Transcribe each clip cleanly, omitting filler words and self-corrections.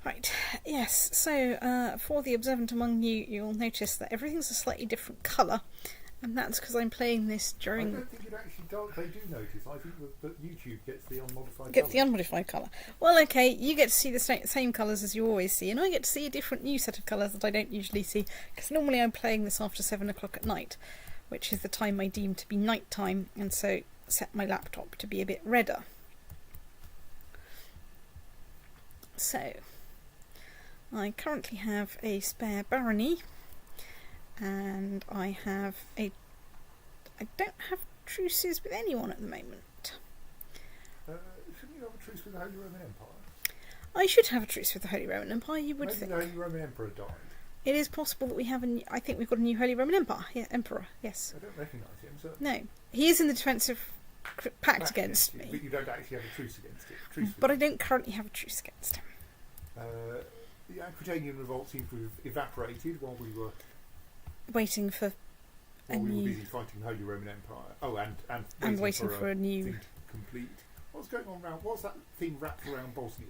Right, yes, so for the observant among you, you'll notice that everything's a slightly different colour, and that's because I'm playing this during... I don't think it actually does. They do notice. I think that YouTube gets the unmodified the unmodified colour. Well, okay, you get to see the same colours as you always see, and I get to see a different new set of colours that I don't usually see, because normally I'm playing this after 7 o'clock at night, which is the time I deem to be night time, and so set my laptop to be a bit redder. So, I currently have a spare barony, and I don't have truces with anyone at the moment. Shouldn't you have a truce with the Holy Roman Empire? I should have a truce with the Holy Roman Empire, you would Maybe think. the Holy Roman Emperor died. It is possible that we have I think we've got a new Holy Roman Empire. Yeah, Emperor, yes. I don't recognise him, so... No. He is in the defensive pact against me. But you don't actually have a truce against it. But I don't currently have a truce against him. The Aquitanian revolt seemed to have evaporated while we were... Waiting for we were busy fighting the Holy Roman Empire. Oh, and waiting for a new... thing to complete. What's going on around... What's that thing wrapped around Bosnia?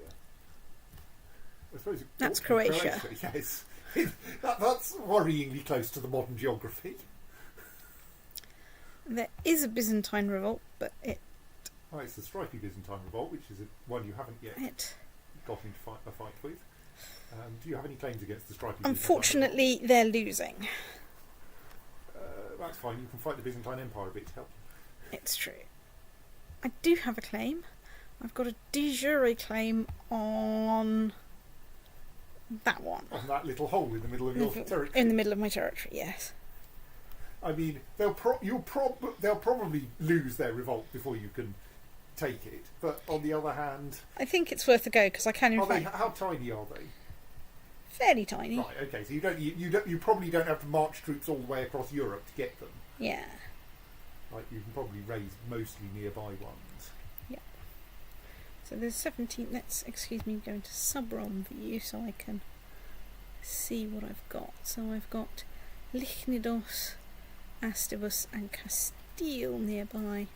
I suppose that's Croatia. Yes. That's worryingly close to the modern geography. There is a Byzantine revolt, but it... Oh, it's the Stripy Byzantine revolt, which is one you haven't yet got into a fight with. Do you have any claims against the Stripy Unfortunately, they're losing. That's fine. You can fight the Byzantine Empire a bit to help. It's true. I do have a claim. I've got a de jure claim on that one. On that little hole in the middle of your territory. In the middle of my territory, yes. I mean, they'll probably lose their revolt before you can take it. But on the other hand, I think it's worth a go because I can. How tiny are they? Fairly tiny. Right. Okay. So you probably don't have to march troops all the way across Europe to get them. Yeah. Like you can probably raise mostly nearby ones. Yeah. So there's 17. Let's go into sub-ROM view so I can see what I've got. So I've got Lichnidos, Astibus and Castile nearby.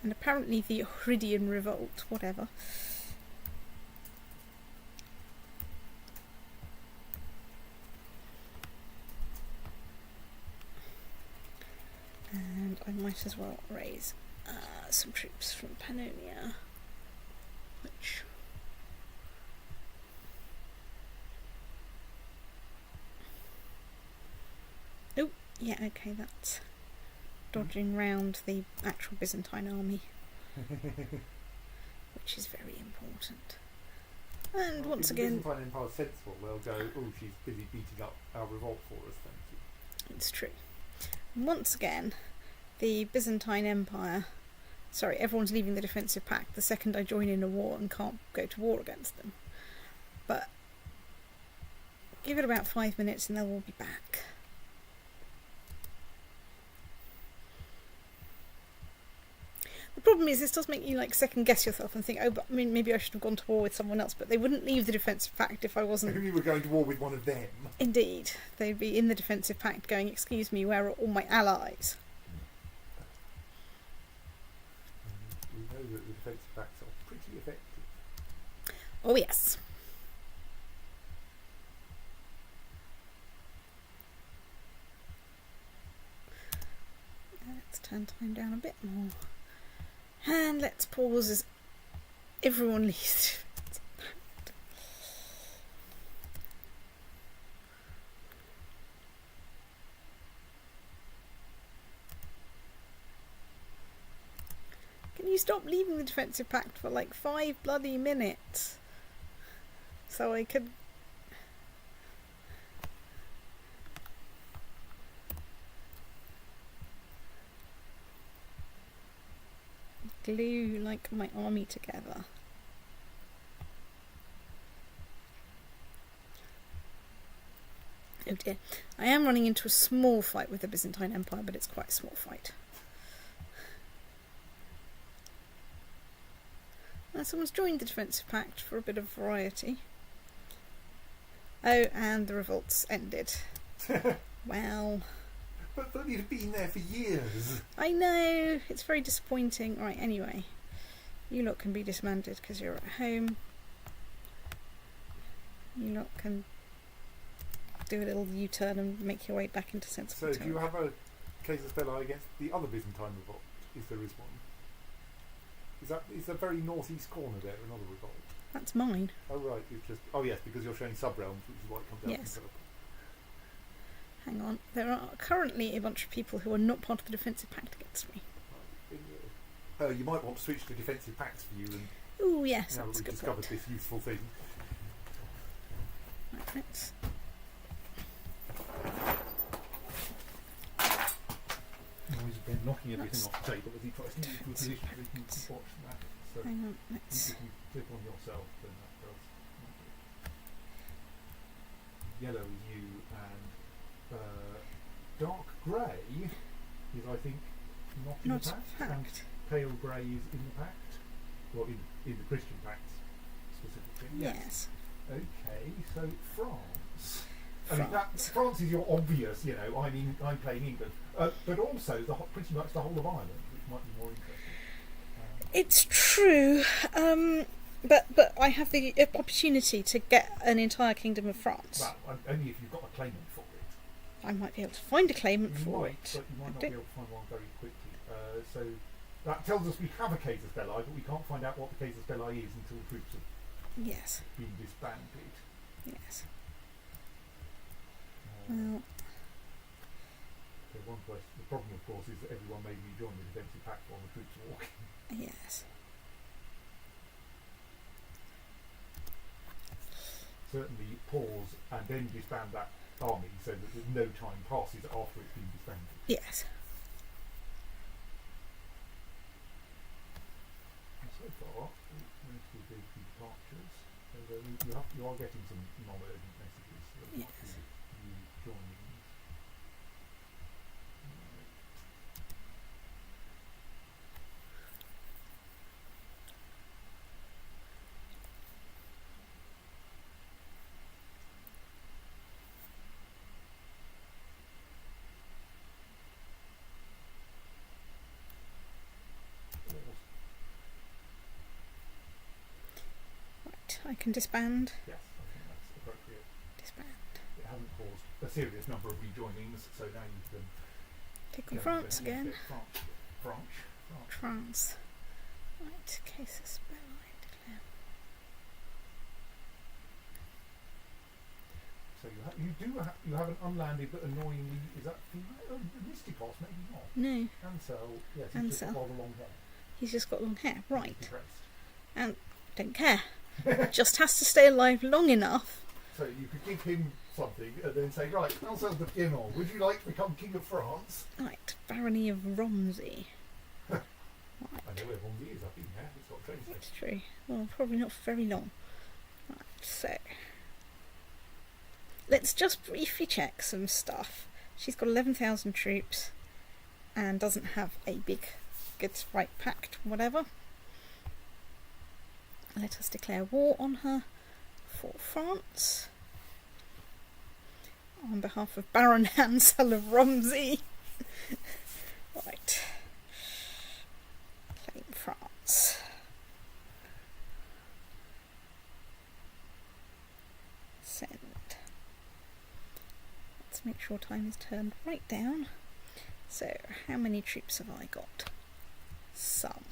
And apparently the Ohridian revolt, whatever. And I might as well raise some troops from Pannonia, which... Oh, yeah, okay, that's dodging round the actual Byzantine army, which is very important. And once again... If the Byzantine Empire's sensible, they'll go, oh, she's busy beating up our revolt for us, thank you. It's true. Once again, the Byzantine Empire... Sorry, everyone's leaving the defensive pact the second I join in a war and can't go to war against them. But give it about 5 minutes and they'll all be back. The problem is this does make you second guess yourself and think, oh, but maybe I should have gone to war with someone else, but they wouldn't leave the defensive pact if I wasn't... If you were going to war with one of them. Indeed. They'd be in the defensive pact going, excuse me, where are all my allies? We know that the defensive pacts are pretty effective. Oh, yes. Let's turn time down a bit more. And let's pause as everyone leaves. Can you stop leaving the defensive pact for 5 bloody minutes? So I could... glue my army together. Oh dear. I am running into a small fight with the Byzantine Empire, but it's quite a small fight. Someone's joined the defensive pact for a bit of variety. Oh, and the revolt's ended. Well... But you've been there for years. I know, it's very disappointing. Right, anyway. You lot can be dismantled because you're at home. You lot can do a little U-turn and make your way back into sensible So do you have a casus belli against the other Byzantine revolt, if there is one? Is the very northeast corner there another revolt? That's mine. Oh right, it's just yes, because you're showing sub-realms, which is why it comes out Yes. from purple. Hang on. There are currently a bunch of people who are not part of the defensive pact against me. You might want to switch to defensive pacts for you, and Oh yes, now that's a that we've good discovered point. this useful thing. Right, let's... He's been knocking everything That's- off the table as he tries to move to a position where he can watch that. So Hang on, if let's... you can click on yourself, then that does. Yellow is you, and dark grey is, I think, not in Not the pact, and pact. pale grey is in the pact, well, in the Christian pact specifically. Yes. Okay, so France. France. France is your obvious, I'm playing England, but also pretty much the whole of Ireland, which might be more interesting. It's true, but I have the opportunity to get an entire kingdom of France. Well, only if you've got a claimant for it. I might be able to find a claimant You for might, it. but you might not be able to find one very quickly. So that tells us we have a casus belli, but we can't find out what the casus belli is until the troops have Yes. been disbanded. Yes. Uh, Well, So one question. The problem, of course, is that everyone may rejoin the defensive pact while the troops are walking. yes. Certainly pause and then disband that army so that no time passes after it's been disbanded. Yes. And so far, most of the departures, so you are getting some non-urgent messages. So that might Yes. be you joining. Right, I can disband. Yes, I think that's appropriate. Disband. It hasn't caused a serious number of rejoinings, so now you can Click go on France and again. France. France. Right, casus belli. Declare. So you have an unlanded but annoyingly, is that female? Mysticos, maybe not. No, Ansel, yes, he's just Ansel. got rather long hair. he's just got long hair. Right. Depressed. And don't care. Just has to stay alive long enough. So you could give him something and then say, right, Ansel de Piedmont, would you like to become King of France? Right, Barony of Romsey. I know where Bondy is, I've been there, it's got a train That's station. true. Well, probably not for very long. Right, so let's just briefly check some stuff. She's got 11,000 troops and doesn't have a big goods right pact, whatever. Let us declare war on her for France on behalf of Baron Ansel of Romsey. Right. Claim France. Send. Let's make sure time is turned right down. So, how many troops have I got? Some.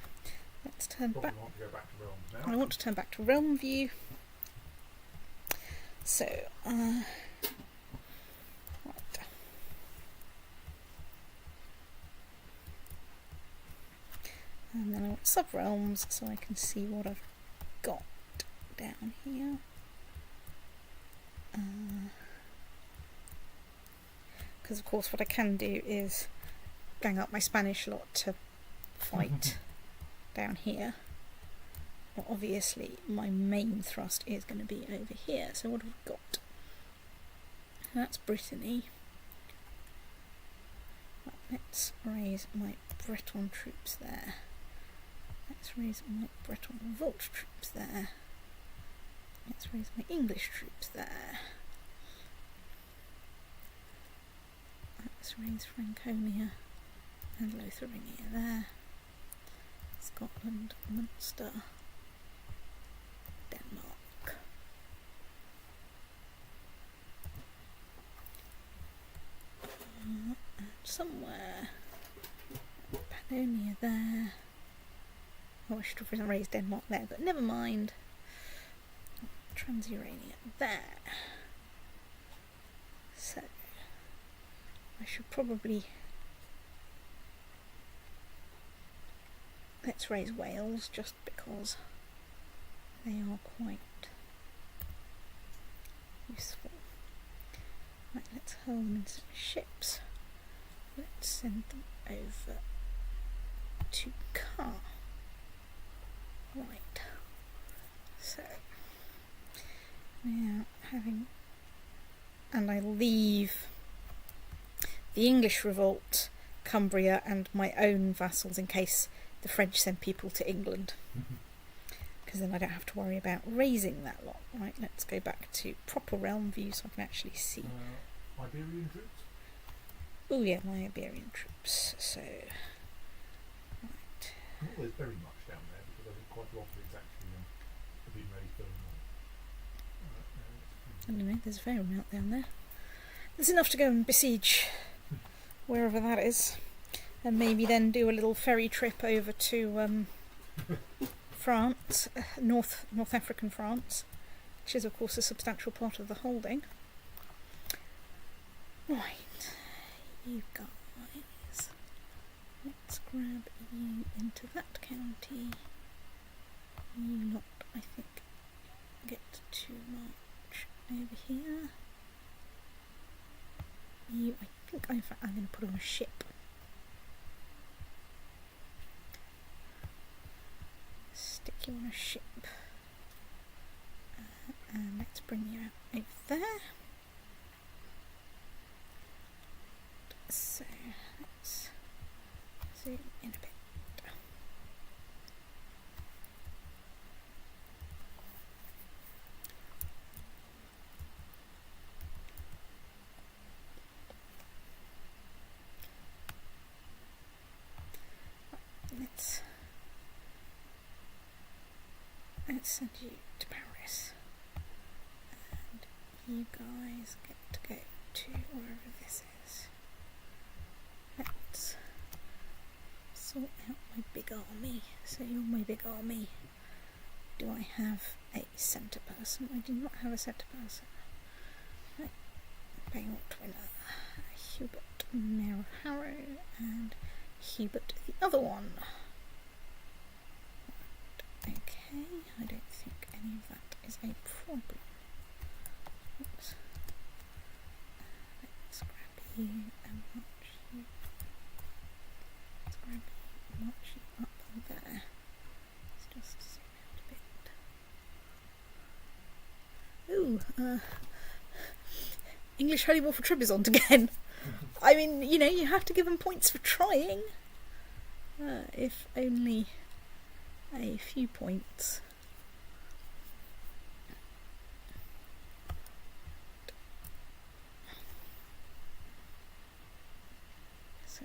Let's turn Probably back. want to go back to realms now. I want to turn back to realm view. So, right. And then I want sub-realms so I can see what I've got down here. Because of course what I can do is gang up my Spanish lot to fight down here. But obviously my main thrust is going to be over here. So what have we got? That's Brittany. Right, let's raise my Breton troops there. Let's raise my Breton revolt troops there. Let's raise my English troops there. Let's raise Franconia and Lotharingia there. Scotland, Munster, Denmark. somewhere. Pannonia there. Oh, I should have raised Denmark there, but never mind. Transurania there. So, I should probably... Let's raise Wales, just because they are quite useful. Right, let's hurl them in some ships. Let's send them over to Car. Right. So, now having... And I leave the English revolt, Cumbria, and my own vassals in case the French send people to England. Because then I don't have to worry about raising that lot. Right, let's go back to proper realm view so I can actually see. Iberian troops? Oh yeah, my Iberian troops. So, right. Not there's very much down there because I think quite a lot of it's actually been raised I don't know, there's a fair amount down there. There's enough to go and besiege wherever that is. And maybe then do a little ferry trip over to France, North African France, which is of course a substantial part of the holding. Right, you guys, let's grab you into that county. You lot, I think, get to march over here. You, I think, in fact, I'm going to put on a ship. Stick you on a ship. And let's bring you out over there. So, let's zoom in a bit. Let's send you to Paris, and you guys get to go to wherever this is. Let's sort out my big army. So you're my big army. Do I have a centre person? I do not have a centre person. Right. Beowulf winner, Hubert, Mayor of Harrow, and Hubert the other one. Okay, I don't think any of that is a problem. Oops. Let's grab you and march you. Let's grab you and march you up there. Let's just zoom out a bit. Ooh, English Holy War for Trebizond again. I mean, you know, you have to give them points for trying. If only a few points. So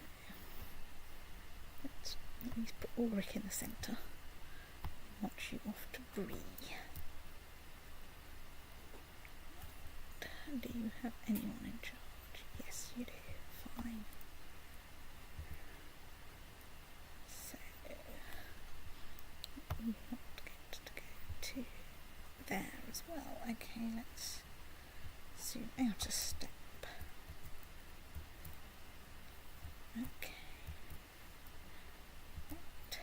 let's at least put Ulrich in the centre. March you off to Brie. Do you have anyone in charge? Yes, you do. Fine. You not get to go to there as well. Okay, let's zoom out a step. Okay. Right.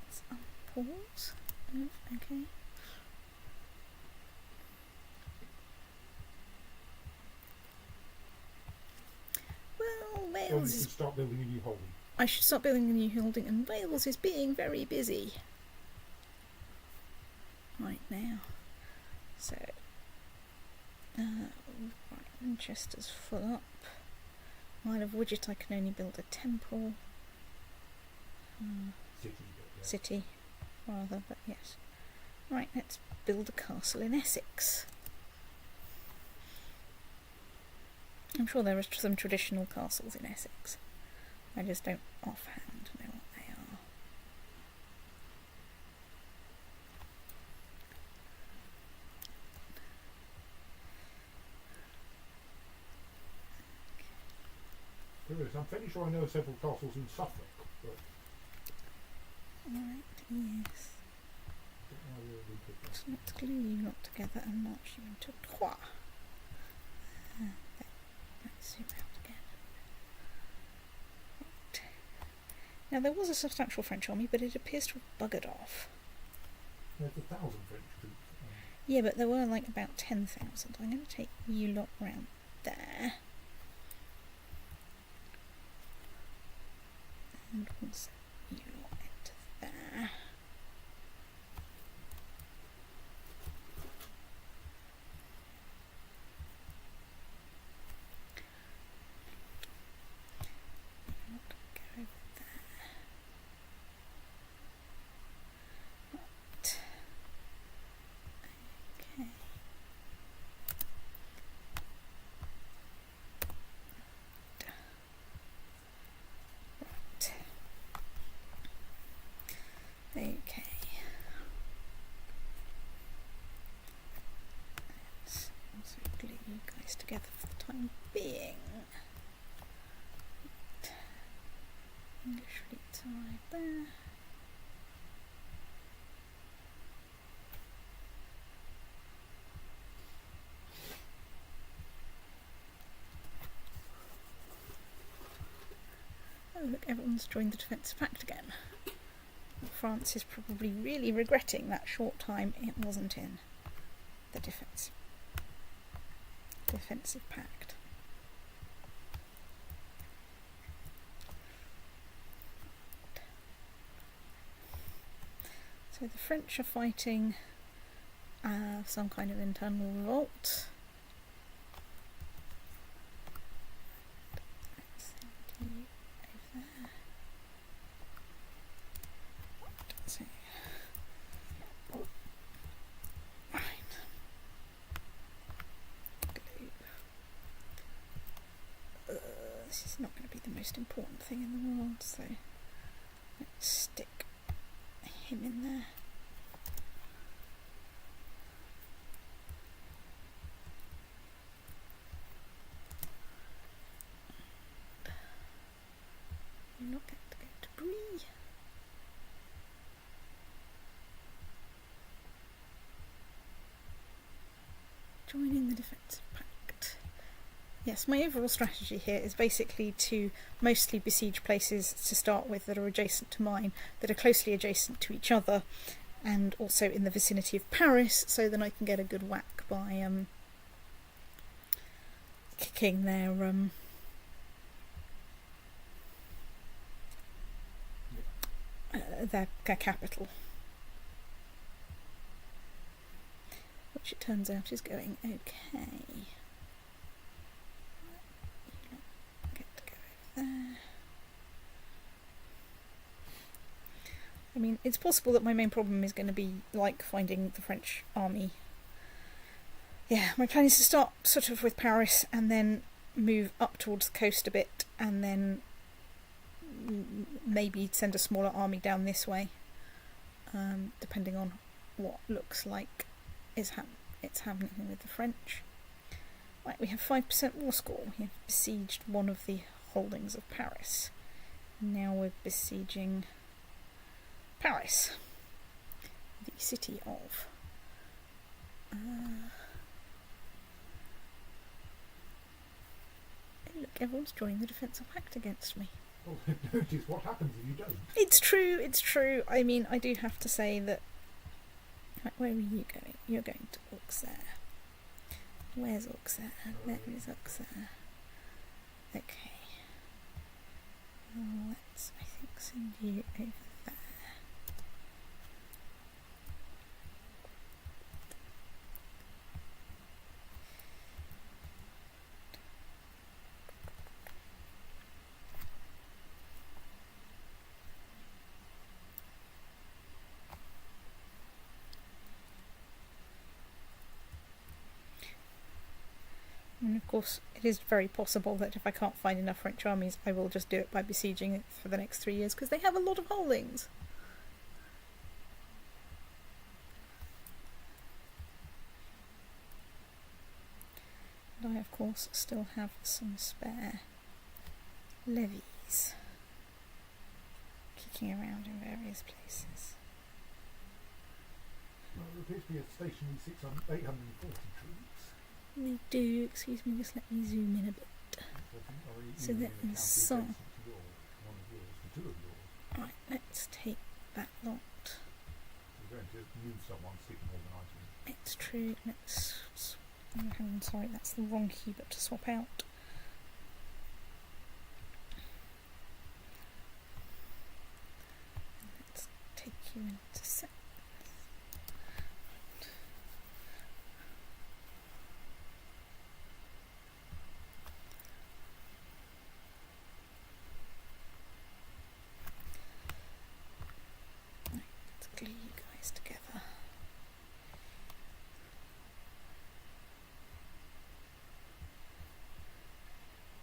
Let's unpause. Oh, okay. Well, Wales Well, you should start building a new holding. I should start building a new holding, and Wales is being very busy right now. So, right, Manchester's full up. Mine of Widget, I can only build a temple. City, rather, but yes. Right, let's build a castle in Essex. I'm sure there are some traditional castles in Essex. I just don't offhand know what they are. I'm fairly sure I know of several castles in Suffolk, but Right, yes. So let's glue you lot together and march you into Troyes. Let's zoom out again. Right. Now there was a substantial French army, but it appears to have buggered off. There's 1,000 French troops. Yeah, but there were like about 10,000. I'm going to take you lot round there. And also you lot into there. Go over there. Right. Okay. Okay. Let's also glue you guys together for the time being. English fleet's right there. Oh look, everyone's joined the Defence Pact again. France is probably really regretting that short time it wasn't in the defensive pact. So the French are fighting some kind of internal revolt. Let's send you over there. So, right. This is not going to be the most important thing in the world, so let's stick him in there. You're not going to go to Brie. Joining the Defensive Pact. Yes, my overall strategy here is basically to mostly besiege places to start with that are adjacent to mine, that are closely adjacent to each other, and also in the vicinity of Paris, so then I can get a good whack by kicking their capital, which it turns out is going okay. Get to go over there. I mean, it's possible that my main problem is going to be like finding the French army. Yeah, my plan is to start sort of with Paris and then move up towards the coast a bit, and then maybe send a smaller army down this way, depending on what looks like it's happening with the French. Right, we have 5% war score. We have besieged one of the holdings of Paris. Now we're besieging Paris, the city of. Look, everyone's joining the Defensive Pact against me. Well, notice what happens if you don't. It's true. I mean, I do have to say that. Right, where are you going? You're going to Auxerre. Where's Auxerre? There is Auxerre. Okay. Let's, I think, send you over there. And of course, it is very possible that if I can't find enough French armies, I will just do it by besieging it for the next 3 years, because they have a lot of holdings. And I, of course, still have some spare levies kicking around in various places. Well, there appears to be a stationary 840 troops. They do, excuse me, just let me zoom in a bit. So that is some. Two of yours. Right, let's take that lot. We're going to move someone, stick more than items. It's true, let's. Oh, hang on, sorry, that's the wrong key but to swap out. Let's take you into set. Glue you guys together.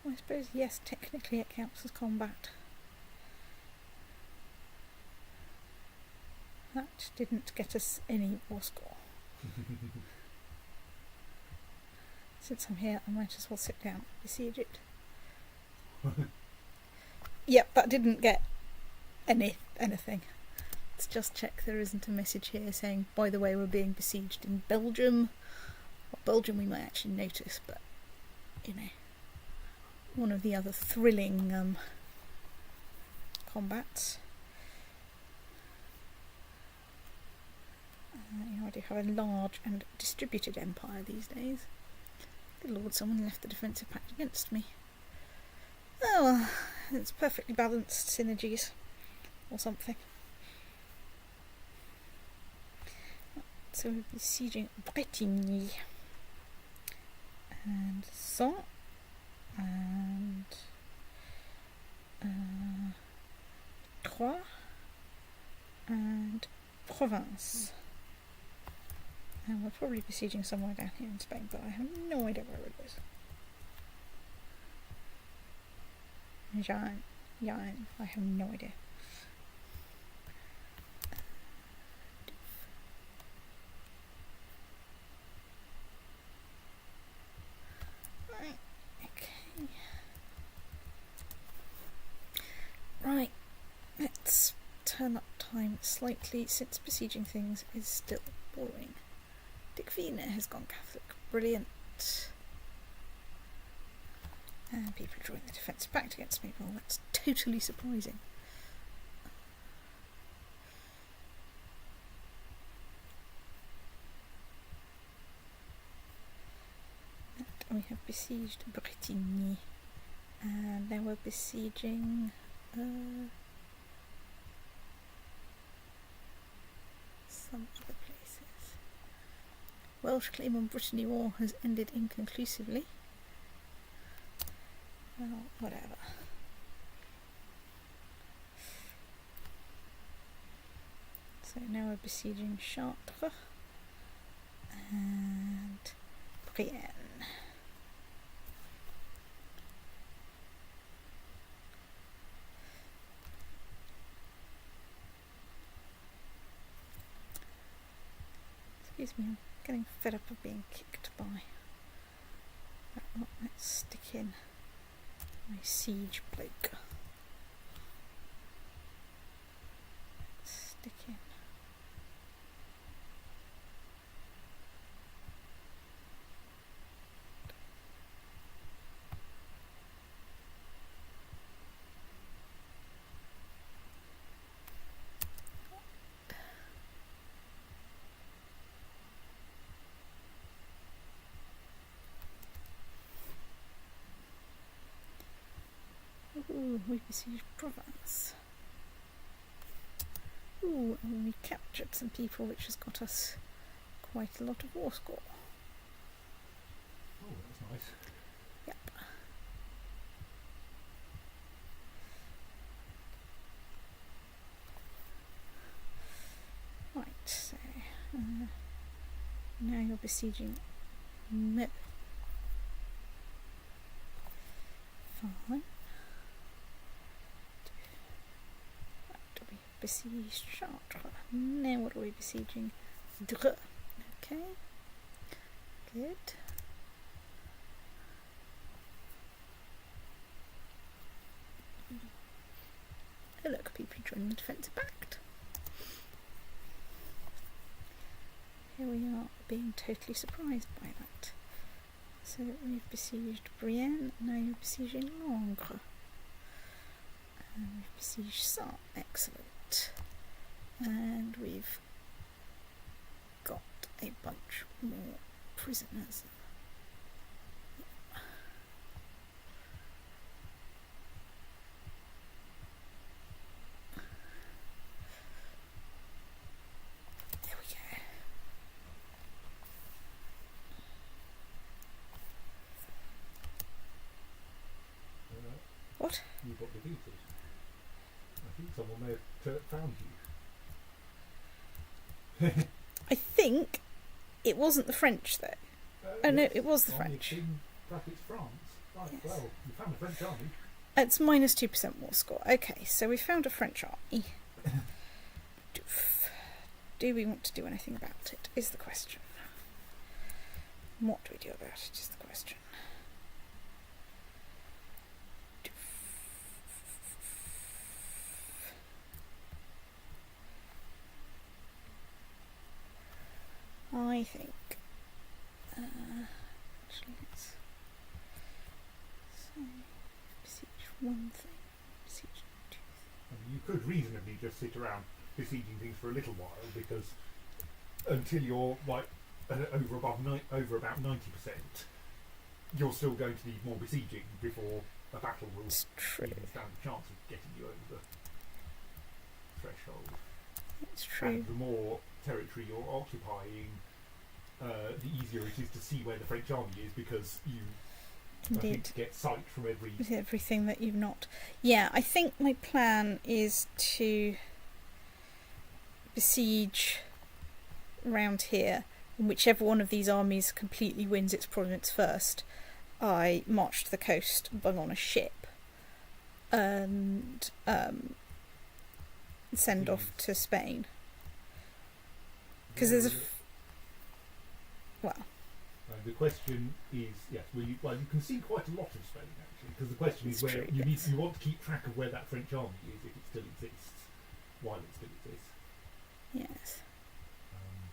Well, I suppose, yes, technically it counts as combat. That didn't get us any war score. Since I'm here, I might as well sit down and besiege it. Yep, that didn't get anything. Let's just check there isn't a message here saying, by the way, we're being besieged in Belgium. Well, Belgium we might actually notice, but, you know, one of the other thrilling combats. You know, I do have a large and distributed empire these days. Good lord, someone left the defensive pact against me. Oh well, it's perfectly balanced synergies, or something. So we're besieging Bretigny and Caen and Troyes and Provence. And we're probably besieging somewhere down here in Spain, but I have no idea where it is. Jaén, I have no idea. Right, let's turn up time slightly since besieging things is still boring. Dick Wiener has gone Catholic, brilliant. And people are drawing the defensive pact against me, well that's totally surprising. And we have besieged Bretigny, and now we're besieging some other places. Welsh claim on Brittany War has ended inconclusively. Well, whatever. So now we're besieging Chartres and Brienne. Excuse me, I'm getting fed up of being kicked by. Well, let's stick in my siege bloke. Let's stick in. Ooh, we besieged Provence. Ooh, and we captured some people, which has got us quite a lot of war score. Oh, that's nice. Yep. Right, so now you're besieging Meaux. Fine. Besieged Chartres. Now what are we besieging? Dreux. Okay. Good. Oh look, people joining the defensive pact. Here we are, being totally surprised by that. So we've besieged Brienne, now we're besieging Langres. And we've besieged Sarp, excellent. And we've got a bunch more prisoners. There we go. What? You got defeated. I think someone may have found you. I think it wasn't the French though. Oh no, it was the French. In brackets France. Right, Yes. well, you found a French army. It's minus 2% war score. Okay, so we found a French army. Doof. Do we want to do anything about it, is the question. What do we do about it, is the question. I think actually let's say besiege one thing, besiege two things. I mean, you could reasonably just sit around besieging things for a little while, because until you're like over about 90%, you're still going to need more besieging before a battle will It's true. even stand a chance of getting you over the threshold. It's true. And the more territory you're occupying, the easier it is to see where the French army is, because you I Indeed. think, get sight from every. With everything that you've not. Yeah, I think my plan is to besiege round here, and whichever one of these armies completely wins its province first, I march to the coast, bung on a ship, and send off to Spain. Because there's a well, the question is, yes, you can see quite a lot of Spain actually, because the question is It's where true, you yes. want to keep track of where that French army is, if it still exists, while it still exists. yes. Um,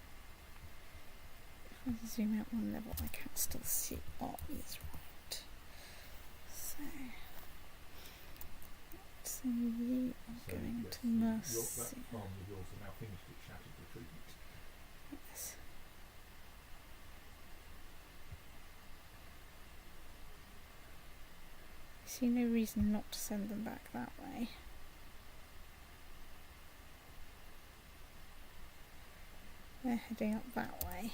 If I zoom out one level, I can still see armies, right? So you are so going yes, to Mercia. that army of yours has now finished its shattered retreat. Yes. I see no reason not to send them back that way. They're heading up that way.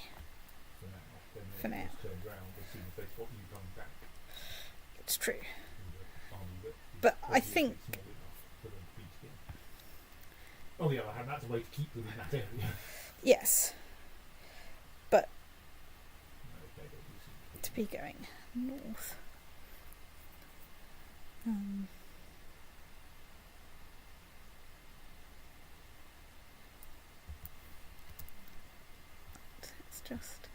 For now, then For they'll now. just turn round as soon as they spot you coming back. It's true. And the army that is But I obviously think- small enough for them to beat again. On the other hand, that's a way to keep them in that area. Yes, Okay, they do seem to be going north. Let's just.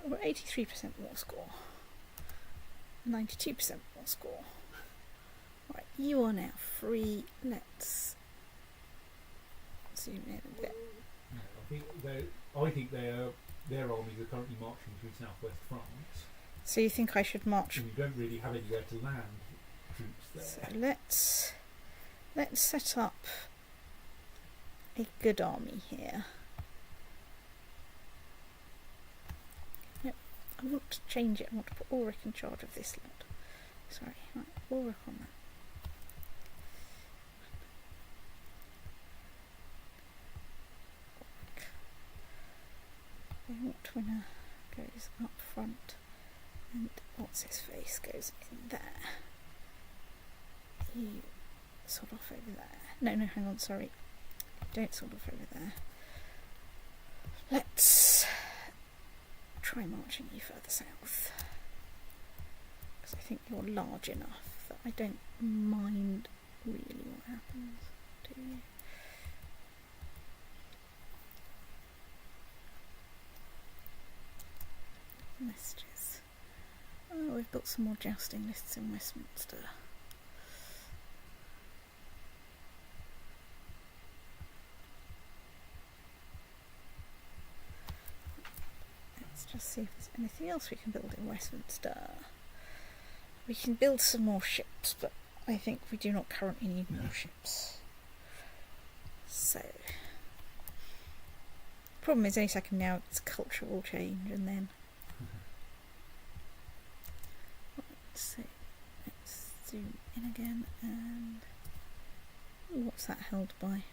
We're 83% war score. 92% war score. Right, you are now free. Let's zoom in a bit. No, I think their armies are currently marching through southwest France, So you think I should march? and you don't really have anywhere to land troops So there. let's set up a good army here. No, I want to change it. I want to put Ulrich in charge of this lot. Sorry, right, Ulrich on that. The Altwinner goes up front, and what's his face goes in there. You sort off over there. No, hang on, sorry. Don't sort off over there. Let's try marching you further south. because I think you're large enough that I don't mind really what happens, do you? Messages. Oh, we've got some more jousting lists in Westminster. Let's just see if there's anything else we can build in Westminster. We can build some more ships, but I think we do not currently need more ships. So, problem is any second now its culture will change, and then so let's zoom in again, and what's that held by?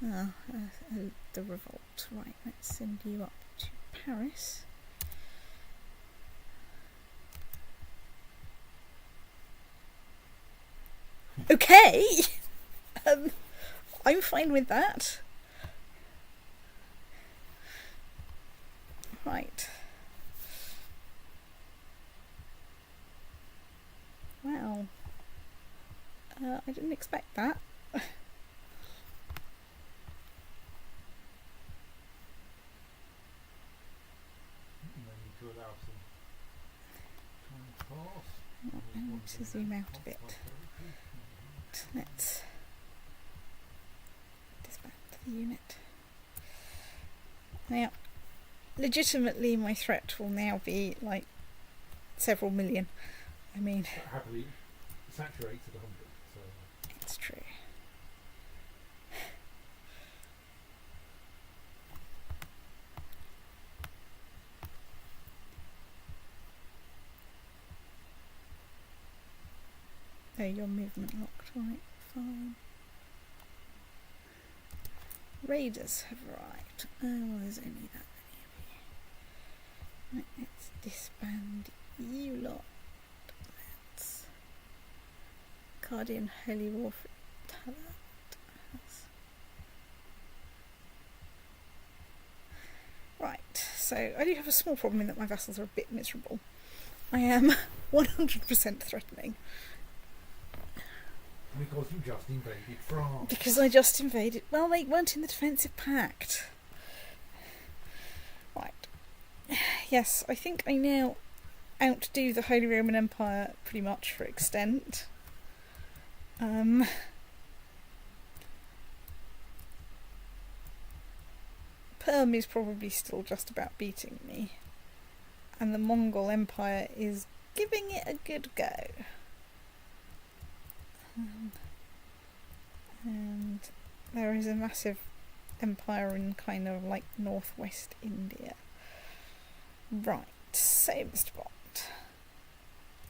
The revolt. Right, let's send you up to Paris. Okay, I'm fine with that. Right. Wow. I didn't expect that. And then you could allow some time to pass. I need to zoom out a bit. Let's disband the unit. Now, legitimately, my threat will now be like several million. I mean, happily saturated 100, so it's true. Oh, your movement locked, right, fine. Raiders have arrived. Oh, well, there's only that many of you. Right, let's disband you lot. Let's Guardian Holy War for Talat. Right, so I do have a small problem in that my vassals are a bit miserable. I am 100% threatening. because you just invaded France. Because I just invaded. Well, they weren't in the defensive pact. Right. Yes, I think I now outdo the Holy Roman Empire pretty much for extent. Perm is probably still just about beating me. And the Mongol Empire is giving it a good go. And there is a massive empire in kind of like northwest India. Right, so Mr. Bond.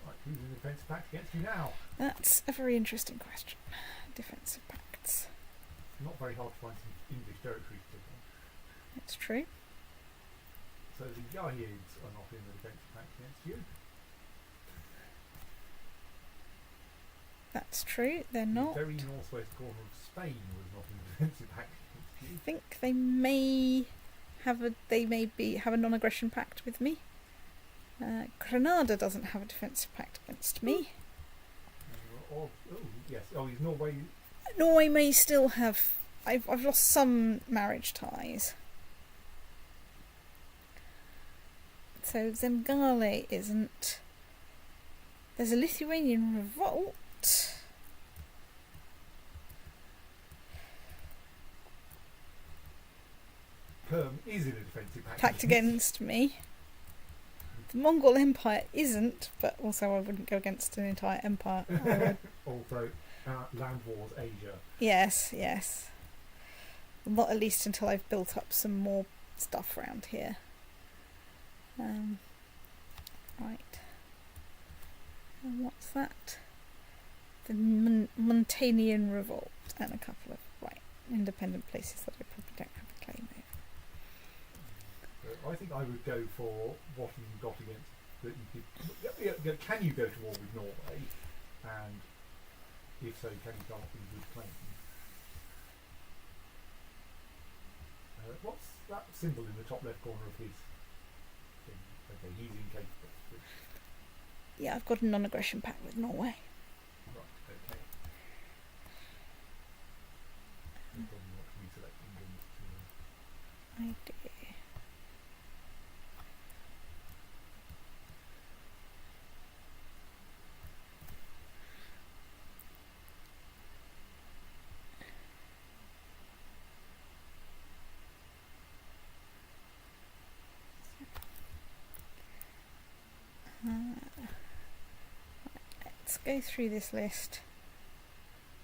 Right, who's in the defensive pact against you now? That's a very interesting question. Defensive pacts. Not very hard to find some English territories to them. It's true. So the Yayids are not in the defensive pact against you. That's true, they're not. The very northwest corner of Spain was not in the defensive pact against you. I think they may have a non-aggression pact with me. Granada doesn't have a defensive pact against me. Yes. Oh, is Norway? Norway may still have. I've lost some marriage ties. So Zemgale isn't. There's a Lithuanian revolt. Perm is in a defensive Pact against me. The Mongol Empire isn't, but also I wouldn't go against an entire empire. Also, Land Wars Asia. Yes, yes. Not at least until I've built up some more stuff around here. Right. And what's that? The Montanian Revolt and a couple of independent places that I probably don't have a claim over. I think I would go for what you got against that you could. Can you go to war with Norway? And if so, can you come up with a good claim? What's that symbol in the top left corner of his thing? Okay, he's incapable. Yeah, I've got a non-aggression pact with Norway. Right, okay. You probably want to reselect England to... I do. Let's go through this list,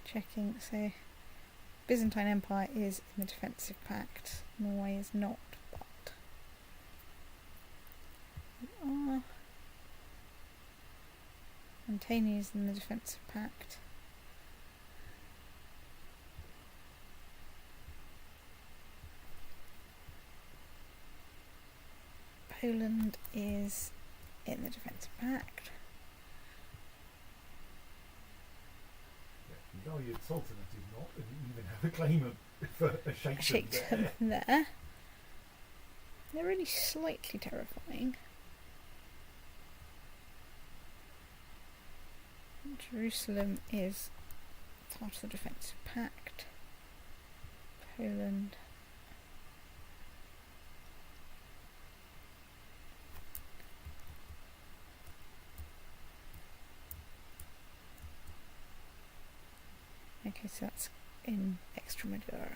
checking. So, Byzantine Empire is in the defensive pact. Norway is not, but Armenia is in the defensive pact. Poland is in the defensive pact. The Yayid Sultanate is not, and you even have a claim for a sheikhdom there. They're really slightly terrifying. Jerusalem is part of the defensive pact. Poland. Okay, so that's in Extremadura.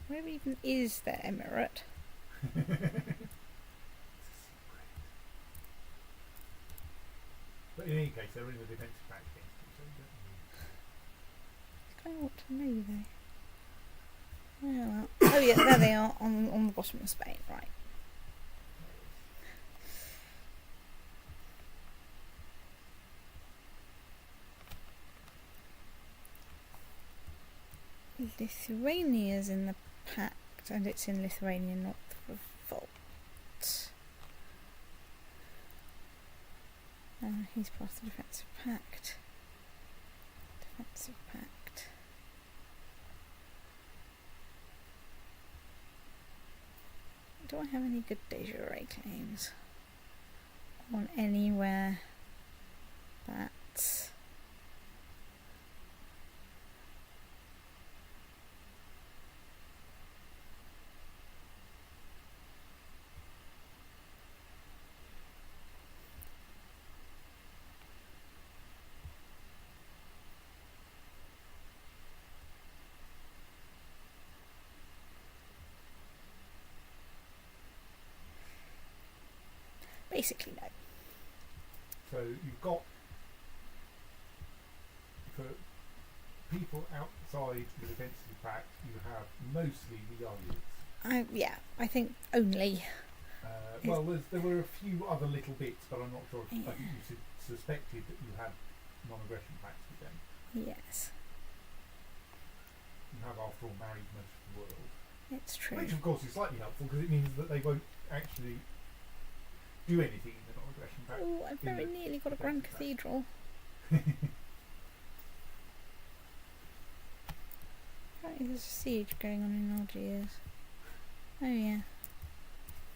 Where even is their emirate? But in any case, they're in the defensive pact against you, so you I kind of want to know though. Oh, well. Oh yeah, there they are on the bottom of Spain, right. Lithuania's in the pact, and it's in Lithuania, not the revolt. He's part of the defensive pact. Defensive pact. Do I have any good de jure claims on anywhere that basically no. So you've got, for people outside the defensive pact, you have mostly the Yayids. I think only. Well, there were a few other little bits, but I'm not sure if I think you suspected that you had non-aggression pacts with them. Yes. You have, after all, married most of the world. It's true. Which, of course, is slightly helpful because it means that they won't actually do anything in the non-aggression pact. Oh, I've very nearly got a grand cathedral. Apparently there's a siege going on in Algiers. Oh yeah.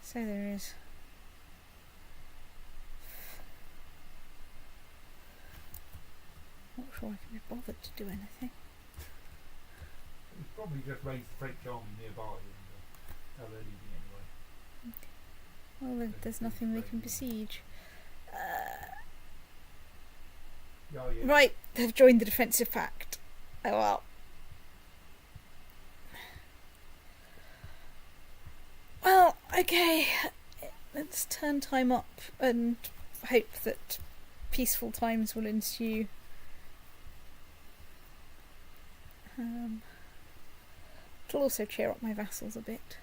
So there is. Not sure I can be bothered to do anything. It's probably just raised the French army nearby and how they're leaving anyway. Well, there's nothing they can besiege. Yeah. Right, they've joined the defensive pact. Oh well. Well, okay. Let's turn time up and hope that peaceful times will ensue. It'll also cheer up my vassals a bit.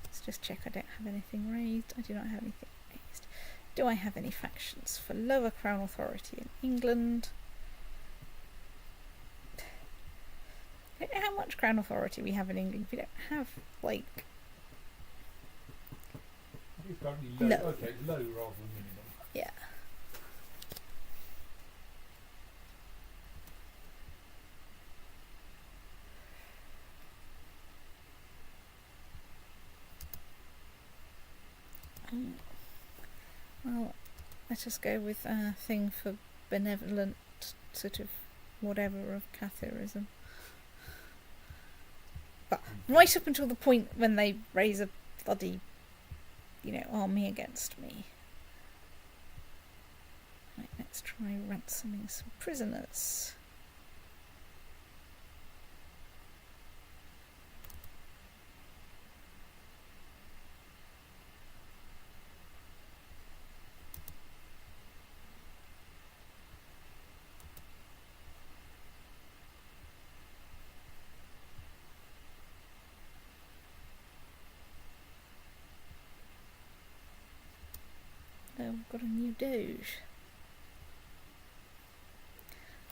Let's just check I don't have anything raised. I do not have anything raised. Do I have any factions for lower crown authority in England? I don't know how much crown authority we have in England. We don't have, like... It's currently low. Low. Okay, low rather than minimum. Yeah. Let us go with a thing for benevolent sort of whatever of Catharism. But right up until the point when they raise a bloody, army against me. Right, let's try ransoming some prisoners. We've got a new doge.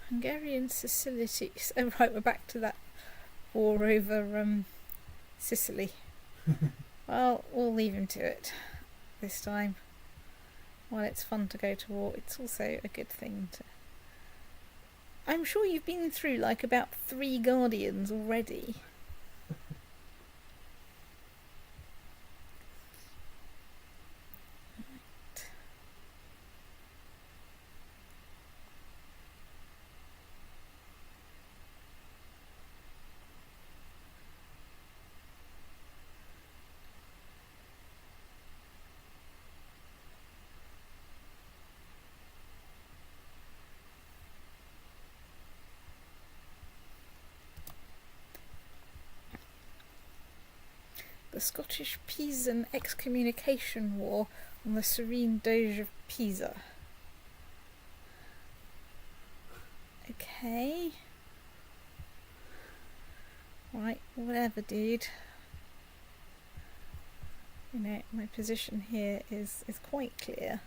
Hungarian Sicily. Oh, right, we're back to that war over Sicily. Well, we'll leave him to it this time. While it's fun to go to war, it's also a good thing to... I'm sure you've been through like about 3 Guardians already. The Scottish Pisan excommunication war on the Serene Doge of Pisa. Okay. Right, whatever, dude. My position here is quite clear.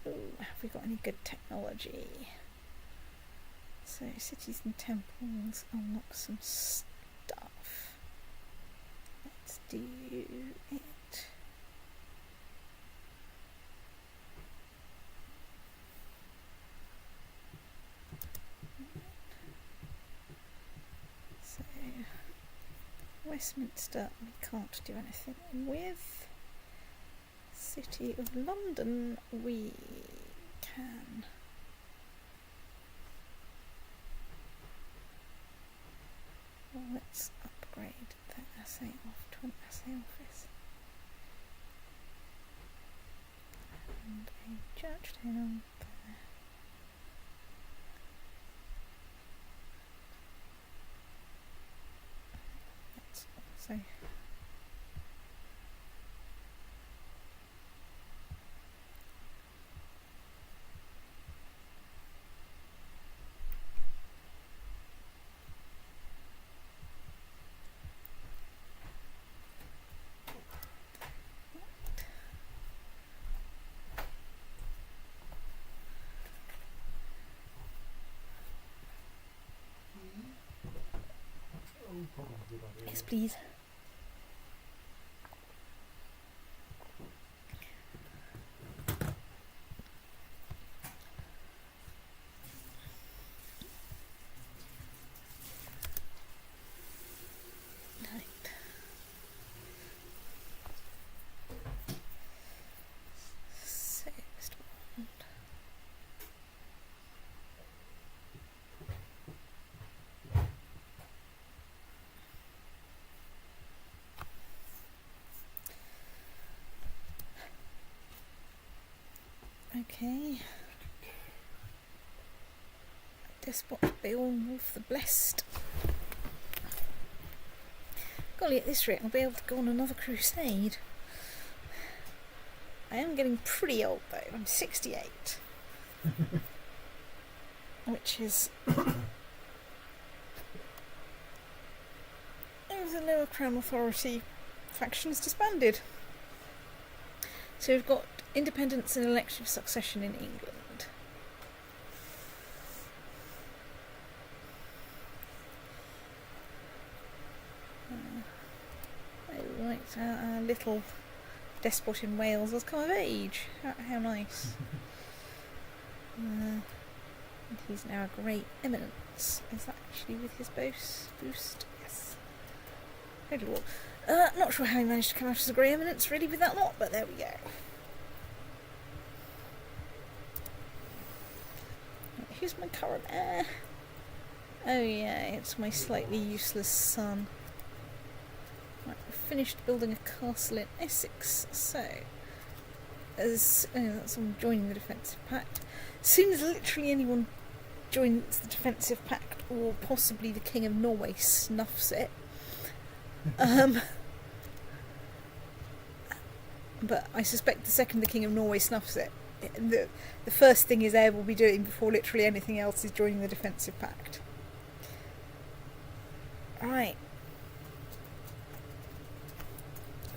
Ooh, have we got any good technology? So, cities and temples, unlock some stuff. Let's do it. So, Westminster we can't do anything with. City of London we can. Well, let's upgrade the assay off to an assay office. And a church town there. Let's also yes, please. Right. Sixth one. Okay. Despot Beorn Wolf the Blessed. Golly, at this rate I'll be able to go on another crusade. I am getting pretty old though, I'm 68. Which is Crown Authority faction is disbanded. So we've got independence and elective succession in England. Oh, right, our little despot in Wales has come of age. How nice. And he's now a great eminence. Is that actually with his boost? Yes. Good lord. Not sure how he managed to come out as a grey eminence really with that lot, but there we go. Who's my current heir? Oh yeah, it's my slightly useless son. Right, I've finished building a castle in Essex, so as I'm joining the defensive pact. As soon as literally anyone joins the defensive pact, or possibly the King of Norway snuffs it, but I suspect the second the King of Norway snuffs it, the first thing his heir will be doing before literally anything else is joining the defensive pact. Right.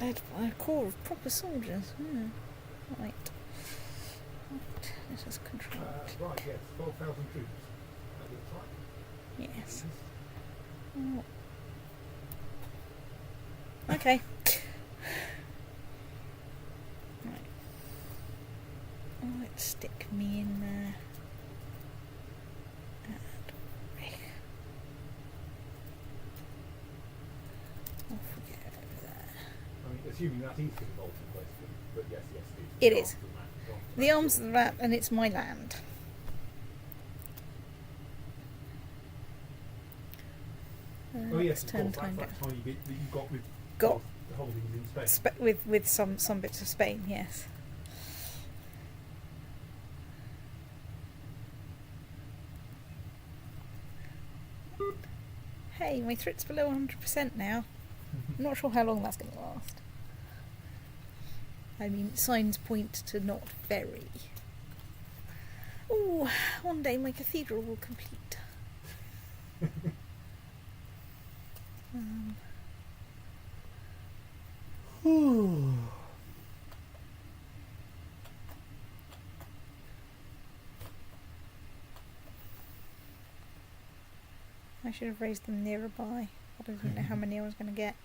Led by a corps of proper soldiers. Right. Let us control it. Right, yes, 12,000 troops. That looks right. Yes. Oh. Okay. Right. Let's stick me in there. Off we go over there. I mean, assuming that is the Baltic question, but yes, It is. The arms of the rat, and it's my land. Oh yes, turn of course, time that down. tiny bit that you got with Got the holdings in Spain. with some bits of Spain, yes. Hey, my threat's below 100% now. I'm not sure how long that's going to last. I mean, signs point to not very. Ooh, one day my cathedral will complete. I should have raised them nearby. I didn't know how many I was going to get.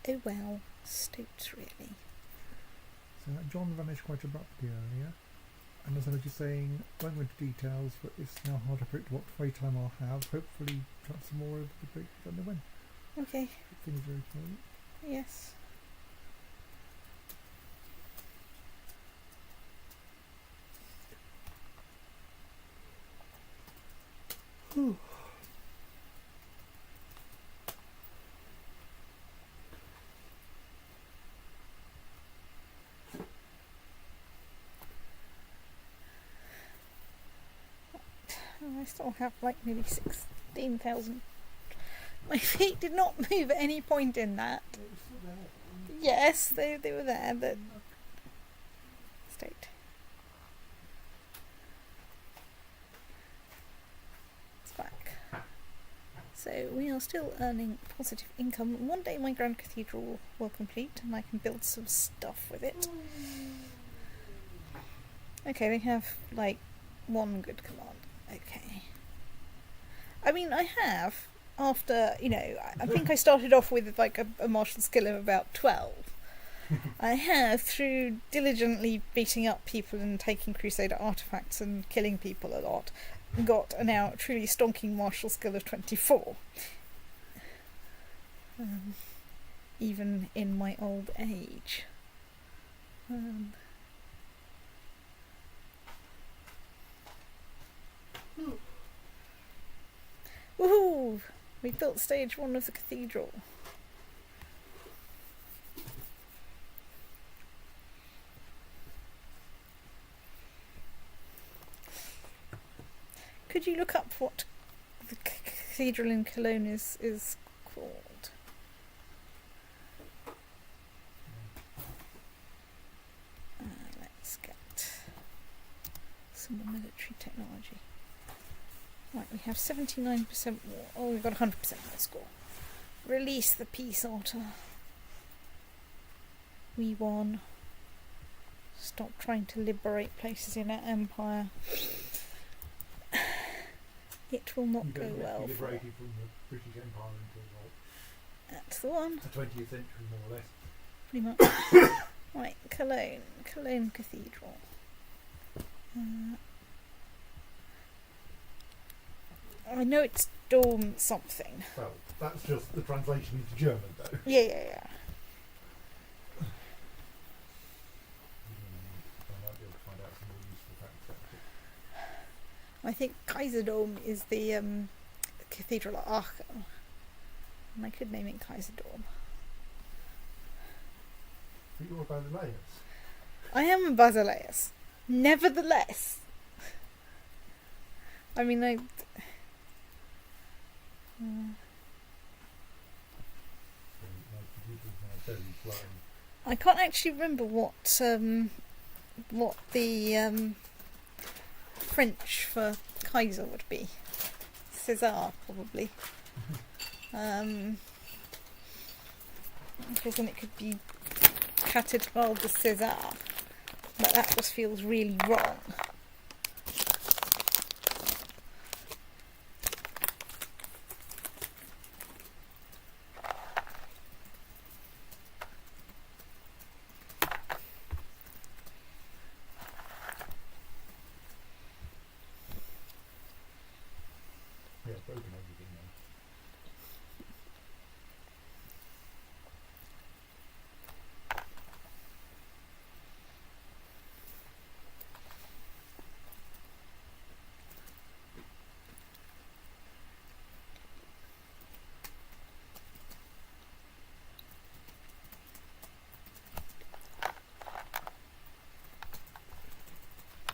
Oh well, stoats really. So John vanished quite abruptly earlier, and as I was just saying, won't go into details, but it's now hard to predict what free time I'll have. Hopefully, try some more over the break. Don't know when. Okay. Things are okay. Yes. Whew. I still have like nearly 16,000. My feet did not move at any point in that. Yes, they were there, but state. It's back. So we are still earning positive income. One day my Grand Cathedral will complete and I can build some stuff with it. Okay, we have like one good command. Okay. I mean, I have, after, I think I started off with like a martial skill of about 12. I have, through diligently beating up people and taking Crusader artifacts and killing people a lot, got a now truly stonking martial skill of 24. Even in my old age. Woohoo! We built stage 1 of the cathedral. Could you look up what the cathedral in Cologne is called? Let's get some more military technology. Right, we have 79% more. Oh, we've got 100% more score. Release the peace otter. We won. Stop trying to liberate places in our empire. It will not go well. Liberated from the British Empire until That's the one. the 20th century, more or less. Pretty much. Right, Cologne Cathedral. I know it's Dom something. Well, that's just the translation into German, though. Yeah. I might be able to find out some more useful facts about it. I think Kaiserdom is the cathedral at Aachen. And I could name it Kaiserdom. But you're a Basileus. I am a Basileus. Nevertheless. I mean, I can't actually remember what the French for Kaiser would be. César, probably. Because then it could be Cathédrale de César. But that just feels really wrong. Yeah, broken everything now.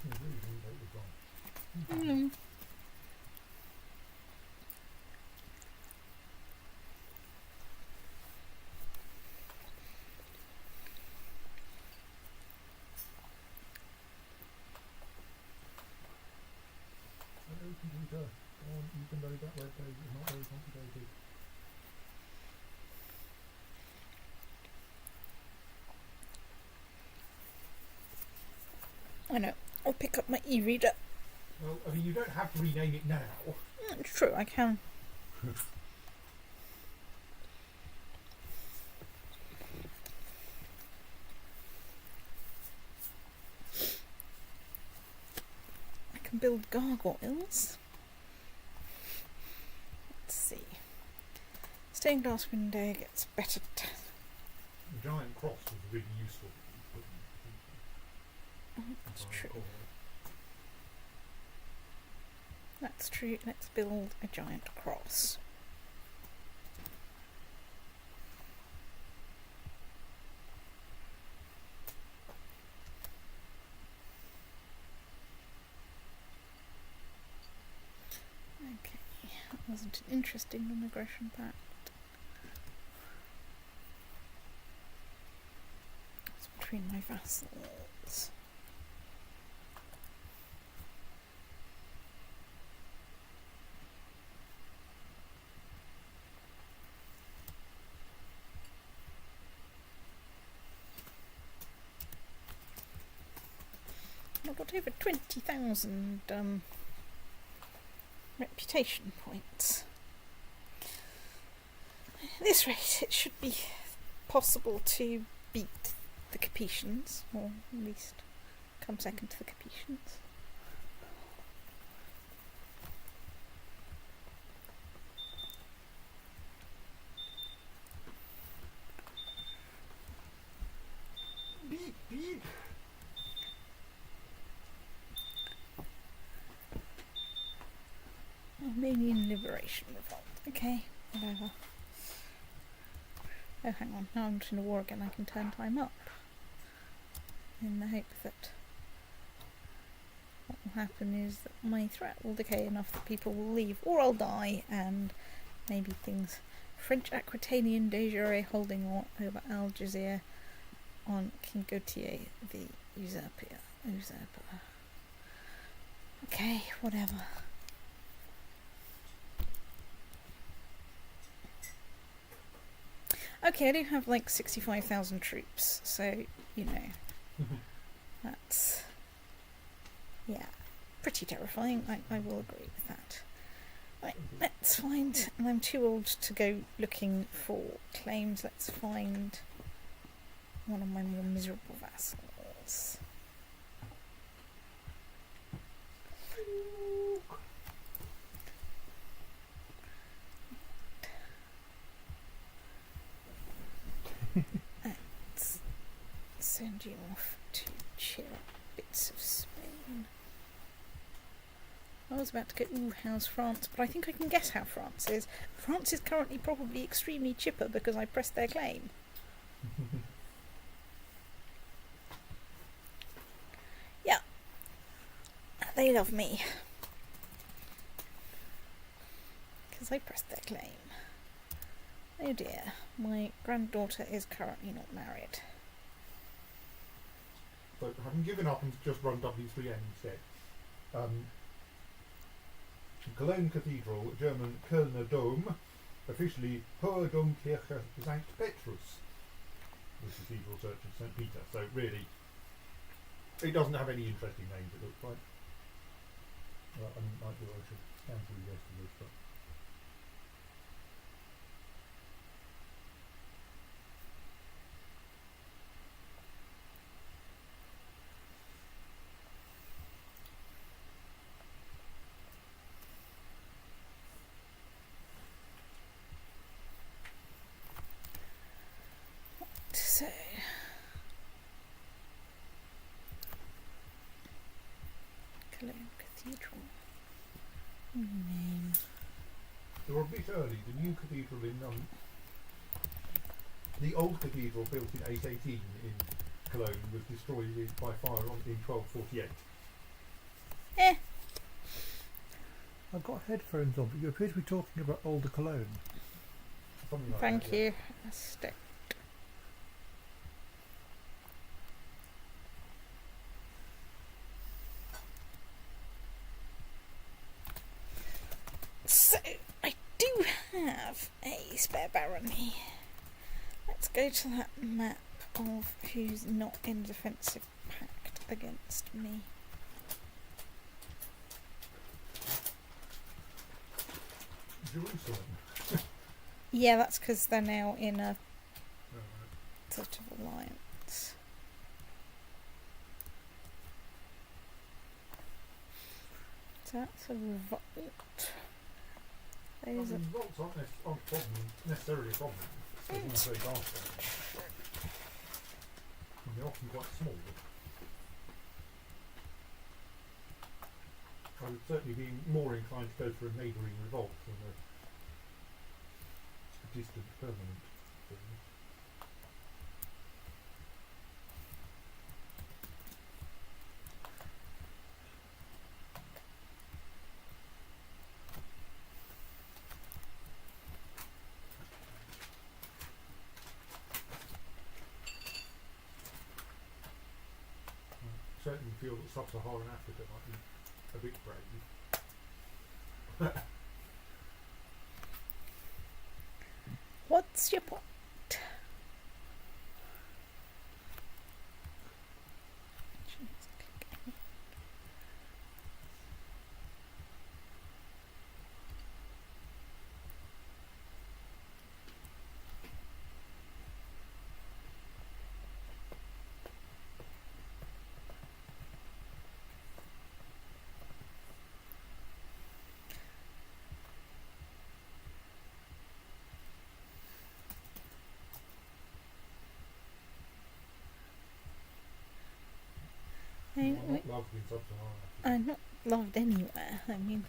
Yeah, really, really wrong. Hello, computer. Go on, you can load that web page. It's not very complicated. I know. I'll pick up my e-reader. Well, I mean, you don't have to rename it now. It's true, I can. I can build gargoyles. Let's see. Stained glass window gets better. The giant cross was really useful. That's true. That's true. Let's build a giant cross. Okay, that wasn't an interesting non-aggression pact. It's between my vassals. I've got over 20,000 reputation points. At this rate, it should be possible to beat the Capetians, or at least come second to the Capetians. Beep, beep. Armenian Liberation Revolt. Okay, whatever. Oh, hang on. Now I'm just in a war again. I can turn time up. In the hope that what will happen is that my threat will decay enough that people will leave, or I'll die, and maybe things. French Aquitanian de jure holding over Algeciras on King Gautier the usurper. Okay, whatever. Okay, I do have like 65,000 troops, so, you know, that's, yeah, pretty terrifying. I will agree with that. Right, let's find, and I'm too old to go looking for claims, let's find one of my more miserable vassals. Let's send you off to cheer up bits of Spain. I was about to go, ooh, how's France? But I think I can guess how France is. France is currently probably extremely chipper because I pressed their claim. Yeah. They love me. Because I pressed their claim. Oh dear, my granddaughter is currently not married. So having given up and just run W3N instead. Cologne Cathedral, German Kölner Dom, officially Hohe Domkirche St. Petrus, the Cathedral Church of St. Peter. So really, it doesn't have any interesting names, it looks like. Well, I might do, I should scan through the rest of this, but... So, Cologne Cathedral. Name. They were a bit early. The new cathedral in the old cathedral built in 818 in Cologne was destroyed by fire in 1248. I've got headphones on, but you appear to be talking about older Cologne. Something like Thank that, you. Stick. So, I do have a spare barony. Let's go to that map of who's not in defensive pact against me. Jerusalem. Yeah, that's because they're now in a Right. sort of alliance. So that's a revolt. Those are Revolts aren't necessarily a problem. They want to say faster. And they're often quite small. I would certainly be more inclined to go for a neighbouring revolt than a distant permanent thing. I certainly feel that sub-Saharan Africa might be a bit brave. What's your point? I'm not loved in sub-Saharan Africa. I'm not loved anywhere. I mean,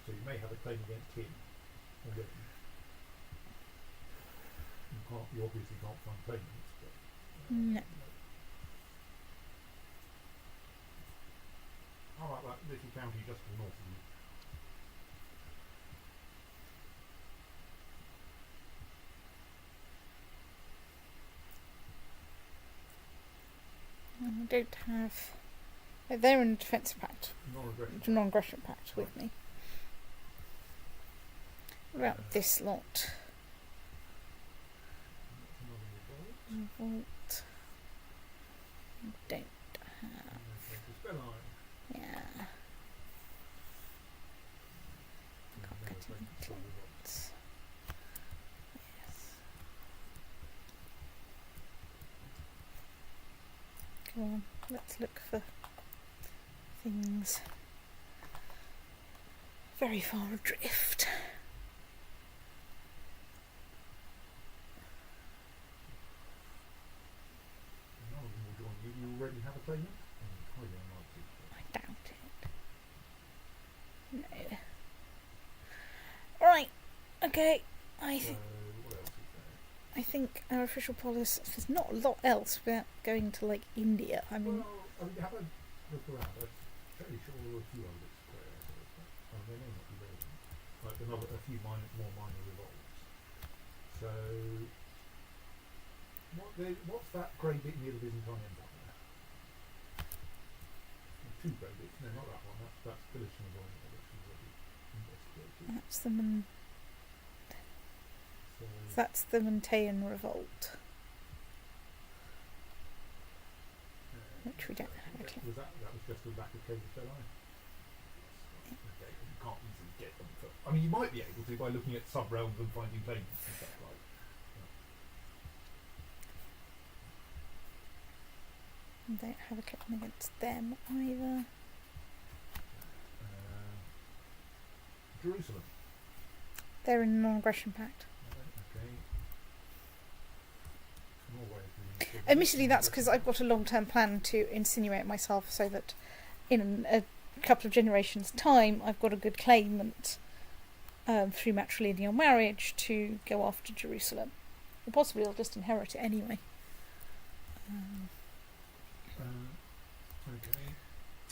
So you may have a claim against him already. You obviously can't find claimants, but no. how about that little county just to the north of you? I don't have. They're in a defensive pact, Non-aggression. non-aggression pact with me. What about this lot? Revolt. Don't have. Yeah. Can't get any plots. Yes. Come on, let's look for things very far adrift. You already have a claimant? Highly unlikely. I doubt it. No. Alright, okay. So, what else is there? I think our official policy, there's not a lot else without going to like India. I mean, have a look around. I'm fairly sure there were a few other squares. They may not be relevant. Like a few more minor revolts. So, what's that grey bit near the Byzantine Empire? Two grey bits. No, not that one. That's Galician Armenia, which is already investigated. that's the So, that's the Mantean revolt, which we don't have. that was just a lack of code of Okay, you can't easily get them. I mean, you might be able to by looking at sub-realms and finding claimants and stuff like. Don't have a claim against them either. Jerusalem. They're in a non-aggression pact. Okay. Norway. Admittedly, that's because I've got a long-term plan to insinuate myself so that in a couple of generations' time, I've got a good claimant through matrilineal marriage to go after Jerusalem. Or possibly I'll just inherit it anyway. Okay.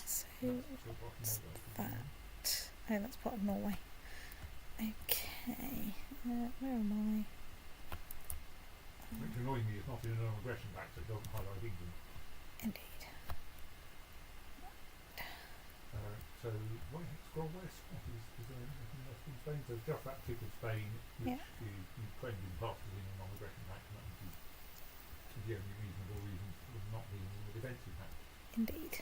So That's that. Oh, that's part of Norway. Okay. Where am Which annoying me is not in a non-aggression pact, so it doesn't highlight England. Indeed. So, scroll west. Is there anything else in Spain? So just that tip of Spain, which you claimed in the past as in a non-aggression pact, and that would be the only reasonable reason for not being in the defensive pact. Indeed.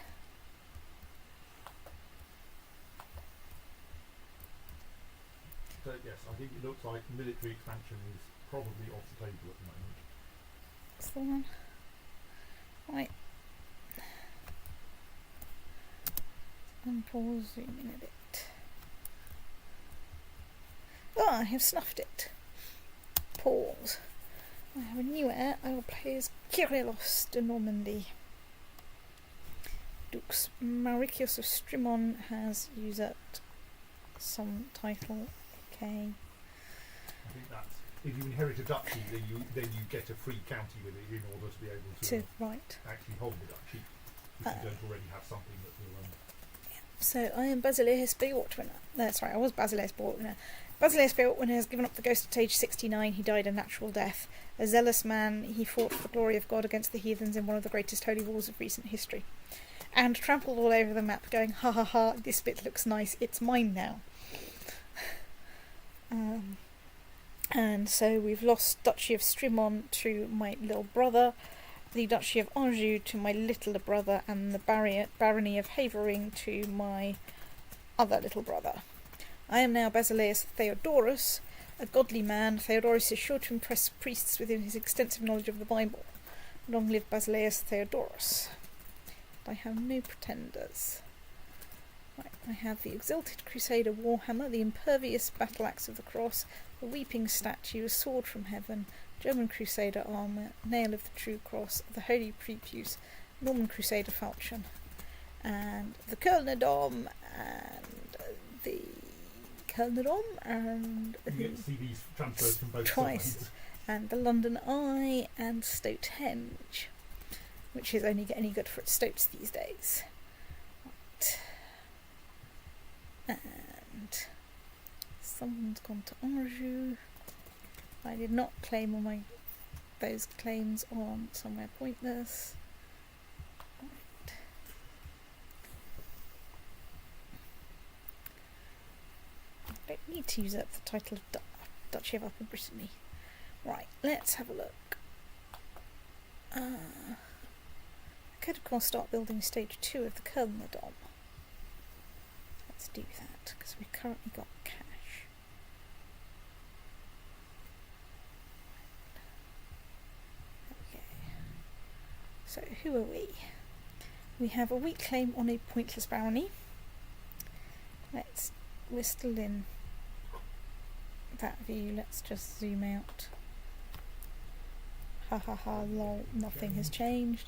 So yes, I think it looks like military expansion is probably off the table at the moment. That's the one. Right. And pause, zoom in a bit. Oh, I have snuffed it. Pause. I have a new heir. I will play as Kyrillos de Normandy. Dux Mauricius of Strimon has usurped some title. Okay. I think that's if you inherit a duchy, then you get a free county with it in order to be able to right. actually hold the duchy. If you don't already have something that will. So I am Basileus Beortwinner. Sorry, I was Basileus Beortwinner. Basileus Beortwinner has given up the ghost at age 69. He died a natural death. A zealous man, he fought for the glory of God against the heathens in one of the greatest holy wars of recent history. And trampled all over the map, going, ha ha ha, this bit looks nice, it's mine now. And so we've lost Duchy of Strimon to my little brother, the Duchy of Anjou to my littler brother, and the Barony of Havering to my other little brother. I am now Basileus Theodorus, a godly man. Theodorus is sure to impress priests with his extensive knowledge of the Bible. Long live Basileus Theodorus. I have no pretenders. Right, I have the Exalted Crusader Warhammer, the Impervious Battle Axe of the Cross, the Weeping Statue, a Sword from Heaven, German Crusader Armour, Nail of the True Cross, the Holy Prepuce, Norman Crusader Falchion, and the Kölner Dom, and the Kölner Dom, and You get to see these transfers from both twice, sides. and the London Eye, and Stonehenge, which is only any good for its stoats these days. Right. And someone's gone to Anjou. I did not claim all those claims on somewhere pointless. need to usurp the title of Duchy of Upper Brittany. Right, let's have a look. I could of course start building stage 2 of the Kölner Dom. Let's do that, because we've currently got cash. Okay. So who are we? We have a weak claim on a pointless barony. We're still in that view. Let's just zoom out. Ha ha ha, lol, nothing has changed.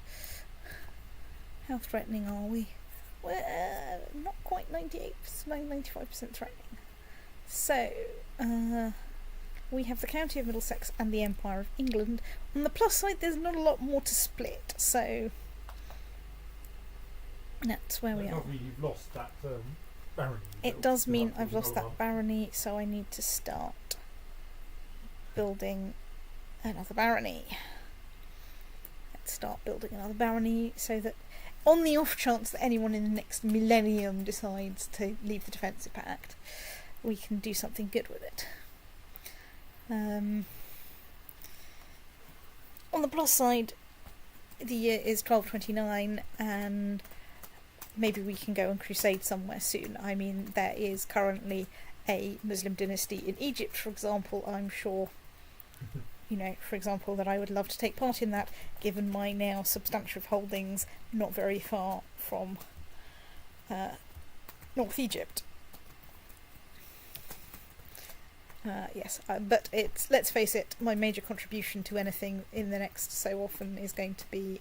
How threatening are we? We're not quite 95% threatening. So, we have the County of Middlesex and the Empire of England. On the plus side, there's not a lot more to split, so that's where we are. Does mean you've lost that barony. It does mean I've lost that barony, so I need to start building another barony. Let's start building another barony so that on the off chance that anyone in the next millennium decides to leave the Defensive Pact, we can do something good with it. On the plus side, the year is 1229 and maybe we can go and crusade somewhere soon. I mean, there is currently a Muslim dynasty in Egypt, for example. I'm sure, for example, that I would love to take part in that, given my now substantive holdings not very far from North Egypt. Yes, but let's face it, my major contribution to anything in the next so often is going to be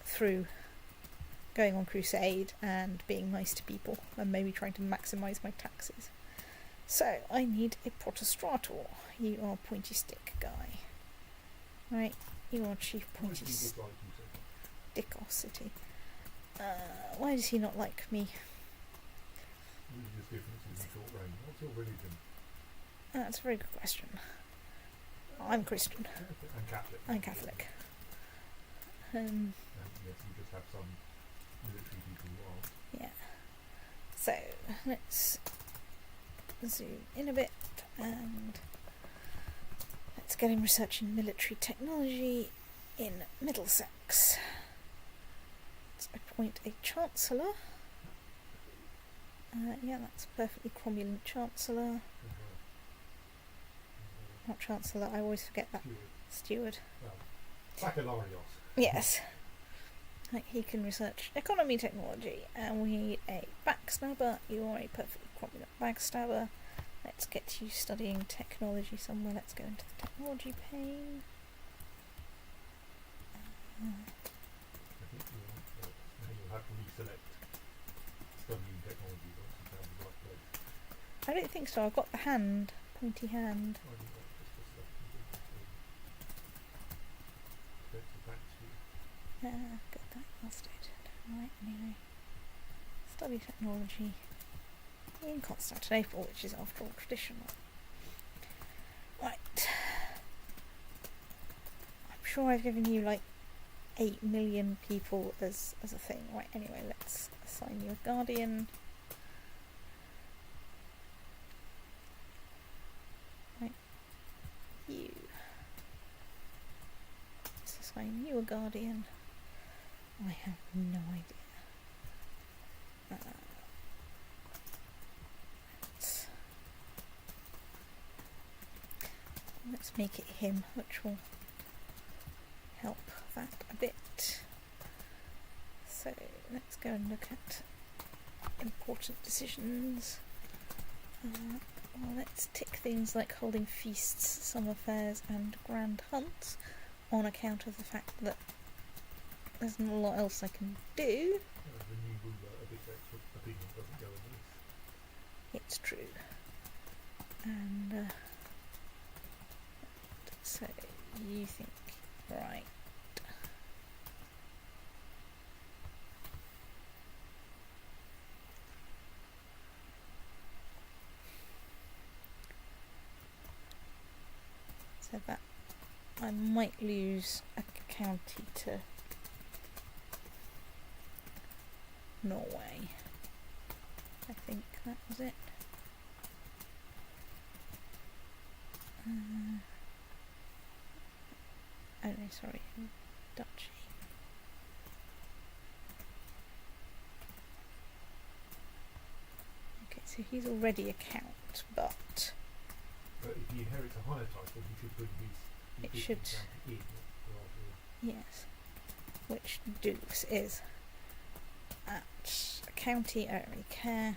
through going on crusade and being nice to people and maybe trying to maximise my taxes. So I need a Protestrator. You are pointy stick guy. Right, you are chief pointy stickosity. Why does he not like me? Religious differences in short reign. What's your religion? That's a very good question. I'm Christian. And Catholic. I'm Catholic. And yes, you just have some military people who are. Yeah. So let's zoom in a bit and let's get him researching military technology in Middlesex. Let's appoint a Chancellor. Yeah, that's a perfectly cromulent Chancellor. Not Chancellor, I always forget that. Steward. Well, Baccalaureate. Yes. Like, he can research economy technology, and we need a backstabber. You are a perfectly cromulent backstabber. Let's get you studying technology somewhere. Let's go into the technology pane. I think you'll have to reselect studying technology once you found the right place. I don't think so. I've got the hand, pointy hand. I think that's just a Got that lost it. Right, anyway. Study technology in Constantinople, which is after all traditional. Right. I'm sure I've given you like 8 million people as a thing. Right, anyway, let's assign you a guardian. Right. You. Let's assign you a guardian. I have no idea. Let's make it him, which will help that a bit. So let's go and look at important decisions. Well, let's tick things like holding feasts, summer fairs and grand hunts on account of the fact that there's not a lot else I can do. The new ruler, a bit extra opinion doesn't go amiss. It's true. And so you think, right. So that I might lose a county to Norway. I think that was it. Oh no, sorry, duchy. Okay, so he's already a count, but But if he inherits a higher title, he should bring his it should, county in. Rather yes, which dukes is at a county. I don't really care.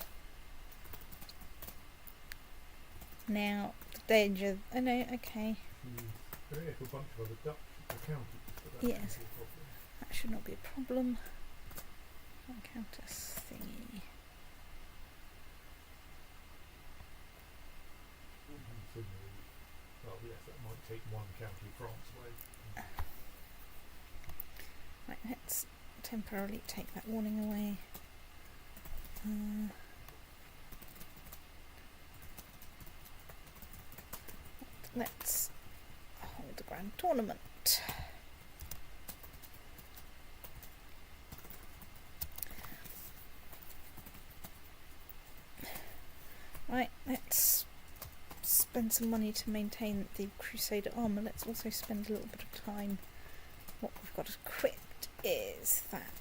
Now the danger. Oh no, okay. There is a bunch of other Dutch counties, but that Yes. shouldn't be a problem. That should not be a problem. Countess thingy. Similarly, well, yes, that might take one county of France away. Right, let's temporarily take that warning away. Let's hold a grand tournament. Right, let's spend some money to maintain the Crusader armour. Let's also spend a little bit of time. What we've got equipped is that.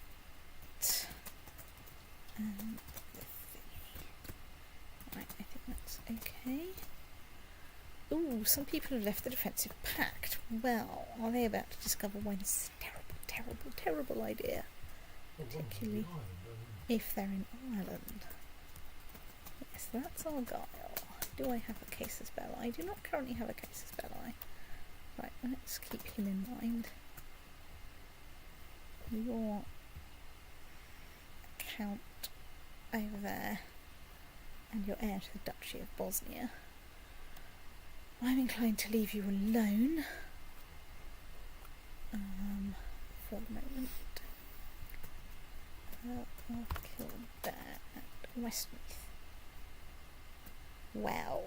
Right, I think that's okay. Ooh, some people have left the defensive pact. Well, are they about to discover why this is a terrible, terrible, terrible idea? Particularly if they're in Ireland. Yes, that's Argyle. Do I have a casus belli? I do not currently have a casus belli. Right, let's keep him in mind. Your count over there, and you're heir to the Duchy of Bosnia. I'm inclined to leave you alone for the moment. I'll kill that at Westmeath. Well,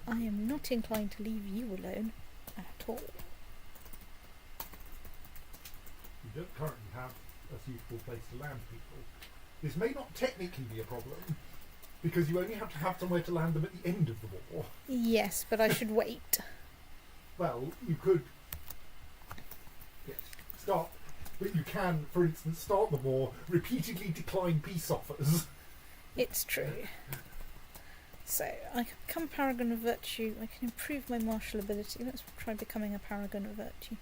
I am not inclined to leave you alone at all. You don't currently have a suitable place to land people. This may not technically be a problem, because you only have to have somewhere to land them at the end of the war. Yes, but I should wait. Well, you could start, but you can, for instance, start the war, repeatedly decline peace offers. It's true. So, I can become Paragon of Virtue. I can improve my martial ability. Let's try becoming a Paragon of Virtue.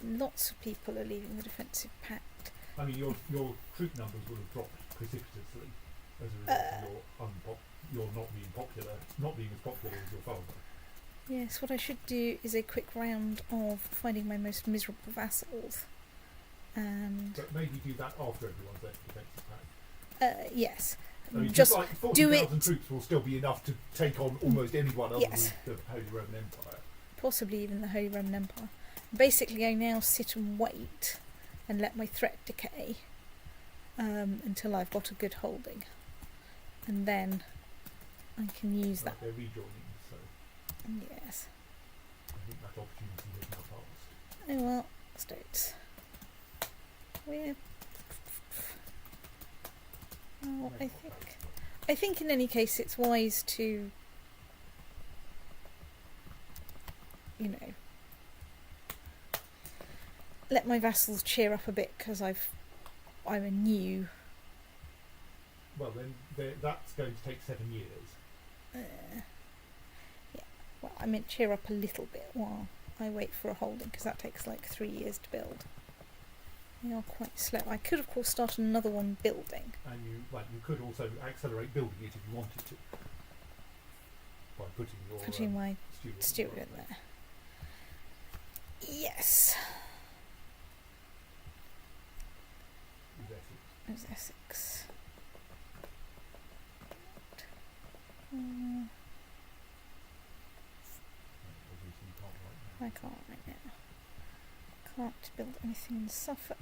Lots of people are leaving the defensive pact. I mean, your troop numbers will have dropped precipitously as a result of your not being popular, not being as popular as your father. Yes, what I should do is a quick round of finding my most miserable vassals. And But maybe do that after everyone's left the defensive pact. yes. I mean, Just like do 40,000 it. troops will still be enough to take on almost anyone other Yes. than the Holy Roman Empire. Possibly even the Holy Roman Empire. Basically, I now sit and wait and let my threat decay until I've got a good holding. And then I can use that. They're rejoining, so Yes. I think that opportunity has now passed. Oh well, states. We're. Well, I think in any case it's wise to, you know, let my vassals cheer up a bit because I'm a new. Well, then that's going to take 7 years. Yeah, well, I meant cheer up a little bit while I wait for a holding because that takes like 3 years to build. They are quite slow. I could, of course, start another one building. And you could also accelerate building it if you wanted to by putting My steward steward in there. Yes. It was Essex. I can't right now. Can't build anything in Suffolk.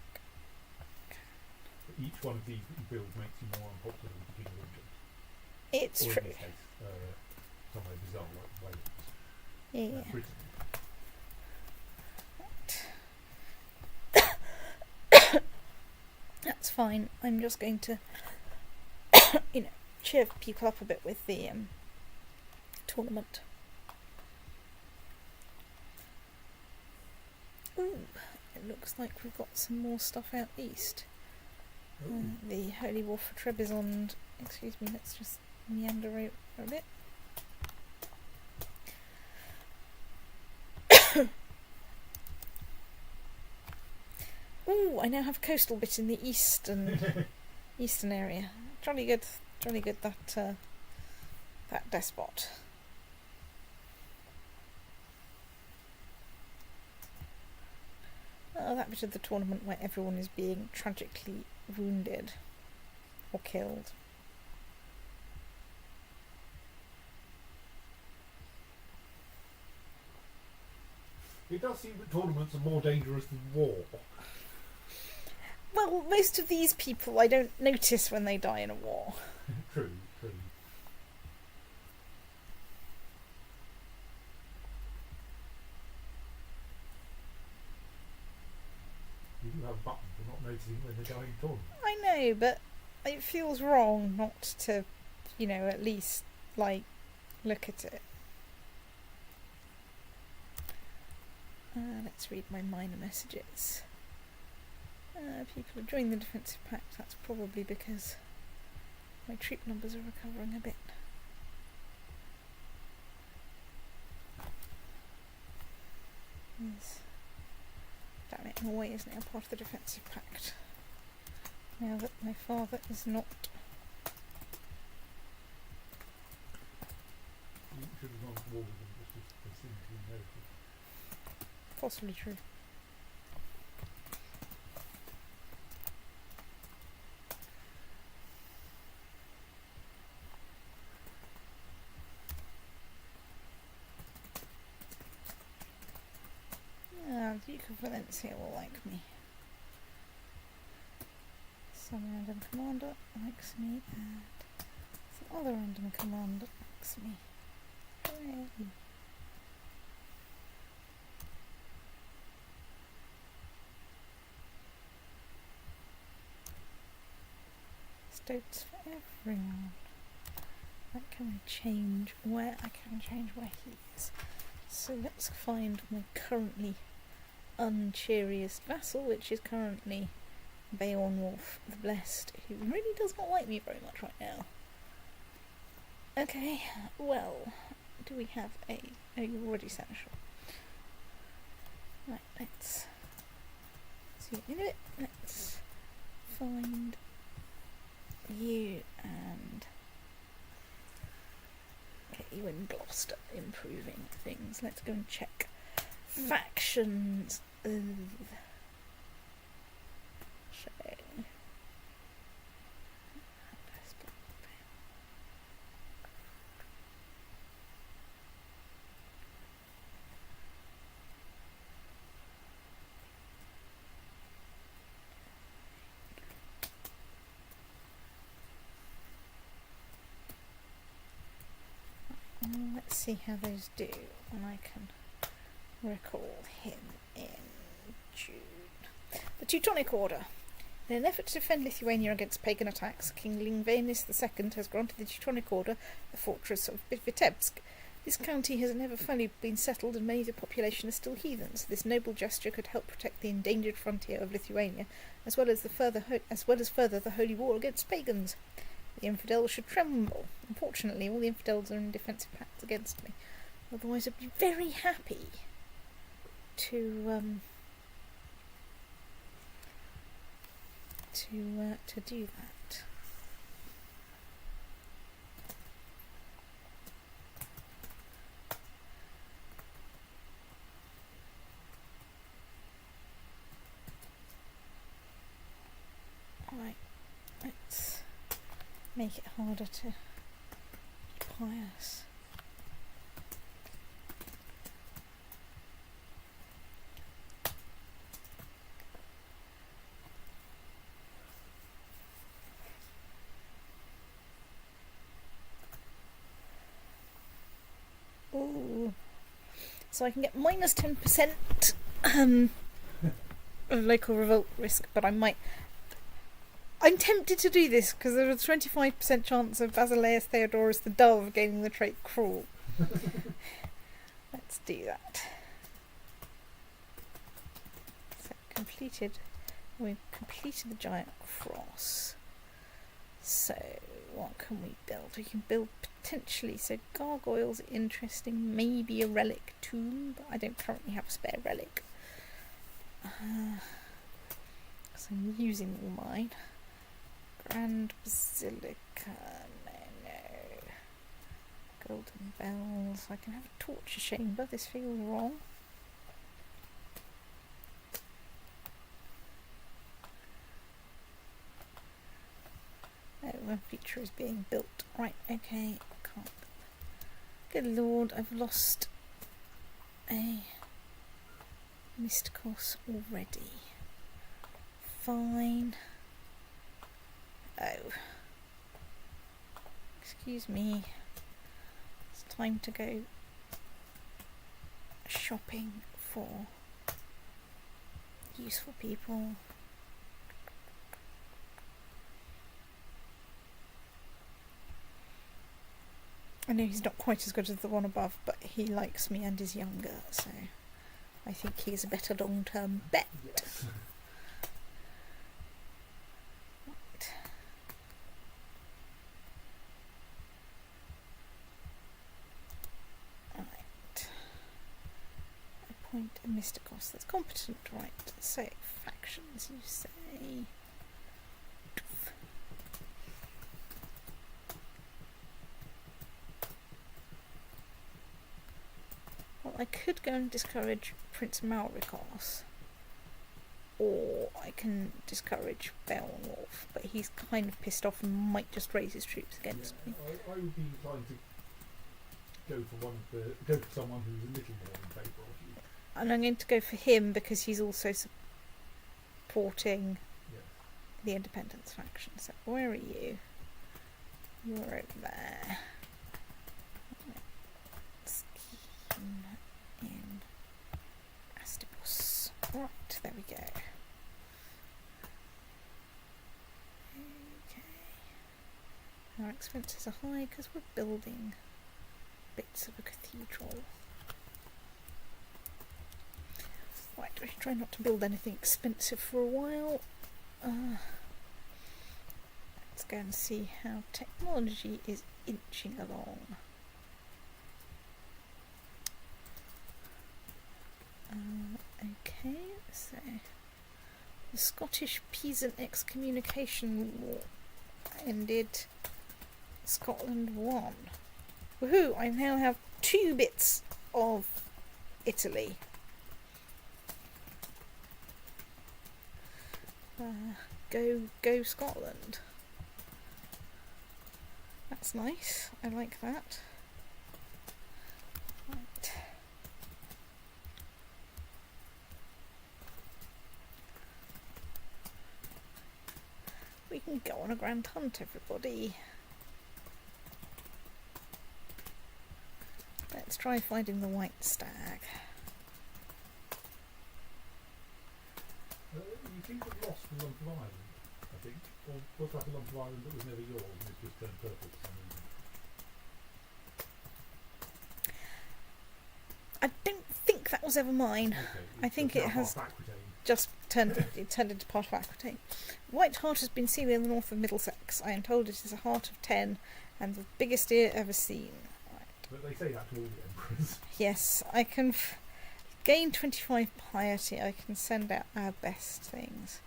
Each one of these that you build makes you more unpopular with the King of England. It's Or true. in this case, somewhere bizarre like Wales. Yeah. Britain. That's fine. I'm just going to, cheer people up a bit with the tournament. Ooh, it looks like we've got some more stuff out east. The Holy War for Trebizond. Excuse me, let's just meander over a bit. Ooh, I now have a coastal bit in the eastern area. Jolly good that despot. Oh, that bit of the tournament where everyone is being tragically wounded or killed. It does seem that tournaments are more dangerous than war. Well, most of these people I don't notice when they die in a war. True. You do have a button for not noticing when they're dying in tournament. I know, but it feels wrong not to, at least, look at it. Let's read my minor messages. People are joining the defensive pact. That's probably because my troop numbers are recovering a bit. Yes. Damn it, Norway is now part of the defensive pact. Now that my father is not. You should have gone to war with them just as they seem to be inherited. Possibly true. Duke of Valencia will like me. Some random commander likes me, and some other random commander likes me. Hooray. Stoats for everyone. Where can I change? Where I can change where he is. So let's find my currently uncheeriest vassal, which is currently Beornwulf the Blessed, who really does not like me very much right now. Okay, well, do we have a... Oh, you're already seneschal. Right, let's see what we do. Let's find you and get you in Gloucester, improving things. Let's go and check factions. Let's see how those do when I can recall him in June. The Teutonic Order. In an effort to defend Lithuania against pagan attacks, King Lingvaenis II has granted the Teutonic Order the fortress of Vitebsk. This county has never fully been settled, and many of the population are still heathens. This noble gesture could help protect the endangered frontier of Lithuania, as well as further the holy war against pagans. The infidels should tremble. Unfortunately, all the infidels are in defensive pacts against me. Otherwise, I'd be very happy to do that. Alright, let's make it harder to be pious. Ooh. So I can get minus 10% of local revolt risk, but I might... I'm tempted to do this because there's a 25% chance of Basileus Theodorus the dove gaining the trait cruel. Let's do that. So completed. We've completed the giant cross. So what can we build? We can build potentially, so gargoyles are interesting, maybe a relic tomb, but I don't currently have a spare relic. So I'm using all mine. Grand Basilica, no. Golden bells, I can have a torture chamber, this feels wrong. Oh, one feature is being built. Right, okay, can't. Good lord, I've lost a Mysticos already. Fine. Oh. Excuse me. It's time to go shopping for useful people. I know he's not quite as good as the one above, but he likes me and is younger, so I think he's a better long-term bet. Yes. Right. Appoint a Mysticos that's competent, right. So, factions, you say. Well, I could go and discourage Prince Mauricos, or I can discourage Beowulf, but he's kind of pissed off and might just raise his troops against me. I would be inclined to go for someone who's a little more in favour of you. And I'm going to go for him because he's also supporting the independence faction. So where are you? You're over there. In Astipus. Right, there we go. Okay. Our expenses are high because we're building bits of a cathedral. Right, we should try not to build anything expensive for a while. Let's go and see how technology is inching along. Okay, so the Scottish peasant excommunication war ended. Scotland won. Woohoo! I now have 2 bits of Italy. Go Scotland. That's nice. I like that. Right. We can go on a grand hunt, everybody. Let's try finding the white stag. You seem to have lost the lump of iron, I think. Or was that a lump of iron that was never yours and it just turned purple for some reason? I don't think that was ever mine. Okay, I think it has just turned into part of Aquitaine. White Hart has been seen in the north of Middlesex. I am told it is a heart of 10 and the biggest deer ever seen. Right. But they say that to all the emperors. Yes, I can gain 25 piety. I can send out our best things.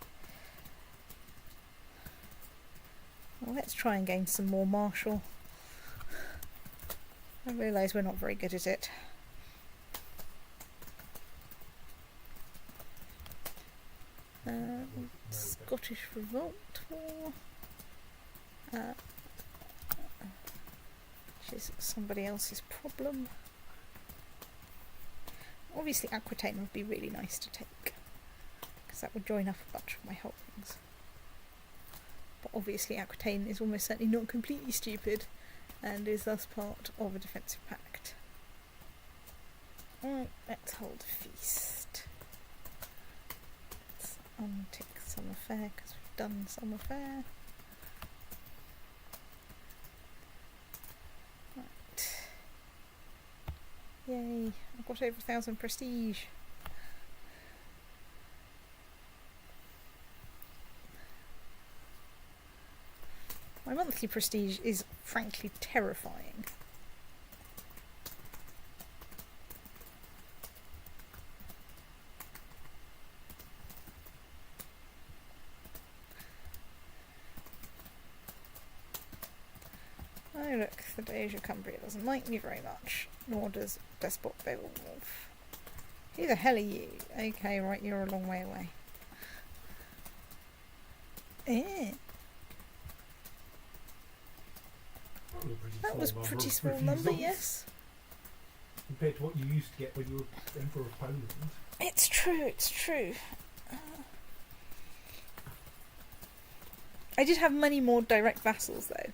Well, let's try and gain some more martial. I realise we're not very good at it. Scottish Revolt War. Which is somebody else's problem. Obviously Aquitaine would be really nice to take, because that would join up a bunch of my holdings. But obviously Aquitaine is almost certainly not completely stupid, and is thus part of a defensive pact. Right, let's hold a feast. Let's untick some affair, because we've done some affair. Right. Yay, I've got over 1,000 prestige. My monthly prestige is frankly terrifying. Oh look, the Doge of Cumbria doesn't like me very much, nor does Despot Beowulf. Who the hell are you? Okay, right, you're a long way away. Eh. That was a pretty small number, yes. Compared to what you used to get when you were Emperor of Poland. It's true, it's true. I did have many more direct vassals though.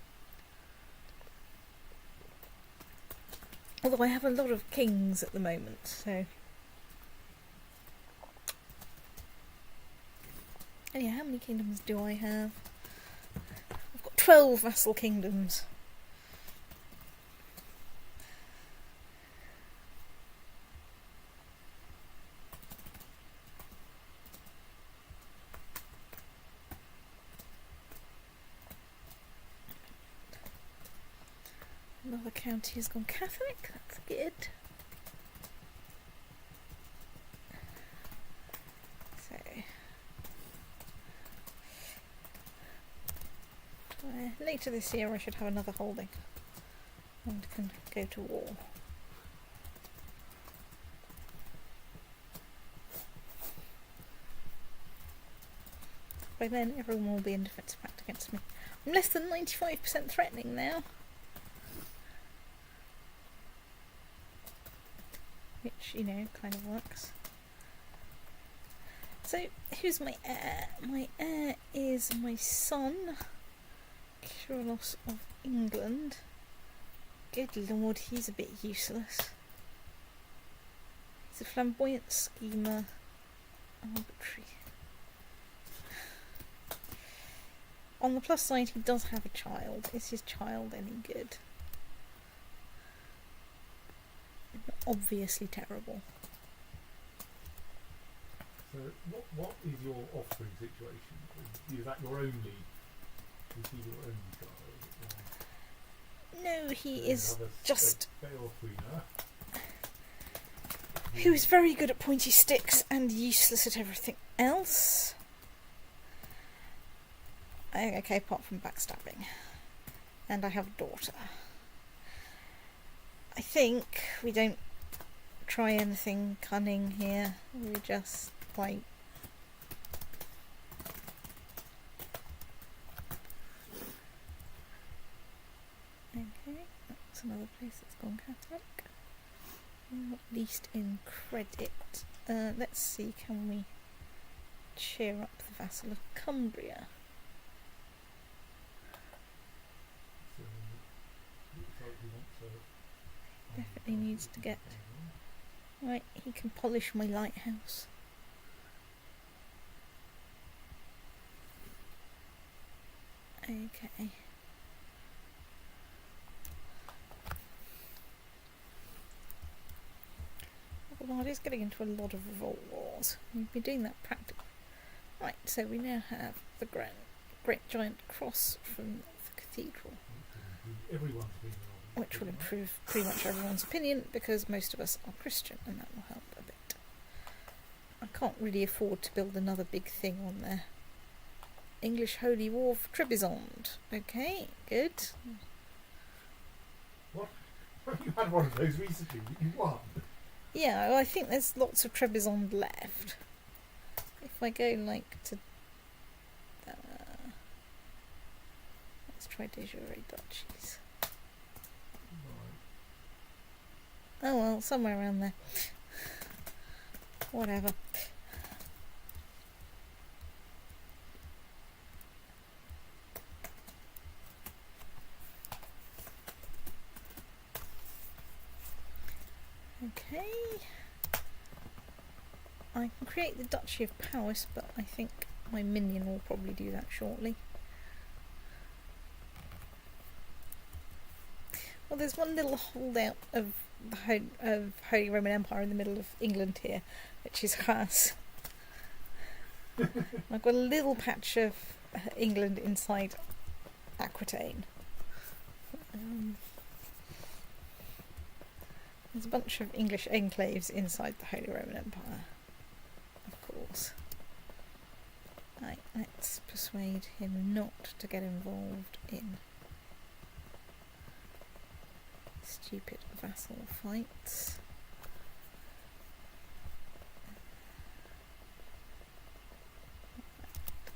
Although I have a lot of kings at the moment, so... Oh yeah, how many kingdoms do I have? I've got 12 vassal kingdoms. Another county has gone Catholic, that's good. So, later this year I should have another holding and can go to war. By then everyone will be in defensive pact against me. I'm less than 95% threatening now. Which, you know, kind of works. So, who's my heir? My heir is my son, Kyrillos of England. Good lord, he's a bit useless. He's a flamboyant schemer. Arbitrary. On the plus side, he does have a child. Is his child any good? Obviously terrible. So, what is your offspring situation? Is that your only? Is he your only child? No, he is just. Beowulfina. Who is very good at pointy sticks and useless at everything else. Okay, apart from backstabbing. And I have a daughter. I think we don't try anything cunning here. We just like okay, that's another place that's gone Catholic. At least in credit. Let's see, can we cheer up the vassal of Cumbria? Definitely needs to get... Right, he can polish my lighthouse. Okay. Well, he's getting into a lot of revolt wars. We've been doing that practically. Right, so we now have the great giant cross from the cathedral. Which will improve pretty much everyone's opinion, because most of us are Christian, and that will help a bit. I can't really afford to build another big thing on there. English Holy War for Trebizond. Okay, good. What? You had one of those recently, you won. Yeah, well, I think there's lots of Trebizond left. If I go like to... let's try de jure duchies. Oh well, somewhere around there. Whatever. Okay. I can create the Duchy of Powys, but I think My minion will probably do that shortly. Well, there's one little holdout of the Holy Roman Empire in the middle of England here, which is Haas. I've got a little patch of England inside Aquitaine. There's a bunch of English enclaves inside the Holy Roman Empire, of course. Right, let's persuade him not to get involved in stupid vassal fights.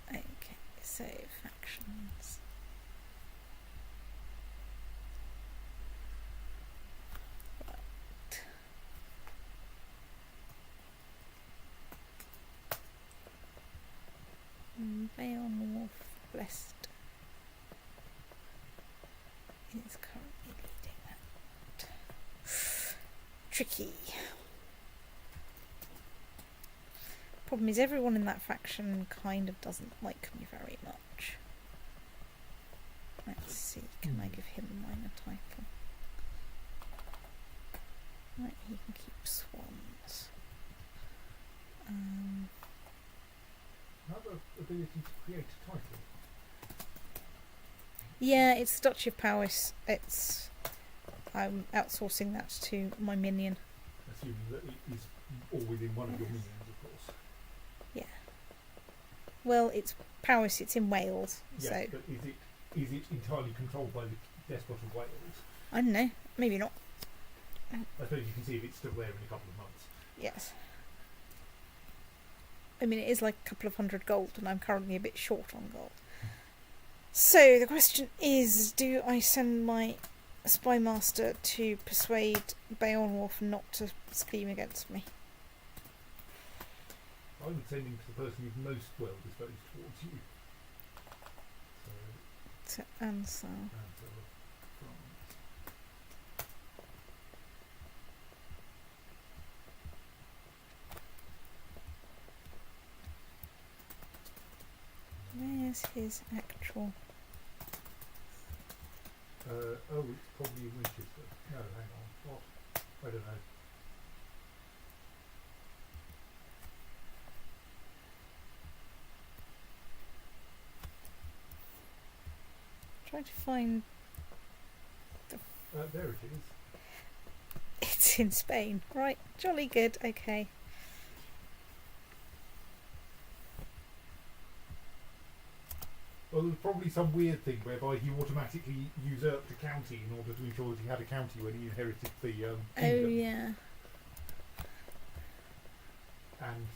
Okay, so factions. Right. Beowulf Blessed is currently leading that. Tricky. Problem is, everyone in that faction kind of doesn't like me very much. Let's see, can I give him a minor title? Right, he can keep swans. Another ability to create a title. Yeah, it's the Duchy of Powys. I'm outsourcing that to my minion. Assuming that it is all within one of your minions, of course. Yeah. Well, it's Powys. It's in Wales. Yes, so but is it entirely controlled by the Despot of Wales? I don't know. Maybe not. I suppose you can see if it's still there in a couple of months. Yes. I mean, it is like a couple of hundred gold, and I'm currently a bit short on gold. So the question is, do I send my spy master to persuade Beowulf not to scheme against me? I would send him to the person who's most well disposed towards you. So, To answer. Where's his actual... it's probably Winchester. No, hang on. What? I don't know. Trying to find... There it is. It's in Spain. Right, jolly good, okay. Well, there's probably some weird thing whereby he automatically usurped a county in order to ensure that he had a county when he inherited the kingdom. Oh, yeah. And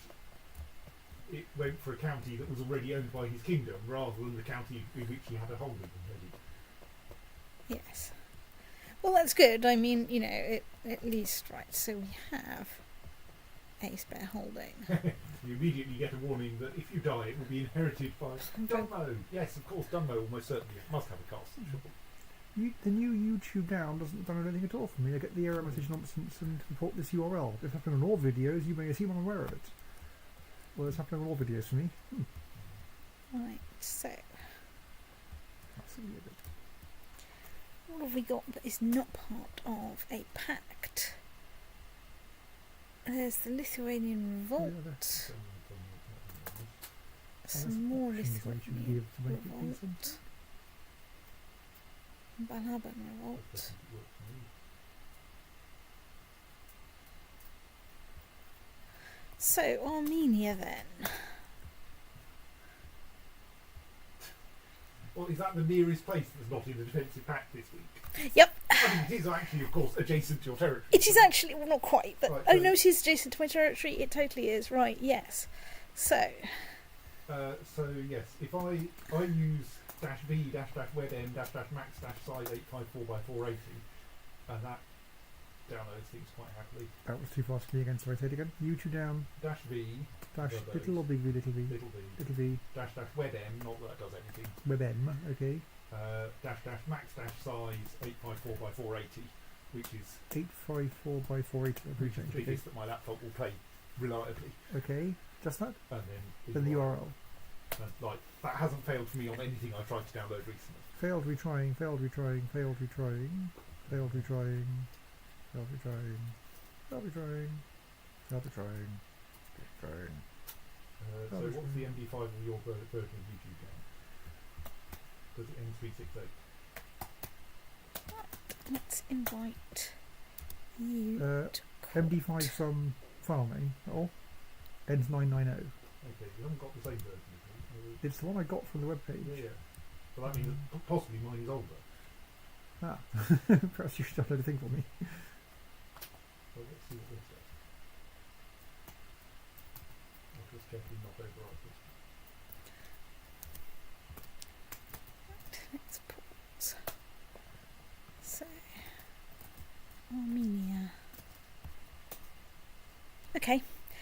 it went for a county that was already owned by his kingdom rather than the county in which he had a holding already. Yes. Well, that's good. I mean, you know, at least, right, so we have a spare holding. You immediately get a warning that if you die, it will be inherited by Dunmo. Yes, of course, Dunmo almost certainly must have a castle. Sure. The new YouTube now doesn't download anything at all for me. I get the error message nonsense and report this URL. If it's happening on all videos, you may assume I'm aware of it. Well, it's happening on all videos for me. Right, so That's a weird bit. what have we got that is not part of a pact? There's the Lithuanian Revolt. Some more Lithuanian Revolt. Balaban Revolt. So, Armenia then. Well, is that the nearest place that's not in the defensive pact this week? Yep. I mean, it is actually, of course, adjacent to your territory. It is actually, well, not quite, but Right, oh so- no, it is adjacent to my territory. It totally is. Right, yes. So, So yes, if I use -v -webm -max -size 854 by 480, and that downloads things quite happily. That was too fast for me again, sorry, say it again. YouTube down, -v dash, Well, little or big V, little v, little v little v, -webm, not that does anything. webm, okay. -max -size 854 by 480, which is 854 by 480, the okay. biggest that my laptop will play reliably. Okay, just that? And then Then the URL. And like that hasn't failed for me on anything I tried to download recently. Failed retrying, failed retrying, failed retrying, failed retrying, failed retrying, failed retrying, failed retrying, retrying. So what's the MD5 of your version of YouTube game? Does it end 368? Let's invite you to call. MD5 some file name, or ends 990. Okay, you haven't got the same version. It's the one I got from the webpage. Yeah. So that means that possibly mine is older. Ah, perhaps you should download a thing for me. So let's see what this says. I'll just check and not overwrite this. Let's pause. So, Armenia. Okay,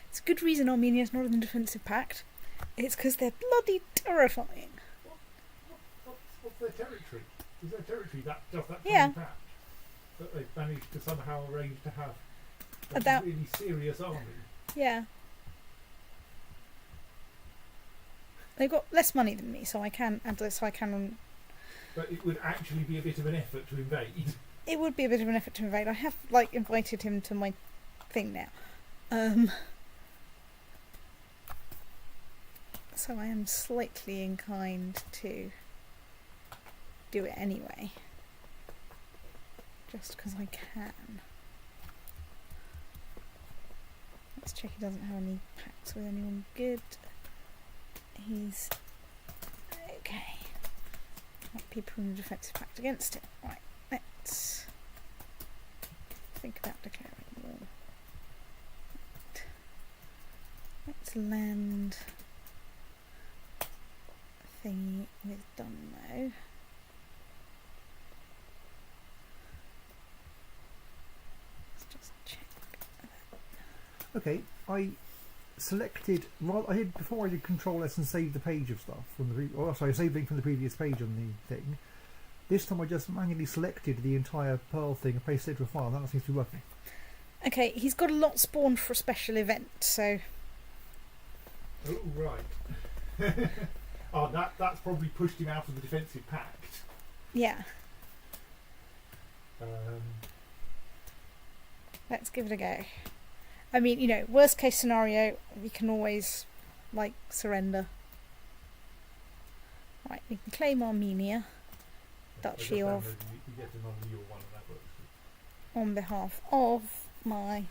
it's a good reason Armenia's not in the defensive pact. It's because they're bloody terrifying. What's their territory? Is their territory just that Yeah. tiny patch that they've managed to somehow arrange to have a About- really serious army? Yeah. They've got less money than me, so I can. But it would actually be a bit of an effort to invade. it would be a bit of an effort to invade. I have invited him to my thing now. So I am slightly inclined to do it anyway. Just because I can. Let's check he doesn't have any pacts with anyone good. He's okay. Not people in the defensive pact against it. Right, let's think about declaring war. Right. Let's land thingy with Dunmo. Let's just check. Okay, I selected. Well, I did before I did Control S and save the page of stuff from the. I saved link from the previous page on the thing. This time I just manually selected the entire Perl thing and pasted it to a file. That seems to be working. Okay, he's got a lot spawned for a special event, so. Oh right. That's probably pushed him out of the defensive pact. Yeah, Um, let's give it a go. I mean, worst case scenario, we can always, surrender. Right, we can claim Armenia, Duchy of, you get an unreal one and that works. on behalf of my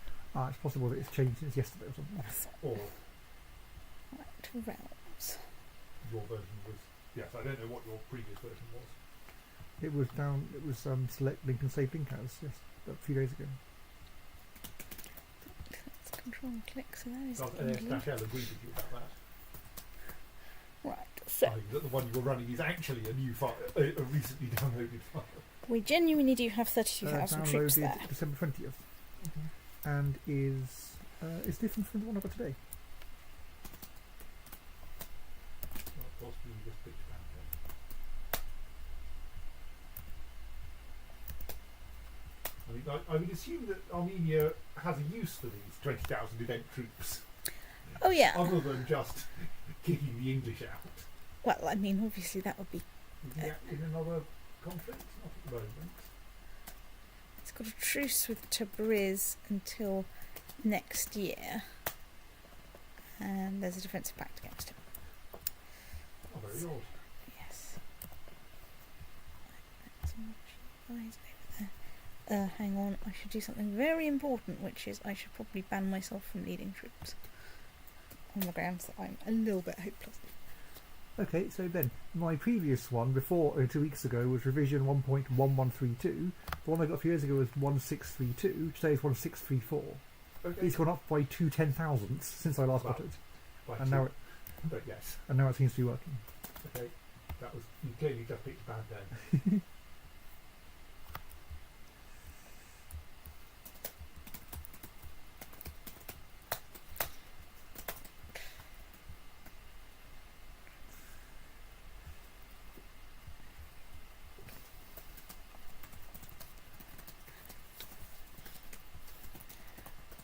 It's possible that it's changed since yesterday or something. vassal. Or Right, realms. your version was. Yes, I don't know what your previous version was. It was down. It was select link and save link as a few days ago. Let's control and click, so that is Does England. AS-L agree with you about that? Right, so That the one you were running is actually a new file, a recently downloaded file. we genuinely do have 32,000 troops Downloaded there. December 20th, and is different from the one I got today. Well, possibly you just picked around there. I would assume that Armenia has a use for these 20,000 event troops, Oh yeah. other than just kicking the English out. Well, I mean, obviously that would be. Is he in another conflict? Not at the moment. It's got a truce with Tabriz until next year, and there's a defensive pact against him. Oh, very odd. Yes. That's guys over there. Hang on, I should do something very important, which is I should probably ban myself from leading troops on the grounds that I'm a little bit hopeless. Okay, so then my previous one before 2 weeks ago was revision 1.1132. The one I got a few years ago was 1632. Today is 1634. Okay. It's gone up by 2 10,000ths since I last got it, Quite and true. now it But yes, seems to be working. okay. That was you clearly just picked a bad day.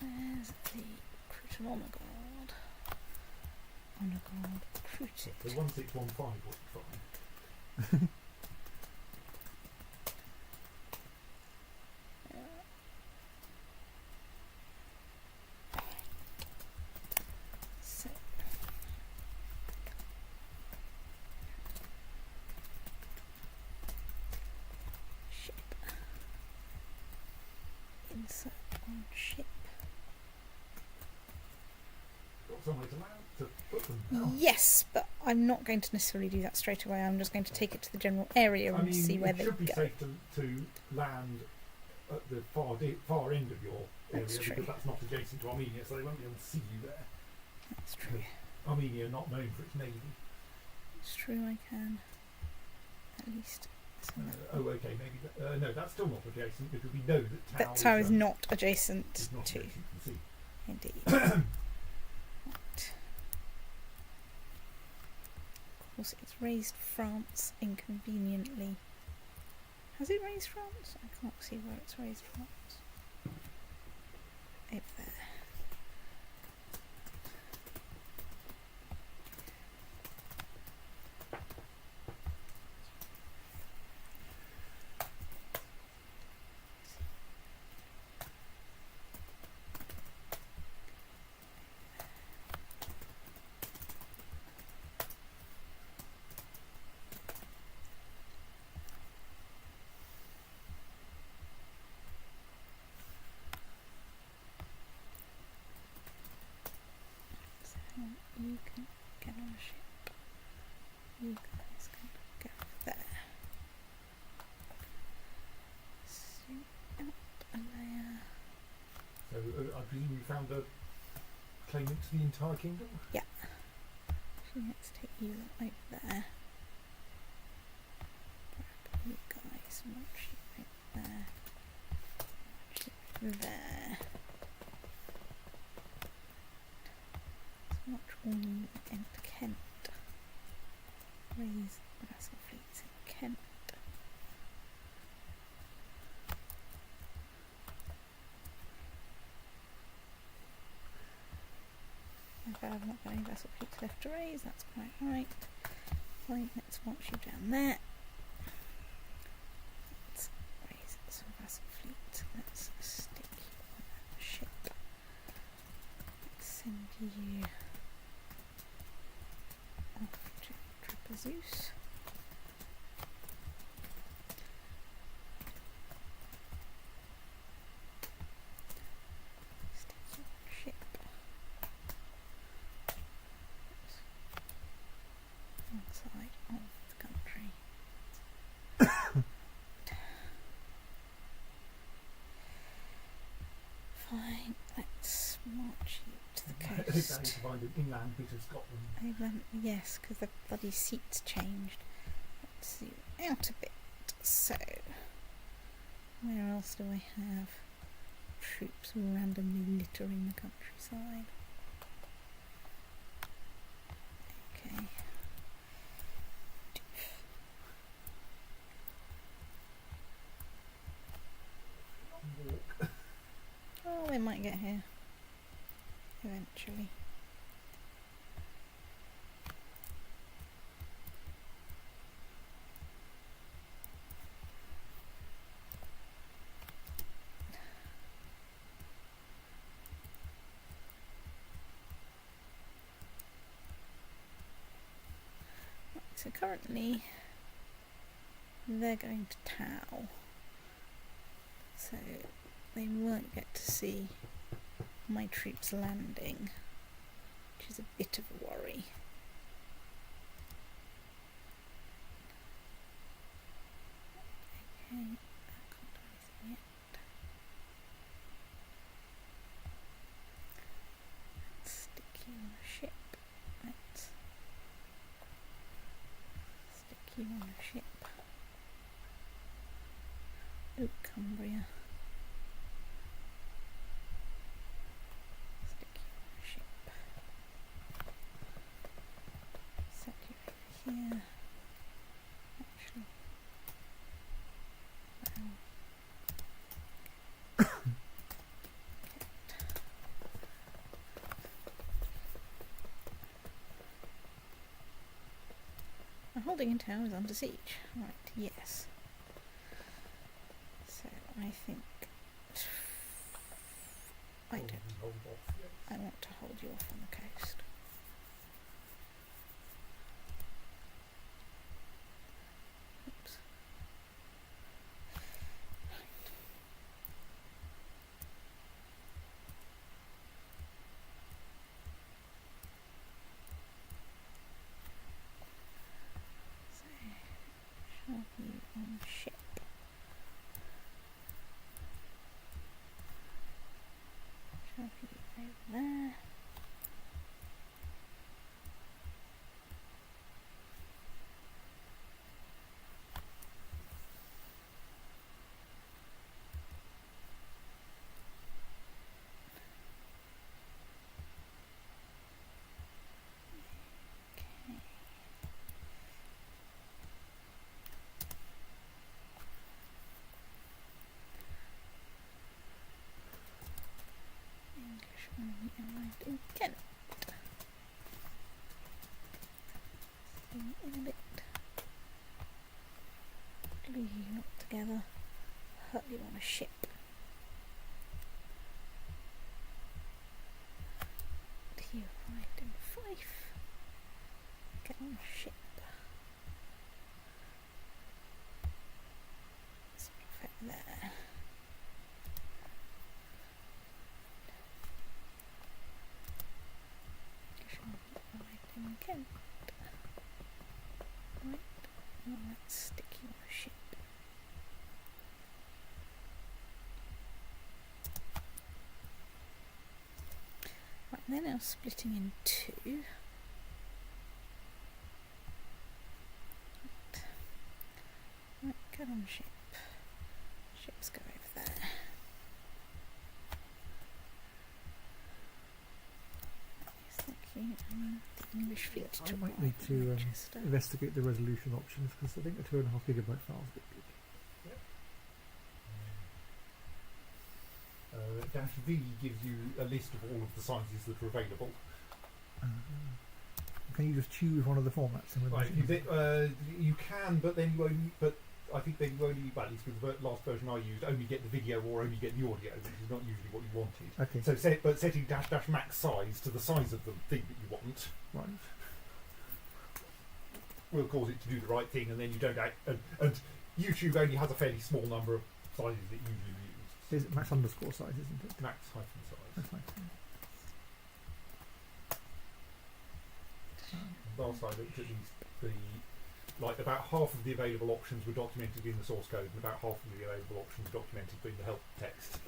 Where's the Cruton Honor Guard? Monogold recruited. The 1615 wasn't fine. So ship. Insert on ship. Got somewhere to land to put them now. Yes, but I'm not going to necessarily do that straight away. I'm just going to take it to the general area I and mean, see where it they should be go. safe to land at the far end of your area That's true. because that's not adjacent to Armenia, so they won't be able to see you there. That's true. Armenia not known for its navy. It's true. I can at least. Okay, maybe. No, that's still not adjacent because we know that That tower is not adjacent is not to. adjacent to the sea. Indeed. Right. Of course, it's raised France inconveniently. Has it raised France? I can't see where it's raised France. Over there. You can get on a ship. You guys can go there. Zoom out a layer. So I presume you found a claimant to the entire kingdom? Actually, let's take you over there. Grab you guys, launch you over there. Launch you over there. Launch all you into Kent. Raise vessel fleets in Kent. Okay, I've not got any vessel fleets left to raise, that's quite right. Fine, let's launch you down there. Let's raise some vessel fleet. Let's stick you on that ship. Let's send you off to Tripper Zeus. Stick you on ship. Outside of the country. Fine, let's march you to the I think I need to coast. find an inland bit of Scotland. Yes, because the bloody seats changed. Let's zoom out a bit. So, where else do I have troops randomly littering the countryside? Okay. Walk. Oh, they might get here eventually. Right, so currently they're going to Tau, so they won't get to see my troops landing, which is a bit of a worry. Okay, I can't do anything yet. Let's stick you on a ship. Let's stick you on a ship. Oh, Cumbria. Stick you on a ship. Set you over here. Actually, well, holding in town is under siege. Right, yes. So I think I don't. Hold off, yes. I want to hold you off on the coast. Oops. So, shall you on ship? Shall you over there? Okay. English army arrived in Kent. See you in a bit. Glue you not together. Hurt you on a ship. He arrived in Fife. Get on a ship. Let's put it there. Arrived in Kent. Right. Now let's stick you on a ship. Right, they're now splitting in two. Right, get on ship. Ships go over there. Yes, thank you. The English fleet I to might arrive need in to Manchester. investigate the resolution options because I think the 2.5 gigabyte file is a bit big. -V gives you a list of all of the sizes that are available. Can you just choose one of the formats? And Right, you can, but then you only. But I think then you only, well, at least with the last version I used, only get the video or only get the audio, which is not usually what you wanted. Okay. So, setting -- max size to the size of the thing that you want Right. will cause it to do the right thing, and then you don't. And YouTube only has a fairly small number of sizes that usually use. Is it max underscore size, isn't it? Max hyphen size. That's fine. Last I looked at about half of the available options were documented in the source code, and about half of the available options were documented in the help text.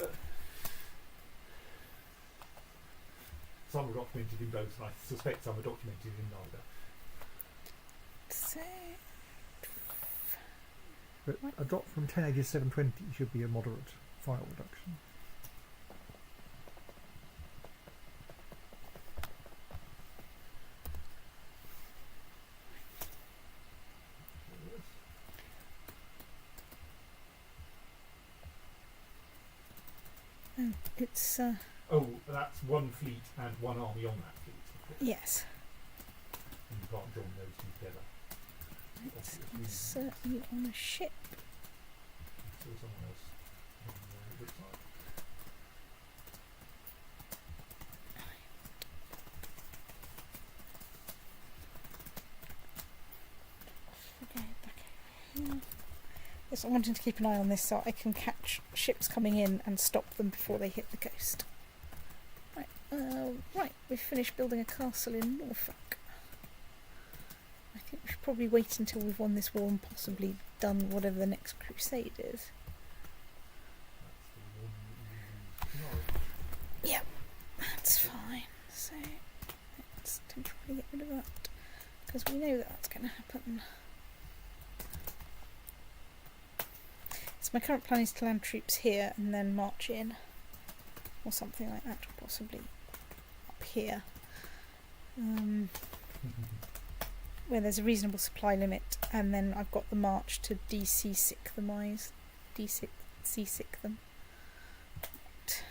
Some were documented in both, and I suspect some were documented in neither. So, But a drop from 1080 to 720 should be a moderate file reduction. it's, Oh, that's one fleet and one army on that fleet. yes. And you can't join those two together. Let's Obviously, insert you on a ship. so someone else on the good side. Okay, back over here. Yes, I'm wanting to keep an eye on this so I can catch ships coming in and stop them before they hit the coast. Right, right, we've finished building a castle in Norfolk. I think we should probably wait until we've won this war and possibly done whatever the next crusade is. That's the one that you use tomorrow. That's fine. So let's temporarily get rid of that because we know that that's going to happen. So my current plan is to land troops here and then march in, or something like that, possibly up here, where there's a reasonable supply limit, and then I've got the march to de-seasick them. Seasick them. Right.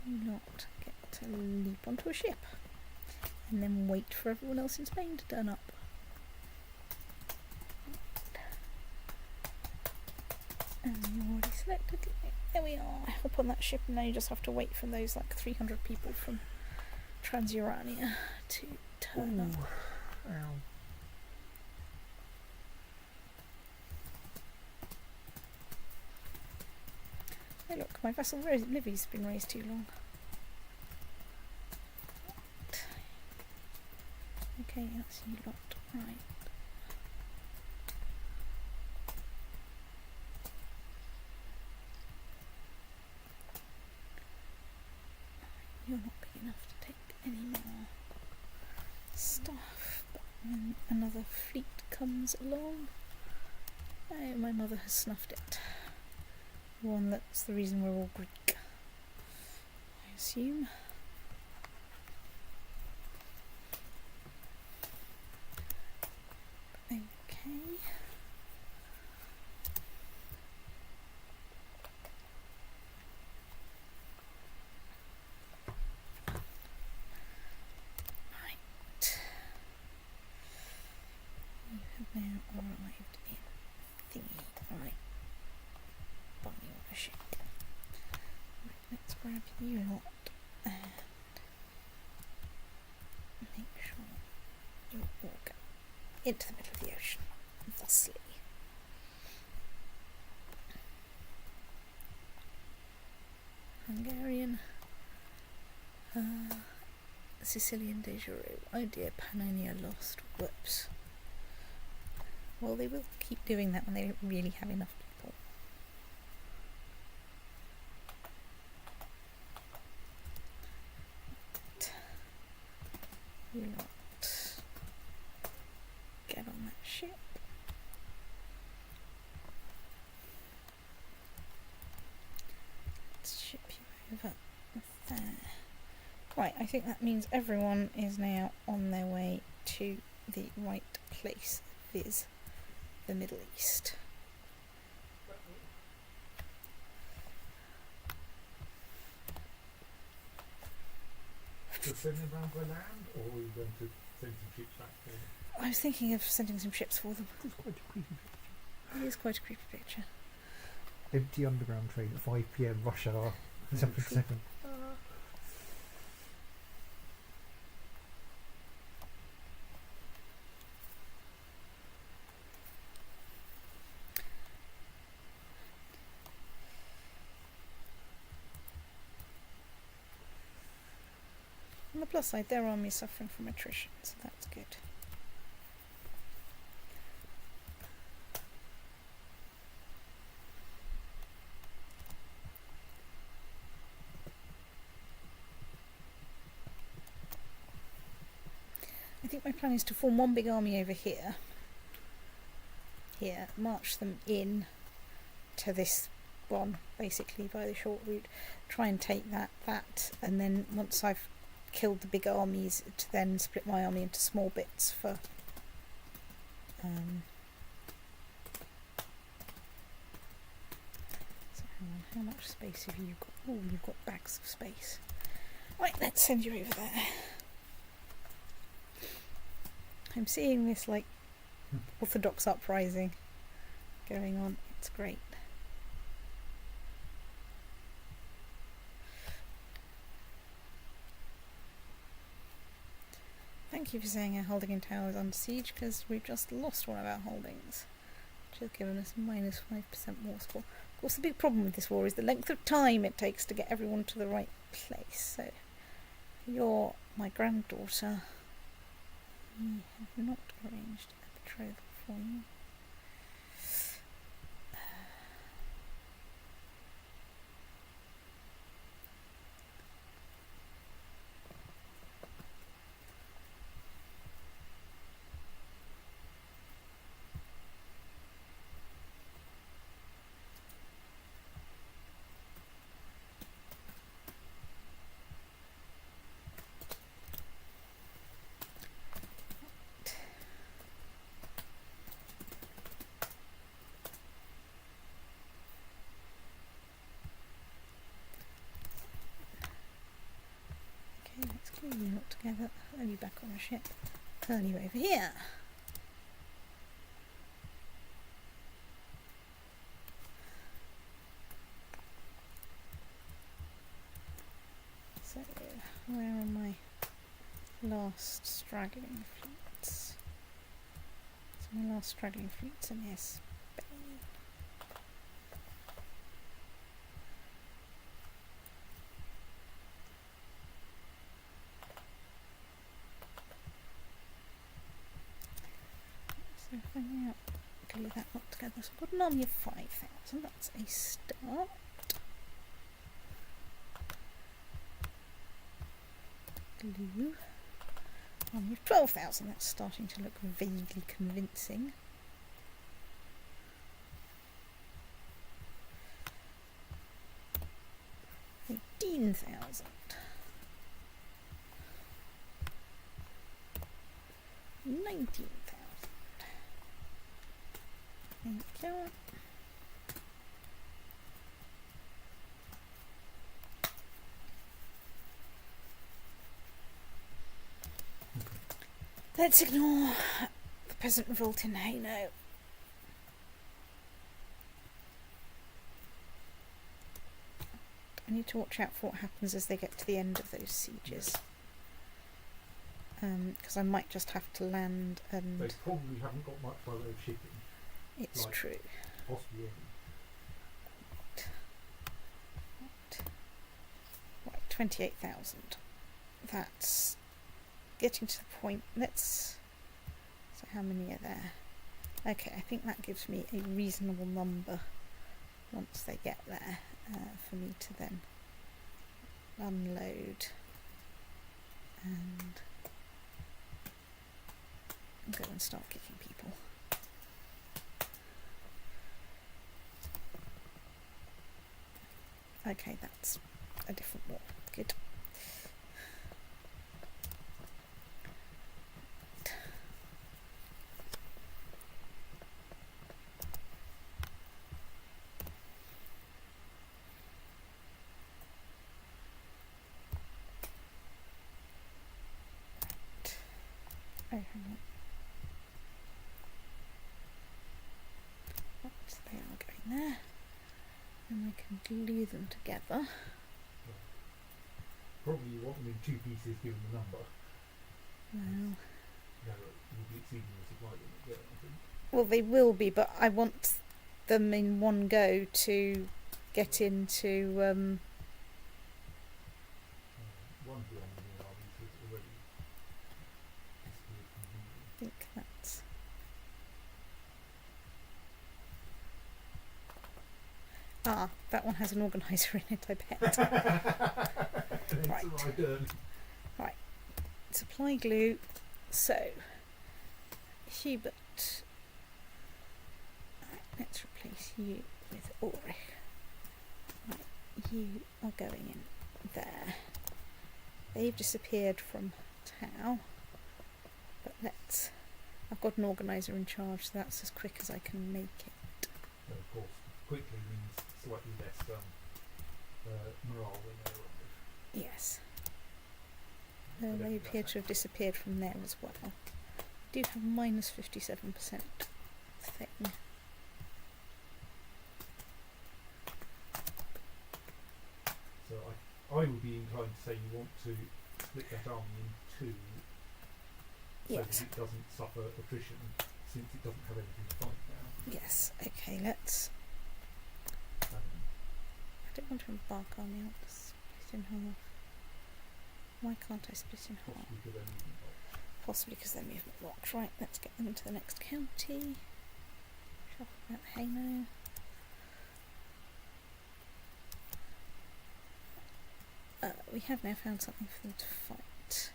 Not get to leap onto a ship, and then wait for everyone else in Spain to turn up. selected. There we are. Hop on that ship, and now you just have to wait for those like 300 people from Armenia to turn up. Ow. Hey look, my vessel Livy's been raised too long. Okay, that's you lot. Right. You're not big enough to take any more stuff, but when another fleet comes along, oh, my mother has snuffed it. One that's the reason we're all Greek, I assume. Okay. Right. You have now arrived in thingy. Right. Bunny on a ship. Right, let's grab you lot and make sure you all go into the middle of the ocean, thusly. Hungarian, Sicilian de Jure. Oh dear, Pannonia lost. Whoops. Well, they will keep doing that when they don't really have enough people. You lot get on that ship. Let's ship you over there. Right, I think that means everyone is now on their way to the right place, viz. The Middle East. To send them round by land, or are you going to send some ships back for them? I was thinking of sending some ships for them. It's quite a creepy picture. It is quite a creepy picture. Empty underground train at 5 PM rush hour. Separate second. On the plus side, their army is suffering from attrition, so that's good. I think my plan is to form one big army over here. Here, march them in to this one, basically, by the short route. Try and take that, and then once I've killed the big armies, to then split my army into small bits for so hang on, how much space have you got? Oh, you've got bags of space. Right, let's send you over there. I'm seeing this like Orthodox uprising going on. It's great. Thank you for saying our holding in tower is under siege, because we've just lost one of our holdings, which has given us minus 5% war score. Of course, the big problem with this war is the length of time it takes to get everyone to the right place. So, you're my granddaughter. We have not arranged a betrothal for you. Let's clean you lot together. Throw you back on a ship. Turn you over here. Where are my last straggling fleets? So my last straggling fleets in here, Spain. So if I now glue that up together, so I've got an army of 5,000, that's a start. Glue. Army of 12,000, that's starting to look vaguely convincing. $18,000. 19,000. Thank you. Let's ignore the peasant revolt in Hainaut. I need to watch out for what happens as they get to the end of those sieges. Because I might just have to land and... They probably haven't got much by way of shipping. It's like, true. Possibly any. Right, 28,000. That's getting to the point. Let's... So how many are there? Okay, I think that gives me a reasonable number once they get there for me to then unload and go and start kicking people. Okay, that's a different war. Good. Oh, hang on. Right, they are going there. And we can glue them together. Probably you want them in two pieces given the number. Well, You'll be exceeding the supply limit there, I think. well, they will be, but I want them in one go to get into. One of the Armenian armies has already disappeared from Hungary. I think that's. Ah, that one has an organiser in it, I bet. Right. It's a right turn. Supply glue. So, Hubert. Right, let's replace you with Ulrich. Right, you are going in there. They've disappeared from Tau. But let's. I've got an organiser in charge, so that's as quick as I can make it. So of course, quickly means slightly less morale when they arrive. Yes. I don't They think appear that's to have disappeared from there as well. I do have minus 57% thing. So I would be inclined to say you want to split that army in two so Yes. that it doesn't suffer attrition since it doesn't have anything to fight now. Yes. Okay. Let's. I don't want to embark army. I want to split in half. Why can't I split in half? Possibly because they're moving off. Possibly because they're movement locked. Right. Let's get them into the next county. Shuffle that Hainaut. We have now found something for them to fight.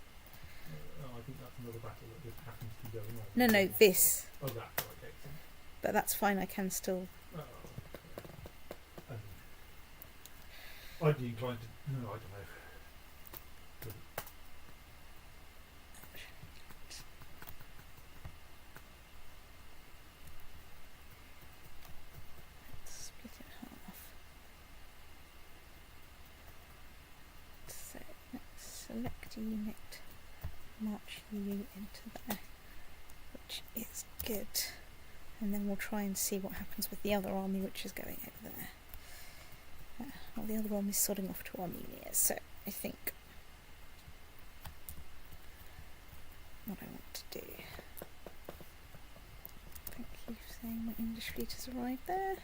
I think that's another battle that just happens to be going on. No, this. Oh, that's right, excellent. But that's fine. I can still. Oh, I'd be inclined to. No, I don't know. Let's split it half. So let's select a unit, march you into there, which is good. And then we'll try and see what happens with the other army which is going over there. Well, the other one is sodding off to Armenia, so I think English fleet has arrived there.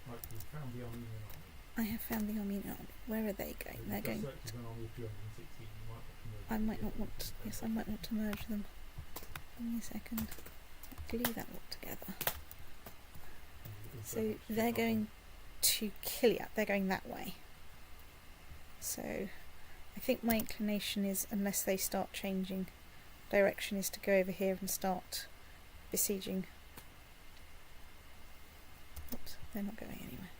Right, we found the Armenian army. I have found the Armenian army. Where are they going? They're going. Selected an army of 216. You might want to merge I them might not together. want. Yes, I might want to merge them. Give me a second. Glue that all together. So they're going to Kiliat. They're going that way. So I think my inclination is, unless they start changing direction, is to go over here and start besieging. Oops, they're not going anywhere.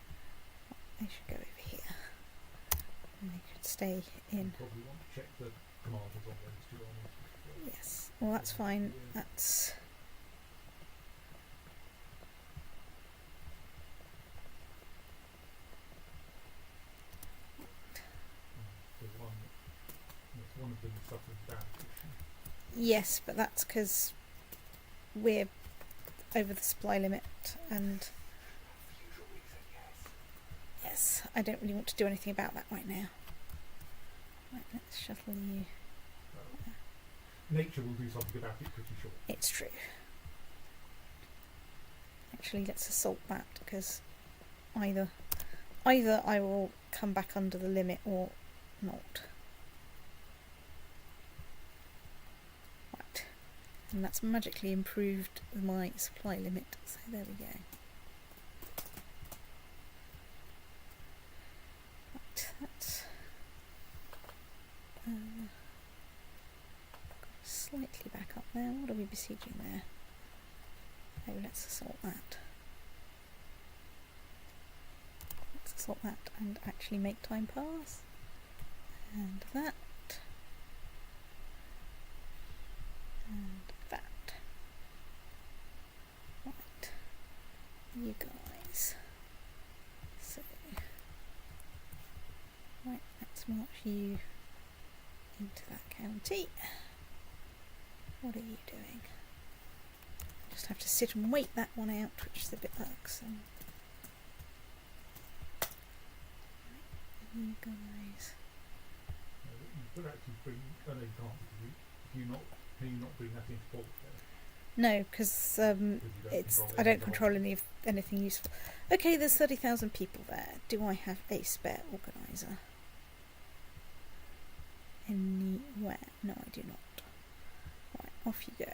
They should go over here. And they could stay You in. probably want to check the commanders on those two armies. Yes. Well, that's fine. That's. One of them is suffering damage. Yes, but that's because we're over the supply limit, and yes, I don't really want to do anything about that right now. Right, let's shuttle you. Nature will do something about it pretty sure. It's true. Actually, let's assault that, because either I will come back under the limit or not. Right, and that's magically improved my supply limit. So there we go. Right, that's slightly back up there. What are we besieging there? Oh, let's assault that. Let's assault that and actually make time pass. And that. And that. Right. You guys. So. Right, let's march you into that county. What are you doing? Just have to sit and wait that one out, which is a bit irksome. Right, you guys. You could actually bring. Oh no, you can't. Can you not bring that into port then? No, because it's I don't control anything useful. Okay, there's 30,000 people there. Do I have a spare organizer? Anywhere? No, I do not. Right, off you go.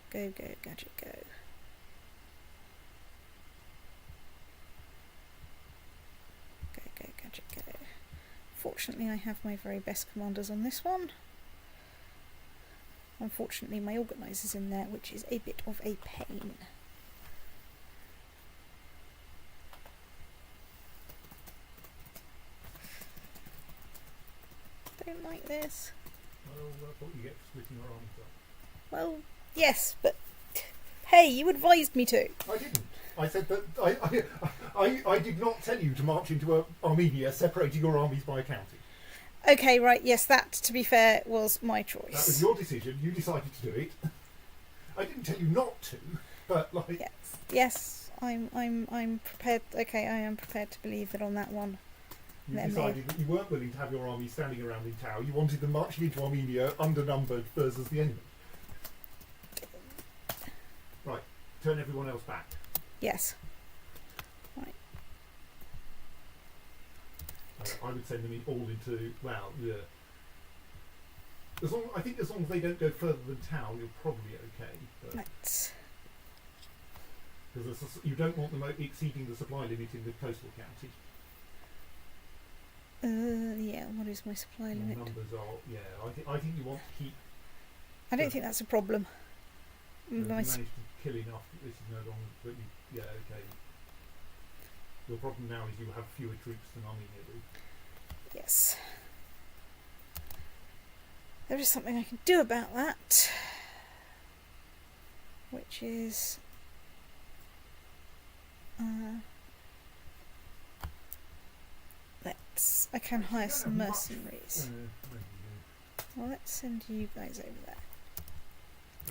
Go, go, gadget, go. Go, go, gadget, go. Fortunately, I have my very best commanders on this one. Unfortunately, my organizer's in there, which is a bit of a pain. Don't like this. Well, that's what you get for splitting your armies up. Well, yes, but hey, you advised me to. I didn't. I said that I did not tell you to march into Armenia, separating your armies by a county. Okay, right, yes, that, to be fair, was my choice. That was your decision. You decided to do it. I didn't tell you not to, but like. Yes, I'm prepared. Okay, I am prepared to believe that on that one. You decided that you weren't willing to have your army standing around in Tau. You wanted them marching into Armenia, undernumbered versus the enemy. Right, turn everyone else back. Yes. Right. I would send them all into, well, yeah. I think as long as they don't go further than Tau, you're probably okay. Right. Because you don't want them exceeding the supply limit in the coastal county. Yeah, what is my supply limit? Numbers are, yeah, I think you want to keep. I don't think that's a problem. You managed to kill enough that this is no longer. But yeah, okay. Your problem now is you have fewer troops than Armenia do. Yes. There is something I can do about that, which is I can hire some mercenaries. Well, let's send you guys over there.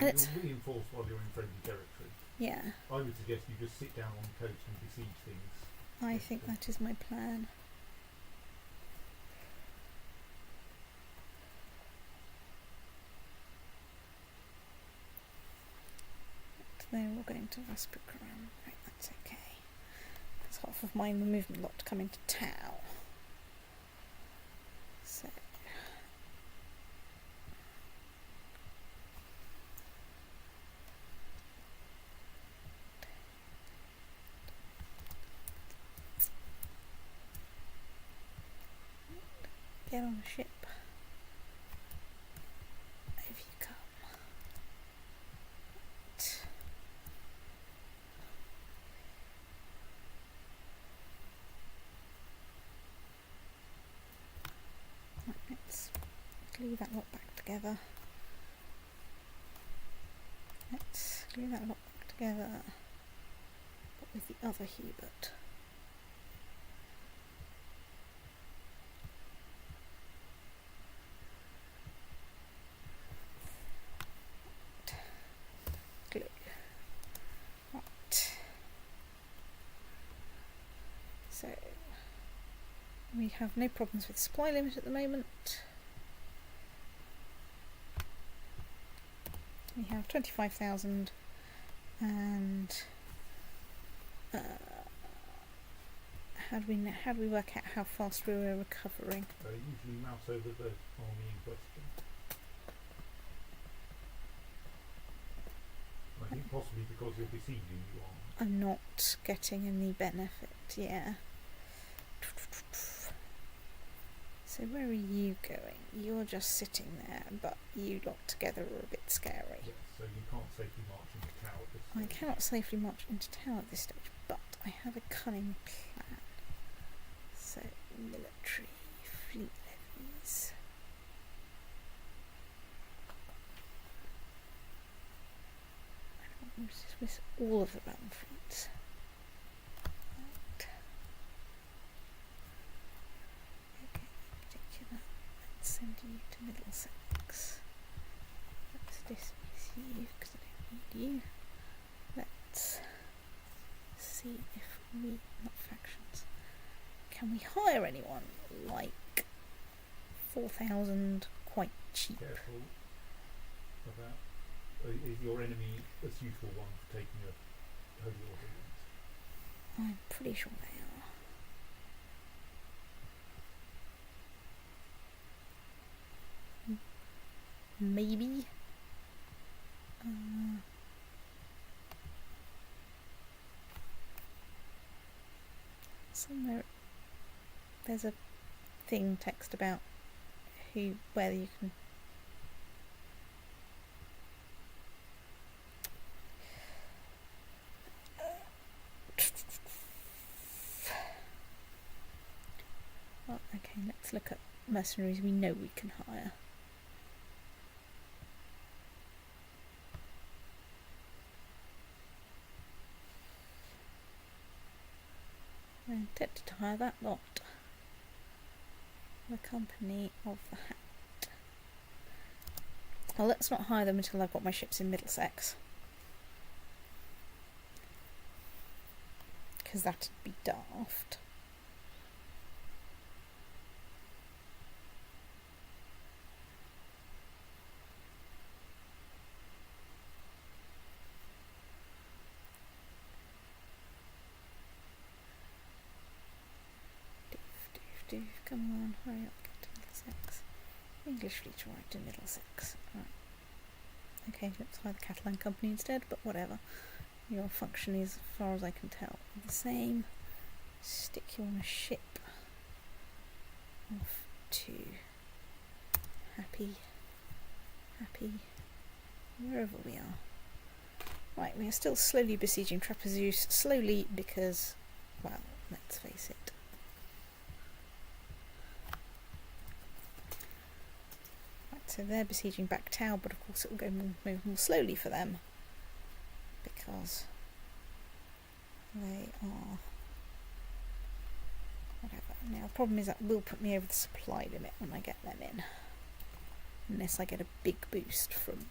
And It's- you'll reinforce while you're in friendly territory. Yeah, I would suggest you just sit down on the coast and besiege things. I think that is my plan. They're all going to Vaspukharam. Right, that's okay. Because half of my movement lot to come into Tau. So. Get on the ship. If you come. Right, let's glue that lot back together. Let's glue that lot back together, but with the other Hubert. Glue. Right. So we have no problems with supply limit at the moment. We have 25,000 and how do we work out how fast we were recovering? Usually mouse over the army in question. I think possibly because you're besieging, you are. I'm not getting any benefit, yeah. So where are you going? You're just sitting there, but you lot together are a bit scary. Yes, so you can't safely march into Tau at this I stage. cannot safely march into town at this stage, but I have a cunning plan. So, military fleet levies. I don't want to dismiss all of the battle fleets. Right. Okay, in particular, let's send you to Middlesex. Let's dismiss you because I don't need you. Let's see if we, not factions, can we hire anyone like 4,000 quite cheap? Careful about is your enemy a suitable one for taking a holy order against? I'm pretty sure they are. Maybe. Somewhere there's a thing text about whether you can. Well, okay, let's look at mercenaries we know we can hire. We're tempted to hire that lot. The Company of the Hat. Well, let's not hire them until I've got my ships in Middlesex. Because that'd be daft. Doof, come on, hurry up, get to Middlesex. English fleet arrived in Middlesex. Right. Okay, let's hire the Catalan Company instead, but whatever. Your function is, as far as I can tell, the same. Stick you on a ship. Off to happy, wherever we are. Right, we are still slowly besieging Trapezeus. Slowly because, well, let's face it. So they're besieging back Tau, but of course it will go more slowly for them because they are whatever. Now the problem is that will put me over the supply limit when I get them in, unless I get a big boost from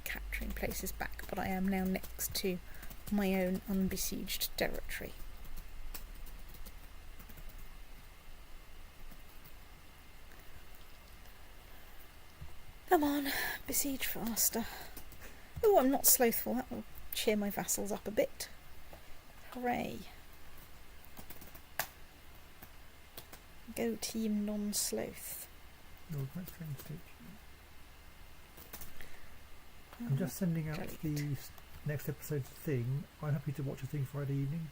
capturing places back, but I am now next to my own unbesieged territory. Come on, besiege faster. Oh, I'm not slothful. That will cheer my vassals up a bit. Hooray. Go team non-sloth. No, quite strange stage. I'm just sending out the next episode's thing. I'm happy to watch a thing Friday evening.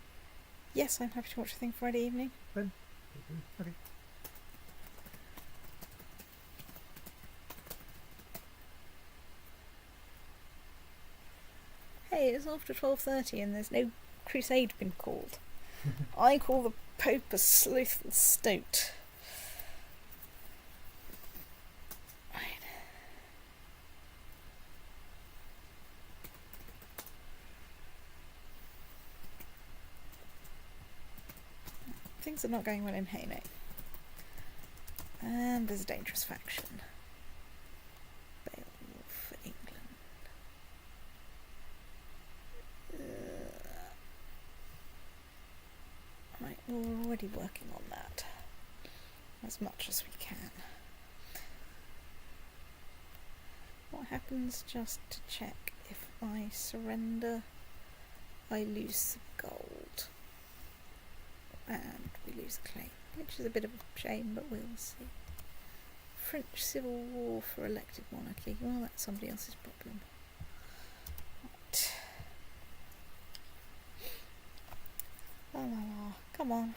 Yes, I'm happy to watch a thing Friday evening. Ben? Okay. Hey, it's after 12:30 and there's no crusade been called. I call the Pope a slothful stoat. Right. Things are not going well in Hainaut. And there's a dangerous faction. Beowulf for England. Right, well, we're already working on that as much as we can. What happens, just to check, if I surrender? I lose some gold and we lose a claim, which is a bit of a shame, but we'll see. French Civil War for elected monarchy. Well, that's somebody else's problem. Right. La la la. Come on.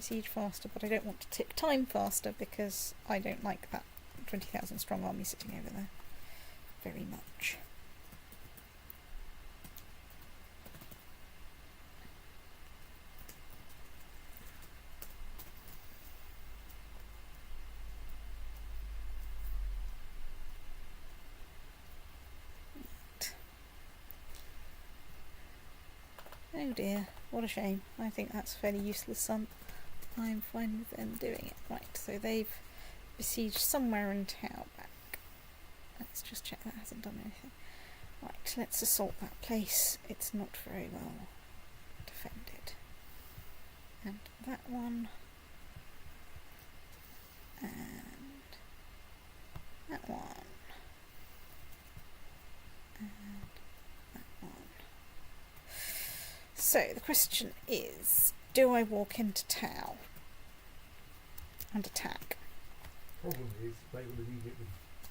Siege faster, but I don't want to tick time faster because I don't like that 20,000 strong army sitting over there very much. Oh dear, what a shame. I think that's a fairly useless sum. I'm fine with them doing it. Right, so they've besieged somewhere in Tower back. Let's just check that hasn't done anything. Right, let's assault that place. It's not very well defended. And that one. And that one. And that one. So the question is, do I walk into Tau and attack? Problem is, they will immediately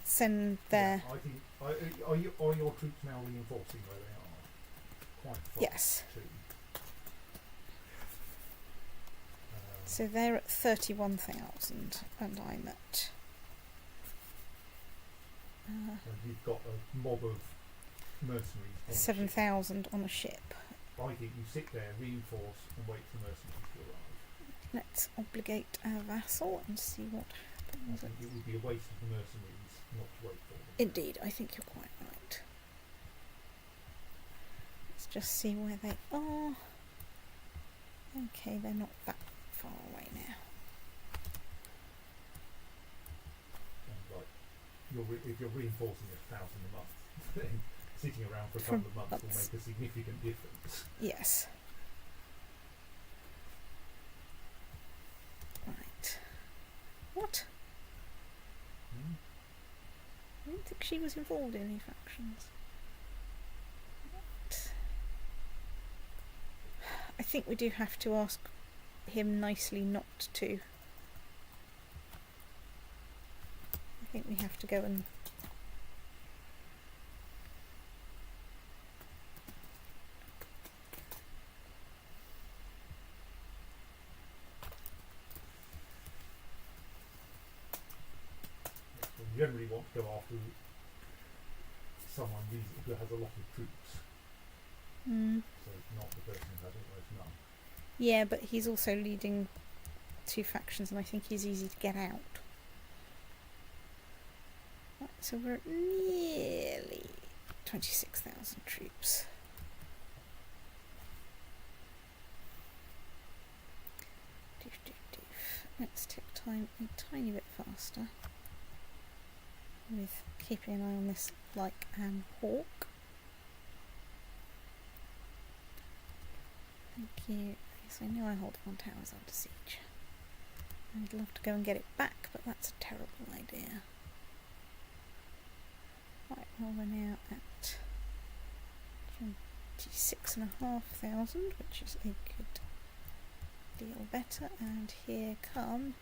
Send their... Yeah, I think. Are your troops now reinforcing where they are? Quite fast. Yes. Too. So they're at 31,000 and I'm at... and you've got a mob of mercenaries. 7,000 on a ship. I think you sit there, reinforce, and wait for mercenaries to arrive. Let's obligate our vassal and see what I happens. think it would be a waste of the mercenaries not to wait for them. Indeed, I think you're quite right. Let's just see where they are. Okay, they're not that far away now. And if you're reinforcing 1,000 a month, then sitting around for a couple of months will make a significant difference. Yes. Right. What? I didn't think she was involved in any factions. Right. I think we do have to ask him nicely not to. I think we have to go and... You generally want to go after someone who has a lot of troops. So not the person who has almost none. Yeah, but he's also leading two factions and I think he's easy to get out. Right, so we're at nearly 26,000 troops. Let's take time a tiny bit faster. with keeping an eye on this like an hawk. Thank you. Yes, I know I hold 1 towers under siege. I'd love to go and get it back, but that's a terrible idea. Right, well we're now at 26,500, which is a good deal better. And here come,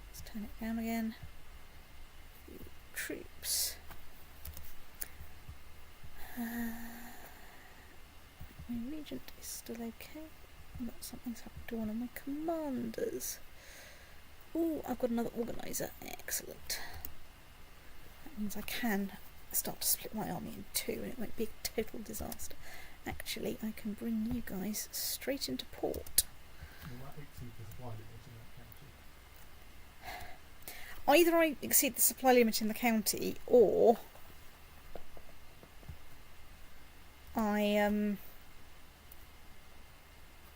let's turn it down again, the troops. My regent is still okay, but something's happened to one of my commanders. Ooh, I've got another organiser. Excellent. That means I can start to split my army in two and it won't be a total disaster. Actually, I can bring you guys straight into port. Will that exceed the supply limit in that county? Either I exceed the supply limit in the county, or I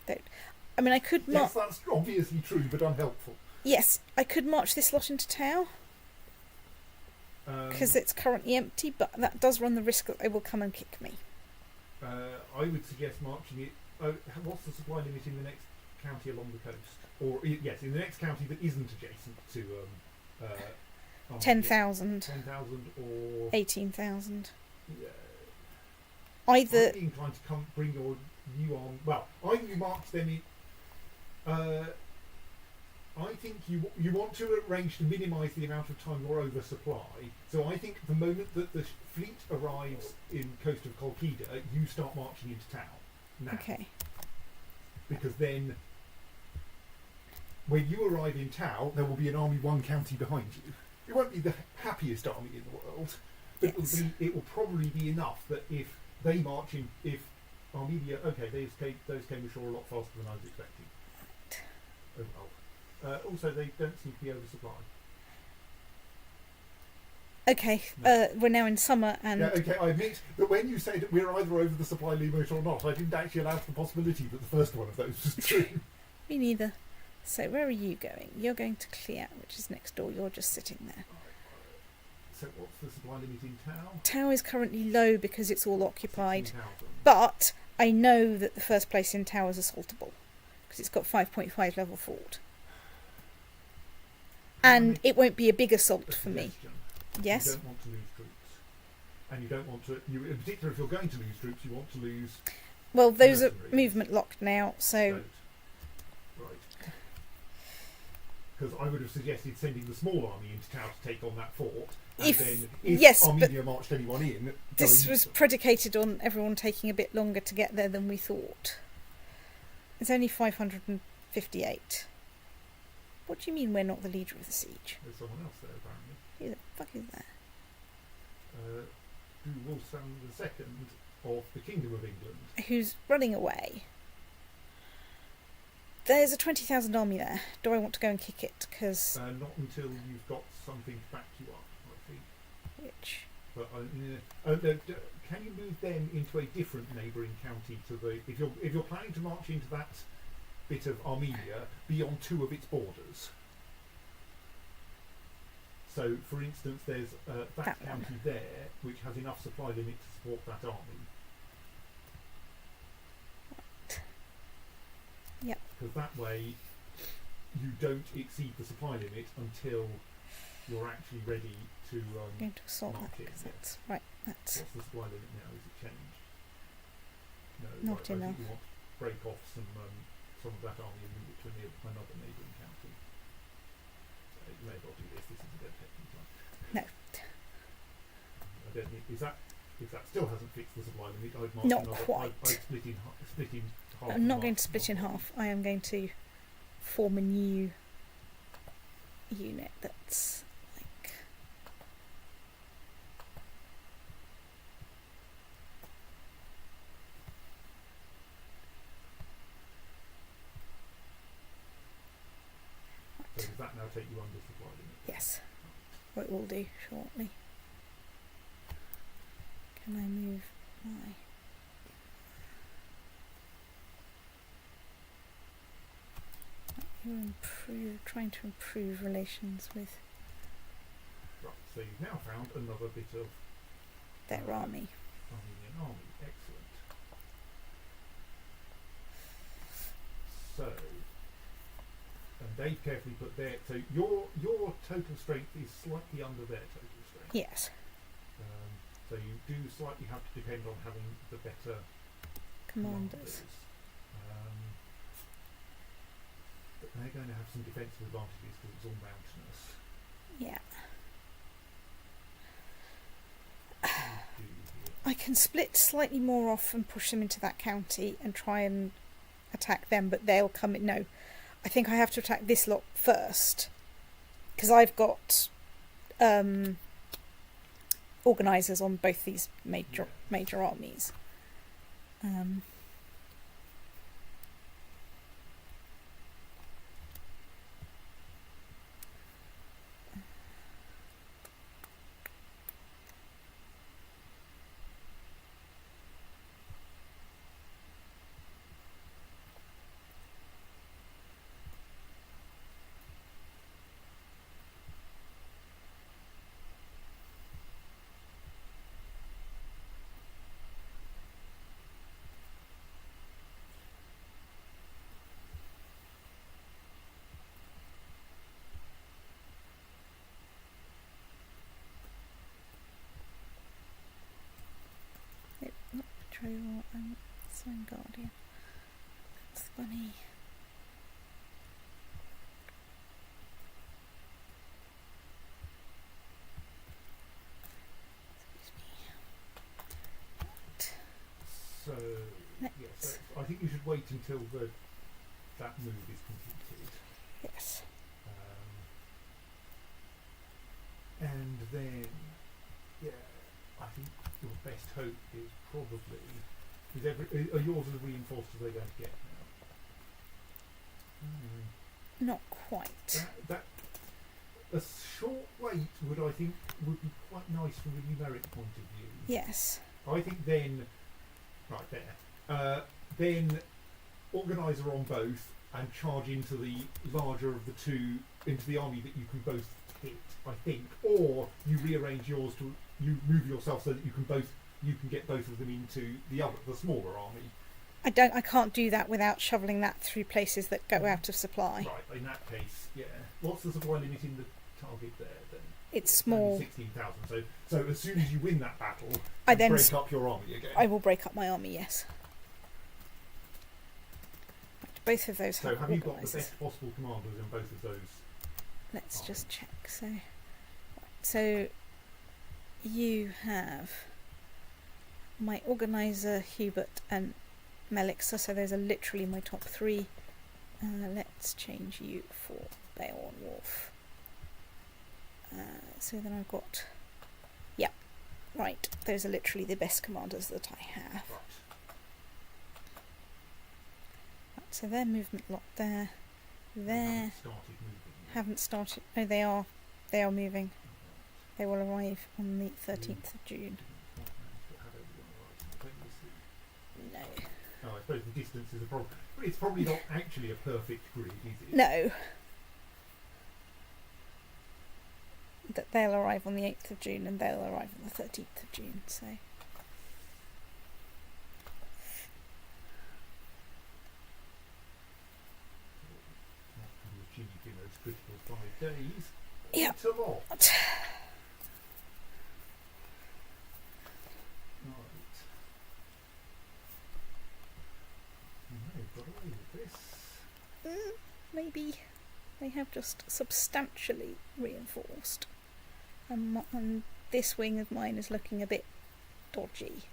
don't. I mean, I could Yes, that's obviously true, but unhelpful. Yes, I could march this lot into Tau because it's currently empty, but that does run the risk that they will come and kick me. I would suggest marching it. What's the supply limit in the next county along the coast? Or yes, in the next county that isn't adjacent to 10,000. 10,000 or 18,000. I'd Either be inclined to bring your new arm. Well, either you march them in. I think you want to arrange to minimise the amount of time you're oversupply. So I think the moment that the fleet arrives in coast of Kolkida, you start marching into town now. okay. Because then, when you arrive in Tau, there will be an army 1 county behind you. It won't be the happiest army in the world, but Yes. it will probably be enough that if they march in, if Armenia, okay, those came ashore a lot faster than I was expecting. Oh well. Also, they don't seem to be oversupplied. Okay, No. we're now in summer and Yeah, okay, I admit that when you say that we're either over the supply limit or not, I didn't actually allow for the possibility that the first one of those was true. me neither. So where are you going? You're going to Clear, which is next door. You're just sitting there. So what's the supply limit in Tau? Tau is currently low because it's all occupied, 16,000. but I know that the first place in Tau is assaultable because it's got 5.5 level fort. And it won't be a big assault for me. Suggestion. Yes? You don't want to lose troops. And you don't want to, in particular if you're going to lose troops, you want to lose... Well, those are mercenaries. movement locked now, so... Right. Because I would have suggested sending the small army into Tau to take on that fort. And If- then if yes, but Armenia marched anyone in... This was predicated on everyone taking a bit longer to get there than we thought. It's only 558. What do you mean we're not the leader of the siege? There's someone else there, apparently. Who the fuck is that? Who Wolfgang II of the Kingdom of England. Who's running away? There's a 20,000 army there. Do I want to go and kick it? Because... Not until you've got something to back you up, I think. Which? But can you move them into a different neighbouring county to the? If you're planning to march into that bit of Armenia, be on 2 of its borders. So, for instance, there's that That county one. there, which has enough supply limit to support that army. Yep. Because that way, you don't exceed the supply limit until you're actually ready to. I'm going to assault that market, because yeah. that's... Right, that's... What's the supply limit now? Is it changed? No, Not right, I enough. think you want to break off some of that army and move it to another neighbouring county. You may as well do this. This isn't going to take any time. No. I don't think if that still hasn't fixed the supply limit, I'd mark Not another. quite. I'd split in half. I'm not going to split in half. I am going to form a new unit that's like... So does that now take you under supply limit? Yes, what it will do shortly. Can I move my... You're trying to improve relations with... Right. So you've now found another bit of Their army. Armenian army. Excellent. So, and they've carefully put their. So your total strength is slightly under their total strength. Yes. So you do slightly have to depend on having the better Commanders. But they're going to have some defensive advantages because it's all mountainous. Yeah. Do here. I can split slightly more off and push them into that county and try and attack them, but they'll come in. No, I think I have to attack this lot first because I've got organisers on both these major armies. Not betrayal, Sign Guardian. That's funny. So, Next. yes, I think you should wait until that move is completed. Yes. And then, yeah, I think your best hope is probably. Are yours as reinforced as they're going to get now? Not quite. That a short wait would be quite nice from a numeric point of view. Yes. I think then, right there, then organiser on both and charge into the larger of the two, into the army that you can both hit, I think, or you rearrange yours to, you move yourself so that you can get both of them into the smaller army. I can't do that without shoveling that through places that go out of supply. Right, in that case, yeah. What's the supply limit in the target there then? It's small. 16,000. So as soon as you win that battle, I you then break up your army again. I will break up my army, yes. Right, both of those So have you got the organisers. best possible commanders in both of those? Let's just check. So you have my organiser, Hubert, and Melixa, so those are literally my top three. Let's change you for Beorn Wolf. So then I've got, yeah, right, those are literally the best commanders that I have. Right. Right, so their movement lot there, They there, haven't started moving yet. haven't started, oh they are moving. They will arrive on the 13th of June. No. Oh, I suppose the distance is a problem. But it's probably not actually a perfect grid, is it? No. That they'll arrive on the 8th of June and they'll arrive on the 13th of June, so. That can be achieved in those critical 5 days. Yep. It's a lot. Right. They've got away with this. Maybe they have just substantially reinforced. And this wing of mine is looking a bit dodgy.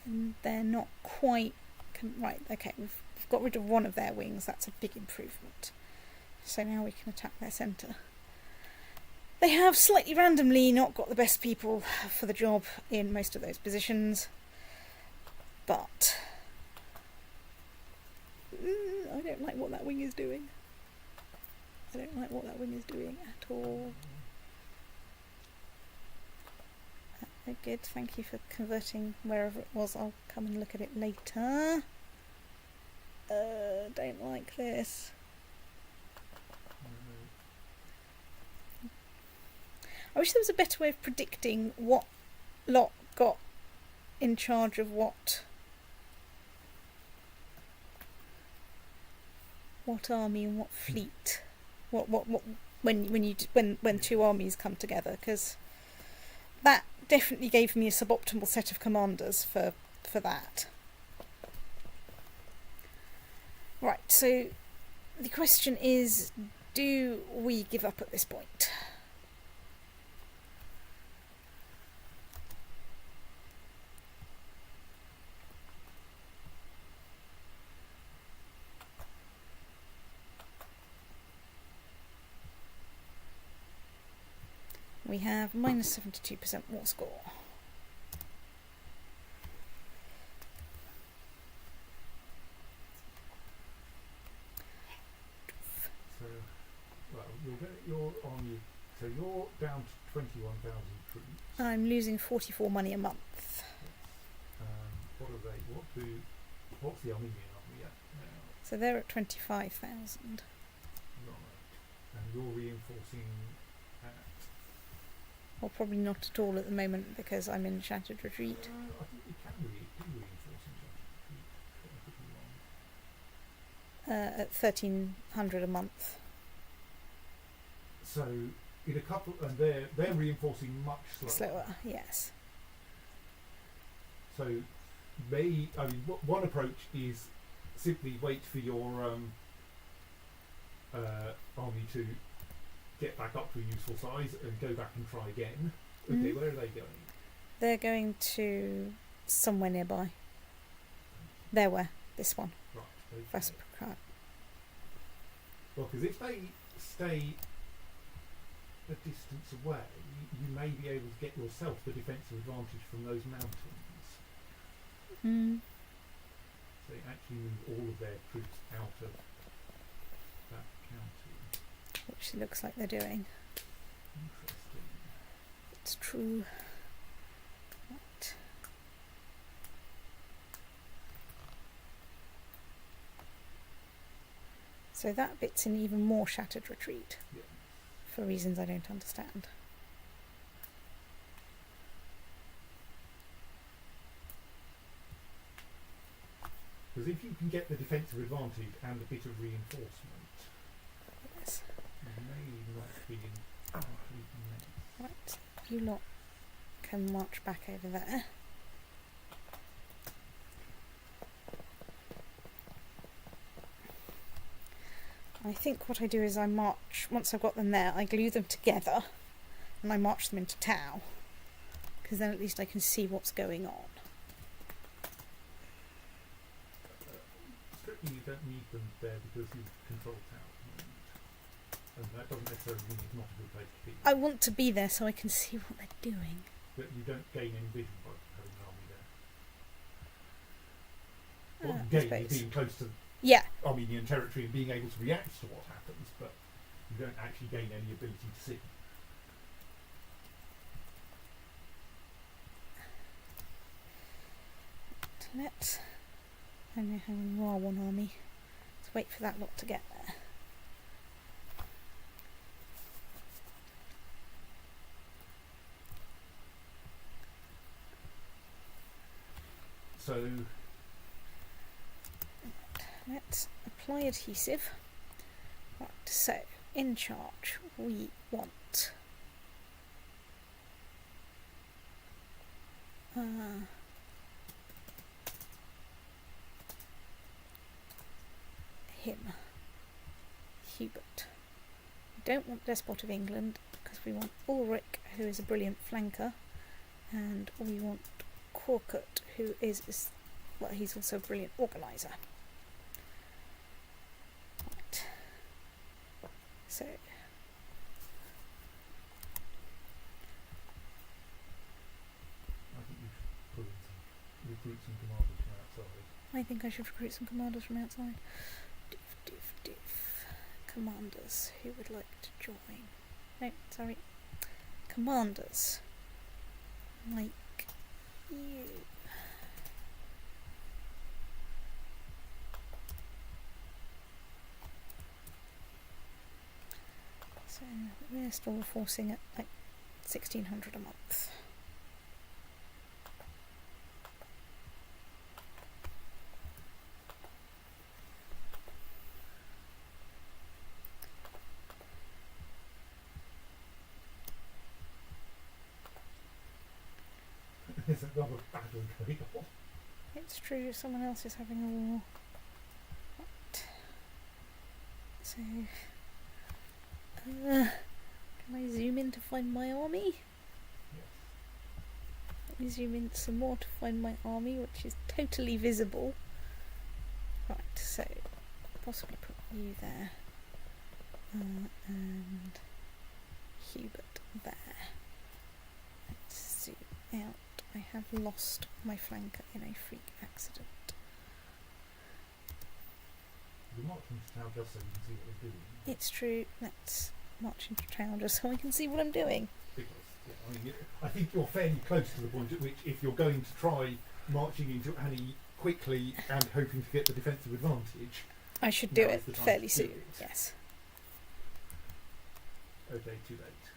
And they're not quite... right, okay, we've got rid of one of their wings. That's a big improvement. So now we can attack their centre. They have slightly randomly not got the best people for the job in most of those positions. But I don't like what that wing is doing. I don't like what that wing is doing at all. Good, thank you for converting wherever it was. I'll come and look at it later. Don't like this. I wish there was a better way of predicting what lot got in charge of what army and what fleet. What when two armies come together, because that definitely gave me a suboptimal set of commanders for that. Right, so the question is, do we give up at this point? We have minus 72% war score. So, well, you'll get your army. So you're down to 21,000 troops. I'm losing 44 money a month. What are they? What's the Armenian army at now? So they're at 25,000. Right. And you're reinforcing at. Well, probably not at all at the moment because I'm in Shattered Retreat. I think you can reinforce in At 1,300 a month. So in a couple, and they're reinforcing much slower. Yes. So one approach is simply wait for your army to get back up to a useful size and go back and try again. Okay, where are they going? They're going to somewhere nearby. There, where? This one. Right. Okay. First, well, because if they stay a distance away, you may be able to get yourself the defensive advantage from those mountains. So they actually move all of their troops out of that county. Which it looks like they're doing. Interesting. It's true. Right. So that bit's in even more Shattered Retreat. Yeah. For reasons I don't understand. Because if you can get the defensive advantage and a bit of reinforcement, Yes. you may not be in complete mess. Right. You lot can march back over there. I think what I do is I march, once I've got them there, I glue them together and I march them into Tau, because then at least I can see what's going on. Strictly, you don't need them there because you control Tau at the moment. And that doesn't necessarily mean it's not a good place to be. I want to be there so I can see what they're doing. But you don't gain any vision by having an army there. What you gain is being close to Armenian territory and being able to react to what happens, but you don't actually gain any ability to see. Let's only have one army. Let's wait for that lot to get there. So let's apply adhesive. Right, so in charge we want him, Hubert. We don't want Despot of England because we want Ulrich, who is a brilliant flanker, and we want Korkut, who is well, he's also a brilliant organiser. Right. So I think you should recruit some commanders from outside. I think I should recruit some commanders from outside. Diff. Commanders who would like to join. No, sorry. Commanders like you. So we're still forcing at like 1,600 a month. There's another battle going on. It's true, someone else is having a war. Right. So, can I zoom in to find my army? Yes. Let me zoom in some more to find my army, which is totally visible. Right, so possibly put you there, and Hubert there. Let's zoom out. I have lost my flanker in a freak accident. We're marching to town just so you can see what we're doing. It's true. Let's march into town just so I can see what I'm doing. Because, yeah, I mean, I think you're fairly close to the point at which, if you're going to try marching into Annie quickly and hoping to get the defensive advantage, I should do now it is the time fairly to do soon. it. Yes. Okay, too late.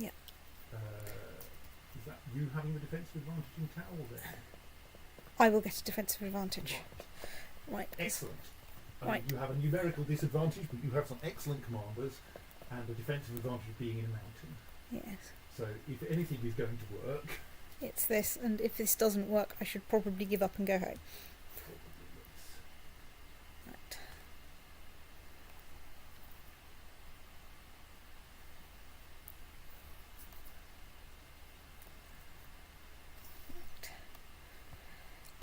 Yeah. Is that you having the defensive advantage in town or there? I will get a defensive advantage. Right. Excellent. Right. You have a numerical disadvantage, but you have some excellent commanders and a defensive advantage of being in a mountain. Yes. So if anything is going to work, It's this, and if this doesn't work, I should probably give up and go home. probably yes. Right.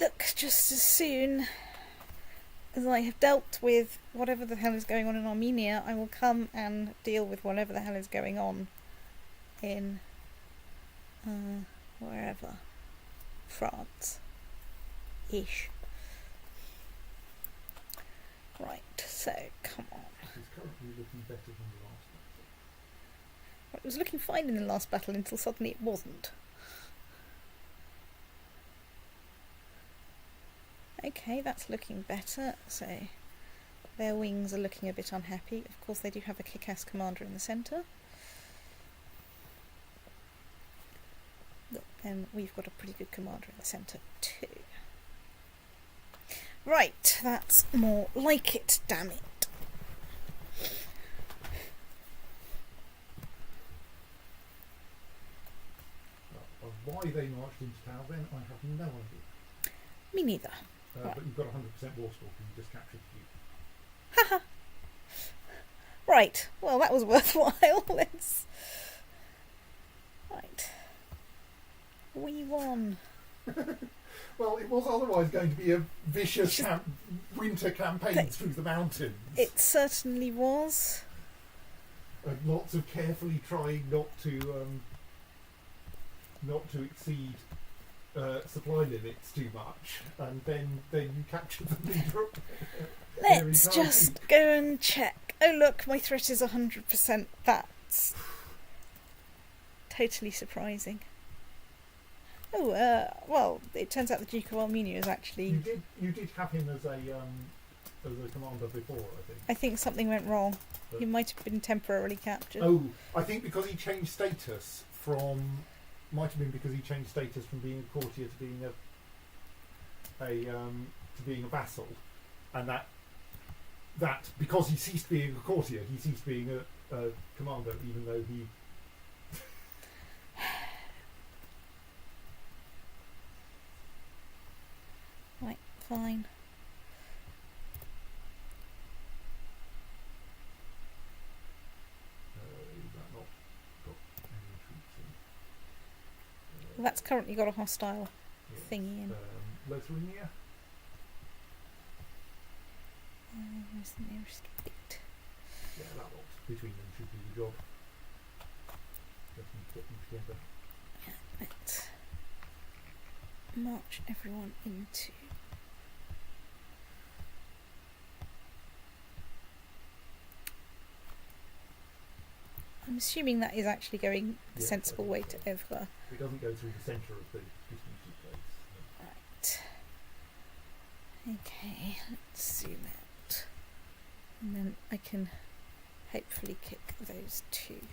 Look, just as soon as I have dealt with whatever the hell is going on in Armenia, I will come and deal with whatever the hell is going on in wherever. France. Ish. Right, so come on. This is currently looking better than the last battle. It was looking fine in the last battle until suddenly it wasn't. Okay, that's looking better. So their wings are looking a bit unhappy. Of course, they do have a kick-ass commander in the centre. Look, then we've got a pretty good commander in the centre too. Right, that's more like it, damn it. Why they marched into town then, I have no idea. Me neither. Right. But you've got 100% war score because you just captured a few. Haha. Right, well that was worthwhile. Let's... Right. We won. Well, it was otherwise going to be a vicious winter campaign through the mountains. It certainly was. And lots of carefully trying not to exceed supply limits too much, and then you capture the leader. Let's just go and check. Oh look, my threat is 100%. That's totally surprising. Oh, well, it turns out the Duke of Armenia is actually... You did have him as a commander before, I think something went wrong. He might have been temporarily captured. Oh, I think because he changed status from... Might have been because he changed status from being a courtier to being a vassal, and that because he ceased being a courtier, he ceased being a commander, even though he... Right, fine. Is that not got any troops in? Well, that's currently got a hostile thingy in. Lithuania? Where's the nearest bit? Yeah, that lot between them should do the job. Just need to get them together. Yeah, let's march everyone into... I'm assuming that is actually going the Yeah, sensible way to Evra. It doesn't go through the centre of the distribution place. Right. Okay, let's zoom out. And then I can hopefully kick those two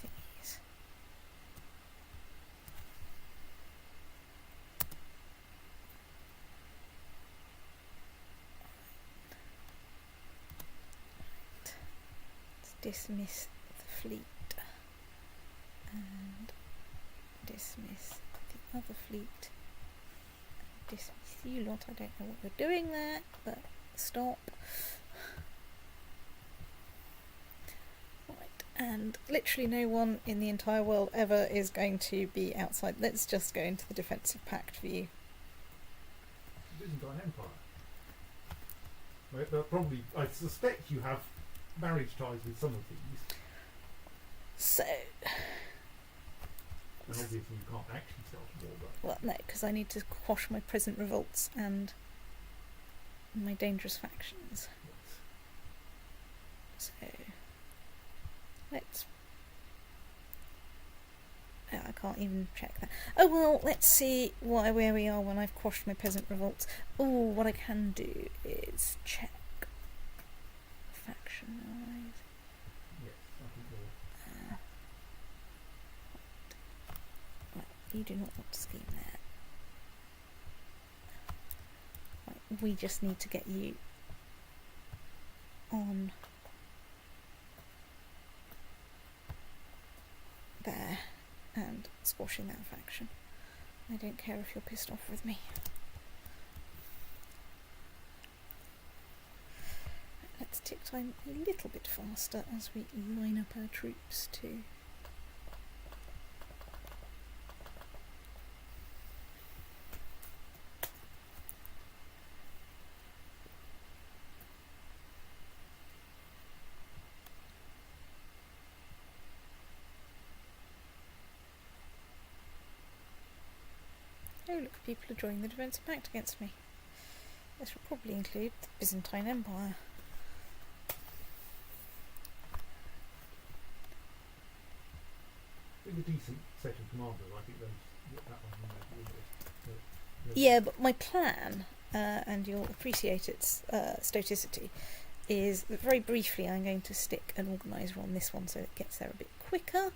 thingies. dismiss the fleet and dismiss the other fleet. Dismiss you lot. I don't know what you're doing there, but stop. Right, and literally no one in the entire world ever is going to be outside. Let's just go into the defensive pact view. It isn't an empire. Well, probably, I suspect you have marriage ties with some of these. So, And obviously you can't actually start a war, but... well, no, because I need to quash my present revolts and my dangerous factions. So, let's... Oh, I can't even check that. Oh, well, let's see where we are when I've quashed my peasant revolts. Oh, what I can do is check faction-wise. Yes, I think you're... Right, you do not want to scheme there. Right, we just need to get you on there and squashing that faction. I don't care if you're pissed off with me. Let's tick time a little bit faster as we line up our troops too. Oh look, people are joining the defensive pact against me. This will probably include the Byzantine Empire. With a decent set of commanders, I think that one will Yeah, but my plan, and you'll appreciate its stoicity, is that very briefly I'm going to stick an organiser on this one so it gets there a bit quicker.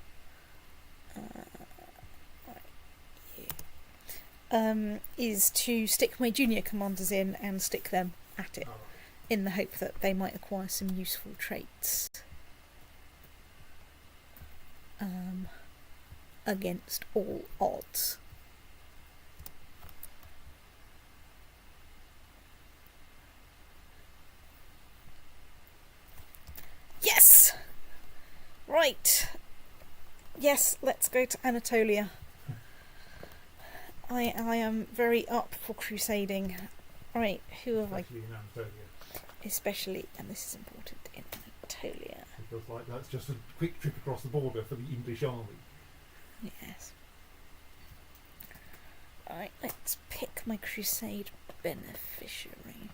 Is to stick my junior commanders in and stick them at it, in the hope that they might acquire some useful traits against all odds. Yes! Right. Yes, let's go to Anatolia. I am very up for crusading. Right, who have I... Especially in Anatolia. Especially, and this is important, in Anatolia. It feels like that's just a quick trip across the border for the English army. Yes. Alright, let's pick my crusade beneficiary.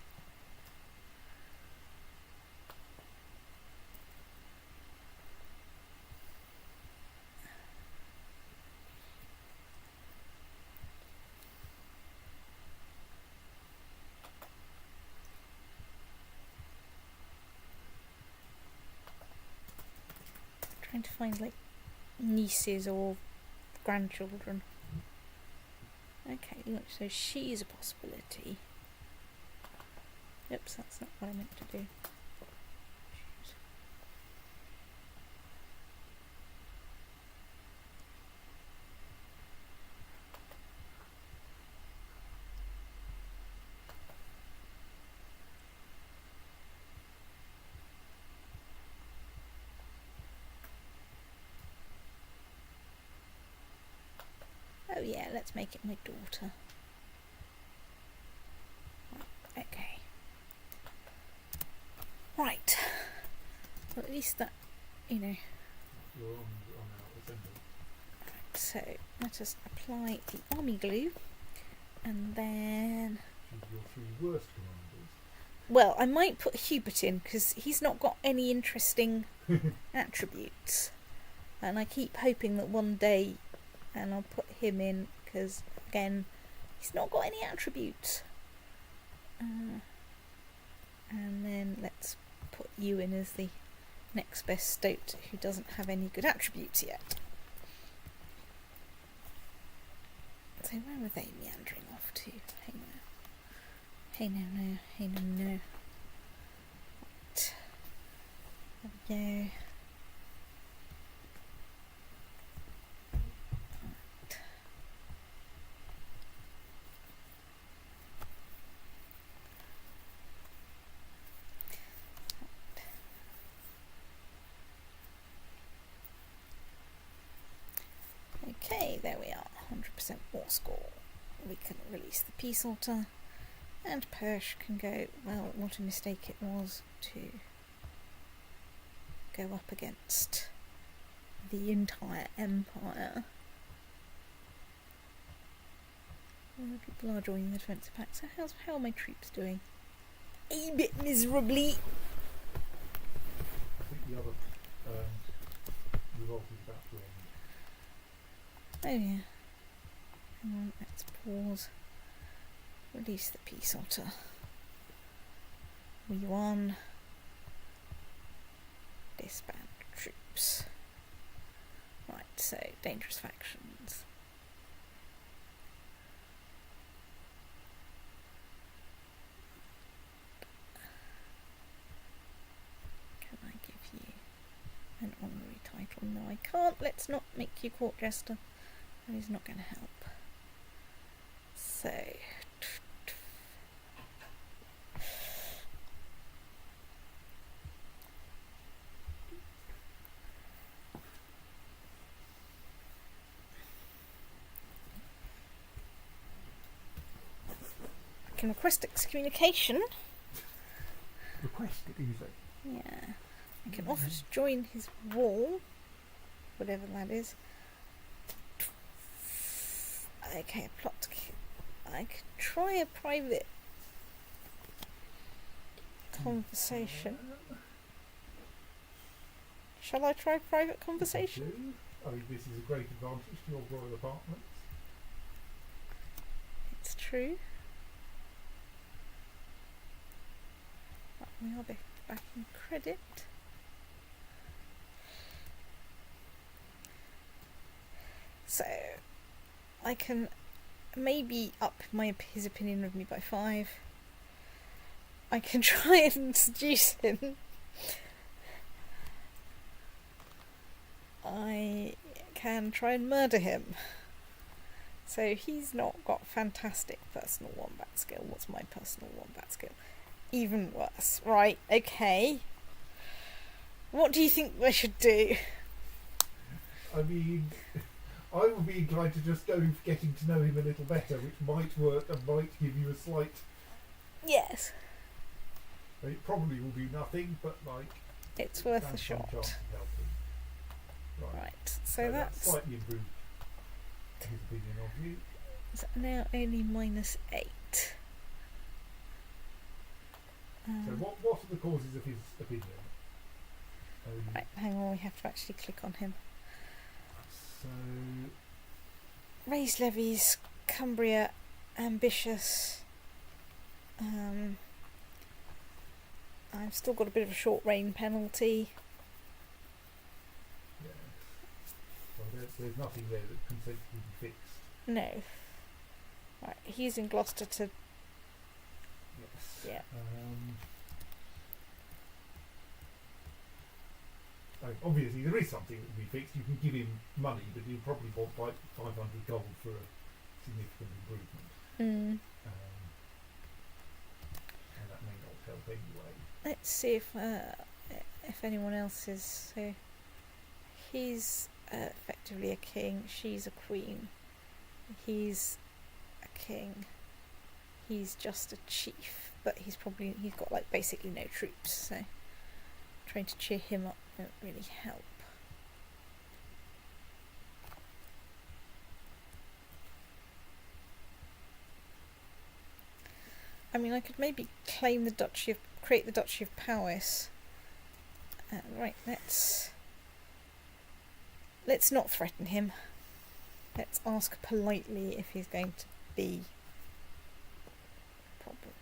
Trying to find like nieces or grandchildren. Okay, look, so she's a possibility. Oops, that's not what I meant to do. Oh yeah, let's make it my daughter. Okay. Right. Well, at least that, you know. You're on our assembly. Right, so let us apply the army glue, and then. Choose your three worst commanders. Well, I might put Hubert in because he's not got any interesting attributes, and I keep hoping that one day. And I'll put him in because, again, he's not got any attributes. And then let's put you in as the next best stoat who doesn't have any good attributes yet. So where were they meandering off to? Hey now. Hey now, no. Hey now, no. Right. There we go. Okay, there we are. 100% war score. We can release the peace altar. And Persh can go, well, what a mistake it was to go up against the entire empire. Well, people are joining the defensive pack, so how are my troops doing? A bit miserably. I think the other revolt is about to end. Oh yeah. Hang on, let's pause. Release the peace otter. We won. Disband troops. Right, so dangerous factions. Can I give you an honorary title? No, I can't. Let's not make you court jester. That is not going to help. So, I can request excommunication. Request it, you say? Yeah. I can offer to join his wall, whatever that is. Okay, plot. I could try a private conversation. Shall I try private conversation? I mean, this is a great advantage to your royal apartments. It's true. But we are back in credit. So I can maybe up his opinion of me by 5. I can try and seduce him. I can try and murder him. So he's not got fantastic personal wombat skill. What's my personal wombat skill? Even worse. Right, okay. What do you think I should do? I mean, I would be inclined to just go for getting to know him a little better, which might work and might give you a slight... Yes. It probably will do nothing, but like... It's worth a some shot. chance of helping. Right, so that's slightly improved his opinion of you. now only -8. So what are the causes of his opinion? Right, hang on, we have to actually click on him. So... Raised levies, Cumbria, ambitious. I've still got a bit of a short reign penalty. Yeah. Well, there's nothing there that can sensibly be fixed. No. Right, he's in Gloucester to... Yes. Yeah. Obviously there is something that can be fixed. You can give him money, but he'll probably want like 500 gold for a significant improvement. And that may not help anyway. Let's see if anyone else is... So he's effectively a king, she's a queen. He's a king. He's just a chief, but he's got like basically no troops, so trying to cheer him up won't really help. I mean, I could maybe claim the create the Duchy of Powys. Right, let's not threaten him. Let's ask politely if he's going to be a problem.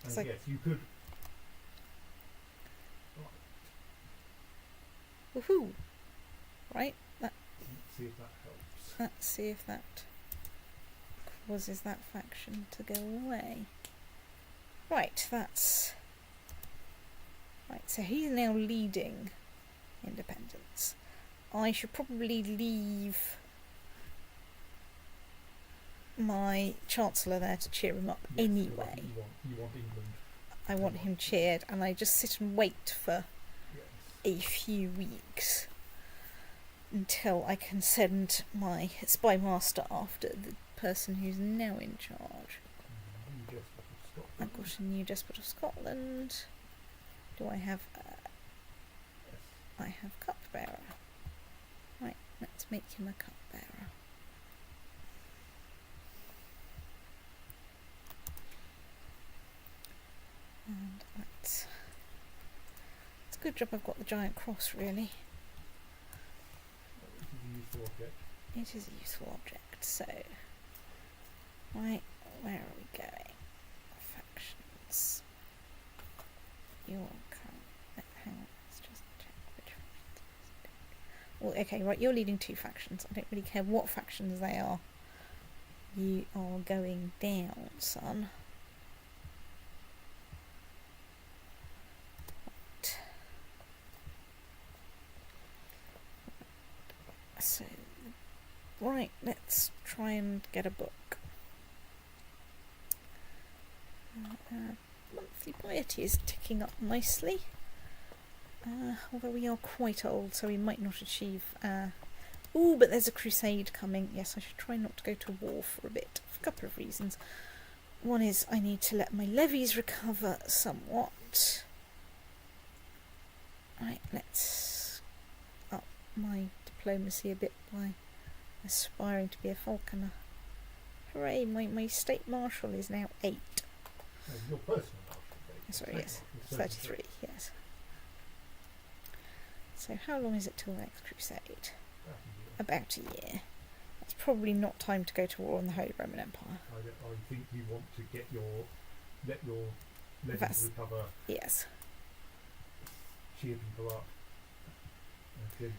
Yes, you could. Woohoo! Right, Let's see if that helps. let's see if that causes that faction to go away. Right, that's... Right, so he's now leading independence. I should probably leave my Chancellor there to cheer him up anyway. You want England. I want him cheered, and I just sit and wait for Yes. a few weeks until I can send my spy master after the person who's now in charge. New Despot of Scotland. I've got a new despot of Scotland. Do I have? Yes. I have cupbearer. Right, let's make him a cupbearer. And it's a good job I've got the giant cross, really. This is a useful object. It is a useful object, so... Right, where are we going? Factions. Your current... Hang on, let's just check which factions. Well, okay, right, you're leading 2 factions. I don't really care what factions they are. You are going down, son. So, right, let's try and get a book. Monthly piety is ticking up nicely. Although we are quite old, so we might not achieve... Ooh, but there's a crusade coming. Yes, I should try not to go to war for a bit, for a couple of reasons. One is I need to let my levies recover somewhat. Right, let's up my diplomacy a bit by aspiring to be a falconer. Hooray, my state marshal is now 8. Your personal marshal. Sorry, yes, 33, yes. So how long is it till the next crusade? About a year. That's probably not time to go to war on the Holy Roman Empire. I think you want to let your levies recover. Yes. Cheer people up. And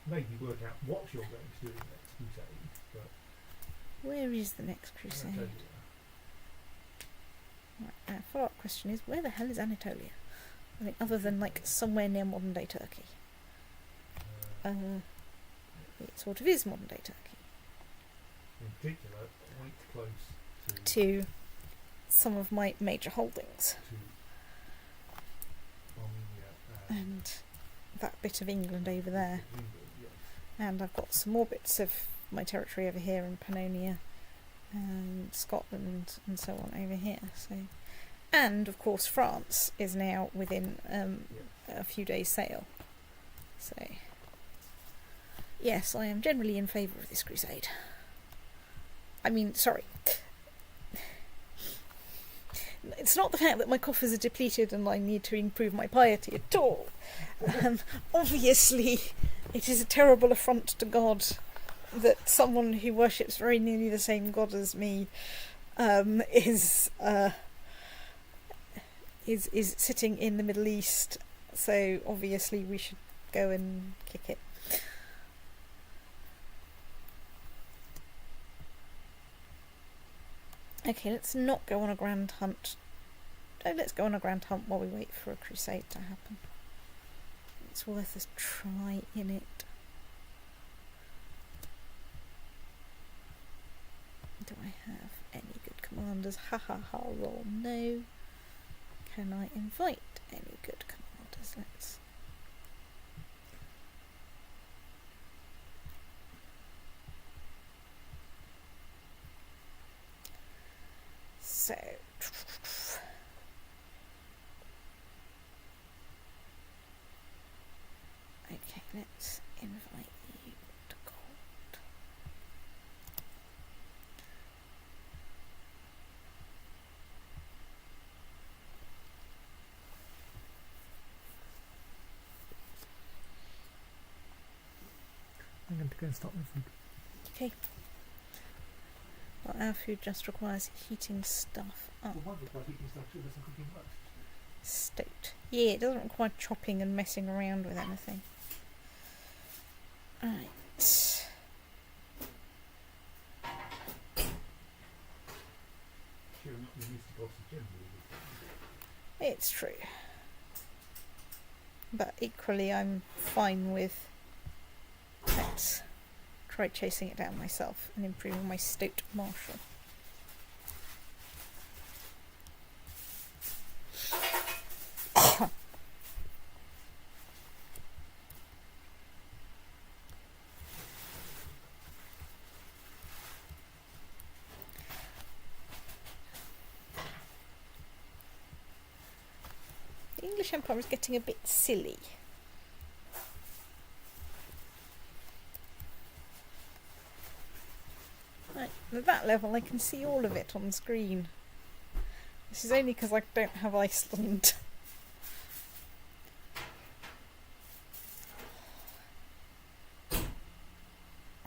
maybe work out what you're going to do in the next crusade. But Where is the next crusade? Anatolia. Right, follow-up question is, where the hell is Anatolia? I mean, other than, like, somewhere near modern-day Turkey. It sort of is modern-day Turkey. In particular, quite close To some of my major holdings. to Armenia And that bit of England over there. England, yes. And I've got some more bits of my territory over here in Pannonia and Scotland and so on over here. So, and of course France is now within a few days' sail. So yes, I am generally in favour of this crusade. I mean, sorry. It's not the fact that my coffers are depleted and I need to improve my piety at all. Obviously, it is a terrible affront to God that someone who worships very nearly the same God as me is sitting in the Middle East. So obviously, we should go and kick it. Okay, let's not go on a grand hunt. Let's go on a grand hunt while we wait for a crusade to happen. It's worth a try in it. Do I have any good commanders? Ha ha ha, roll no. Can I invite any good commanders? Let's... So, okay, let's invite you to court. I'm going to go and start my food. Okay. Well, our food just requires heating stuff up. Well, by heating stuff too, there's some cooking works. Stoked. Yeah, it doesn't require chopping and messing around with anything. Right. You're not used to gossip generally. It's true. But equally, I'm fine with... Let's try chasing it down myself and improving my state marshal. British Empire is getting a bit silly. Right, at that level I can see all of it on the screen. This is only because I don't have Iceland.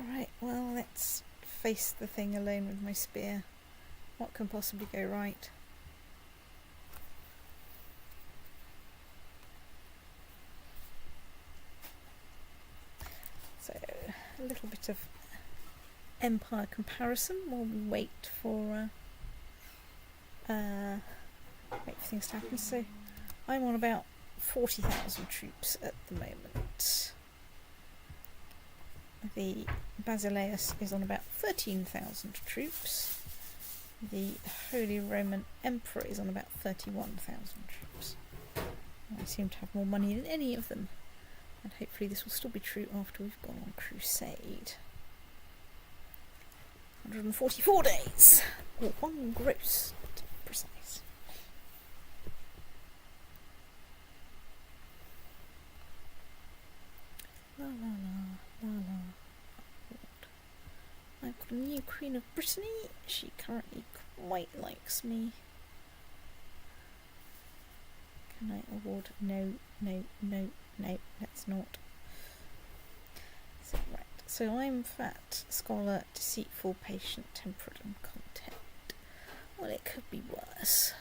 Alright, well, let's face the thing alone with my spear. What can possibly go right? So, a little bit of empire comparison while we wait for things to happen. So I'm on about 40,000 troops at the moment. The Basileus is on about 13,000 troops. The Holy Roman Emperor is on about 31,000 troops. I seem to have more money than any of them, and hopefully this will still be true after we've gone on crusade. 144 days, or one gross to be precise. La la la, la la. I've got a new Queen of Brittany. She currently quite likes me. Can I award? No, no, no, no, let's not. So, right. So I'm fat, scholar, deceitful, patient, temperate and content. Well, it could be worse.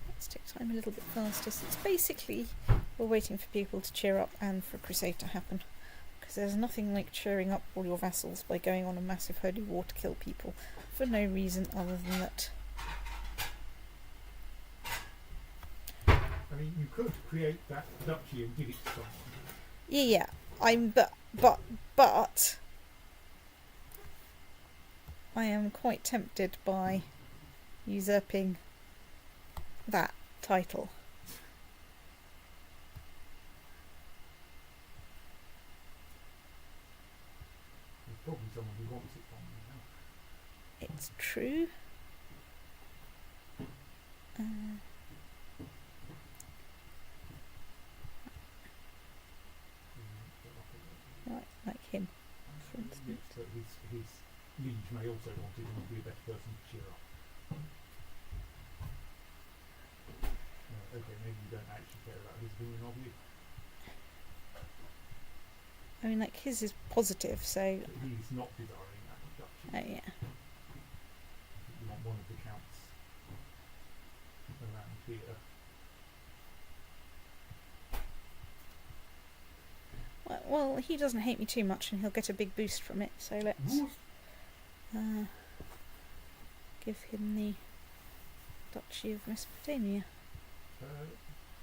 Let's take time a little bit faster. So it's basically we're waiting for people to cheer up and for a crusade to happen. Because there's nothing like cheering up all your vassals by going on a massive holy war to kill people for no reason other than that. I mean, you could create that duchy and give it to someone. Yeah, but I am quite tempted by usurping that title. There's probably someone who wants it from you now. It's true. Right, like him, for instance. Yes, but his liege may also want it and would be a better person to cheer up. Okay, maybe you don't actually care about his opinion of you. I mean, like, his is positive, so... But he's not desiring that duchy. Oh, yeah. You want one of the counts around here. Well, he doesn't hate me too much and he'll get a big boost from it, so let's give him the Duchy of Mesopotamia.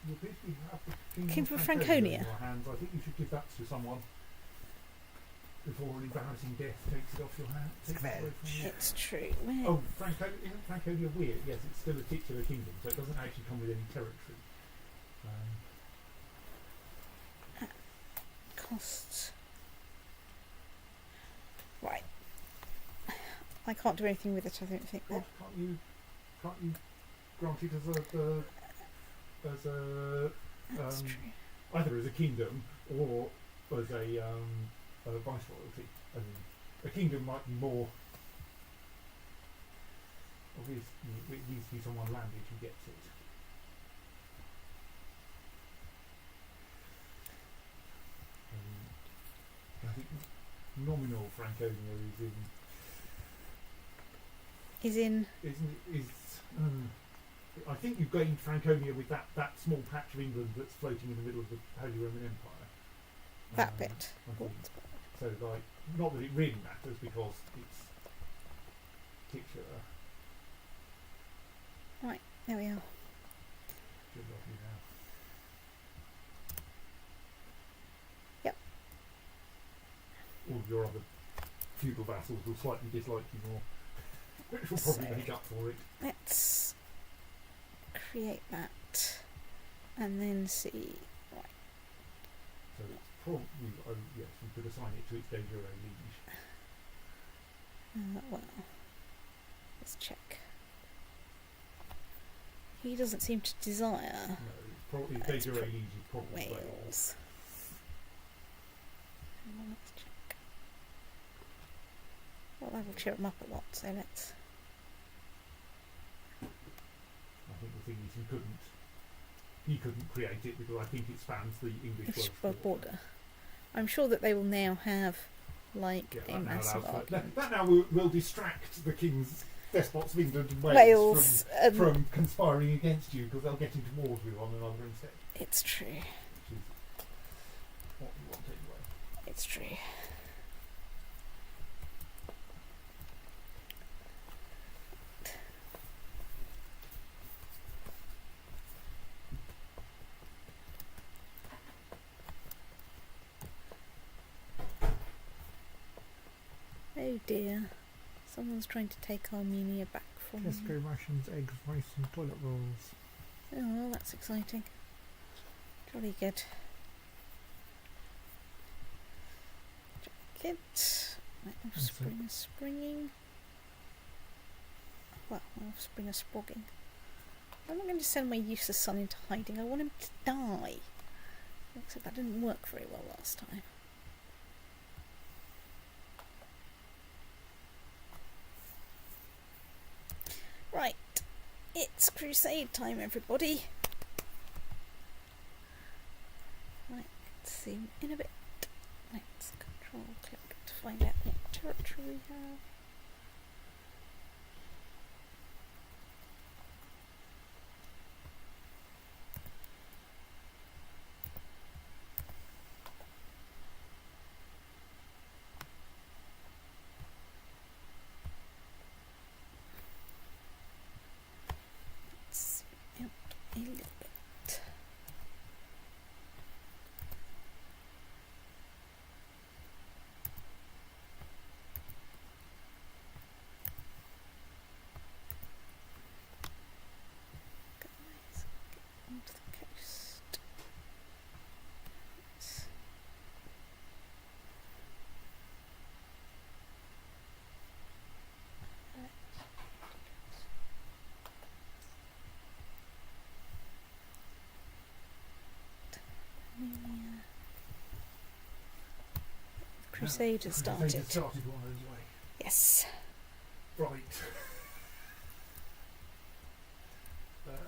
You basically have the Kingdom of in Franconia. your hands. I think you should give that to someone before an embarrassing death takes it off your hand. Takes it away from you. It's true. Where? Oh, isn't Franconia weird? Yes, it's still a titular kingdom, so it doesn't actually come with any territory. Costs. Right. I can't do anything with it, I don't think, then. Can't you grant it as a That's true. either as a kingdom or as a viceroyalty? I mean, a kingdom might be more obvious. It needs to be someone landed who gets it. I think nominal Franconia I think you gained Franconia with that small patch of England that's floating in the middle of the Holy Roman Empire. That bit. So, like, not that it really matters because it's titular. Right, there we are. Should love you now. Yep. All of your other feudal vassals will slightly dislike you more, which will probably make up for it. Let's create that. and then see. Right. So it's probably, oh yes, you could assign it to its de jure liege. Well, let's check. He doesn't seem to desire No, it's probably de jure liege is probably Wales. Wales. Hang on, let's check. Well, that will cheer him up a lot, so let's. I think the thing is he couldn't create it because I think it spans the English Welsh border. I'm sure that they will now have like yeah, a massive argument. That now will distract the king's despots of England and Wales from conspiring against you because they'll get into wars with one another instead. It's true. Which is what we want anyway. It's true. Oh dear. Someone's trying to take Armenia back from me. Tesco rations, eggs, rice and toilet rolls. Oh, well, that's exciting. Jolly good. Jolly good. My offspring is springing. Well, my offspring is sprogging. I'm not going to send my useless son into hiding. I want him to die. Except that didn't work very well last time. Right, it's crusade time, everybody. Right, let's see in a bit. Let's control click to find out what territory we have. A little bit. Guys, get onto the coast. Armenia. Crusade has started. Started one anyway. Yes. Right.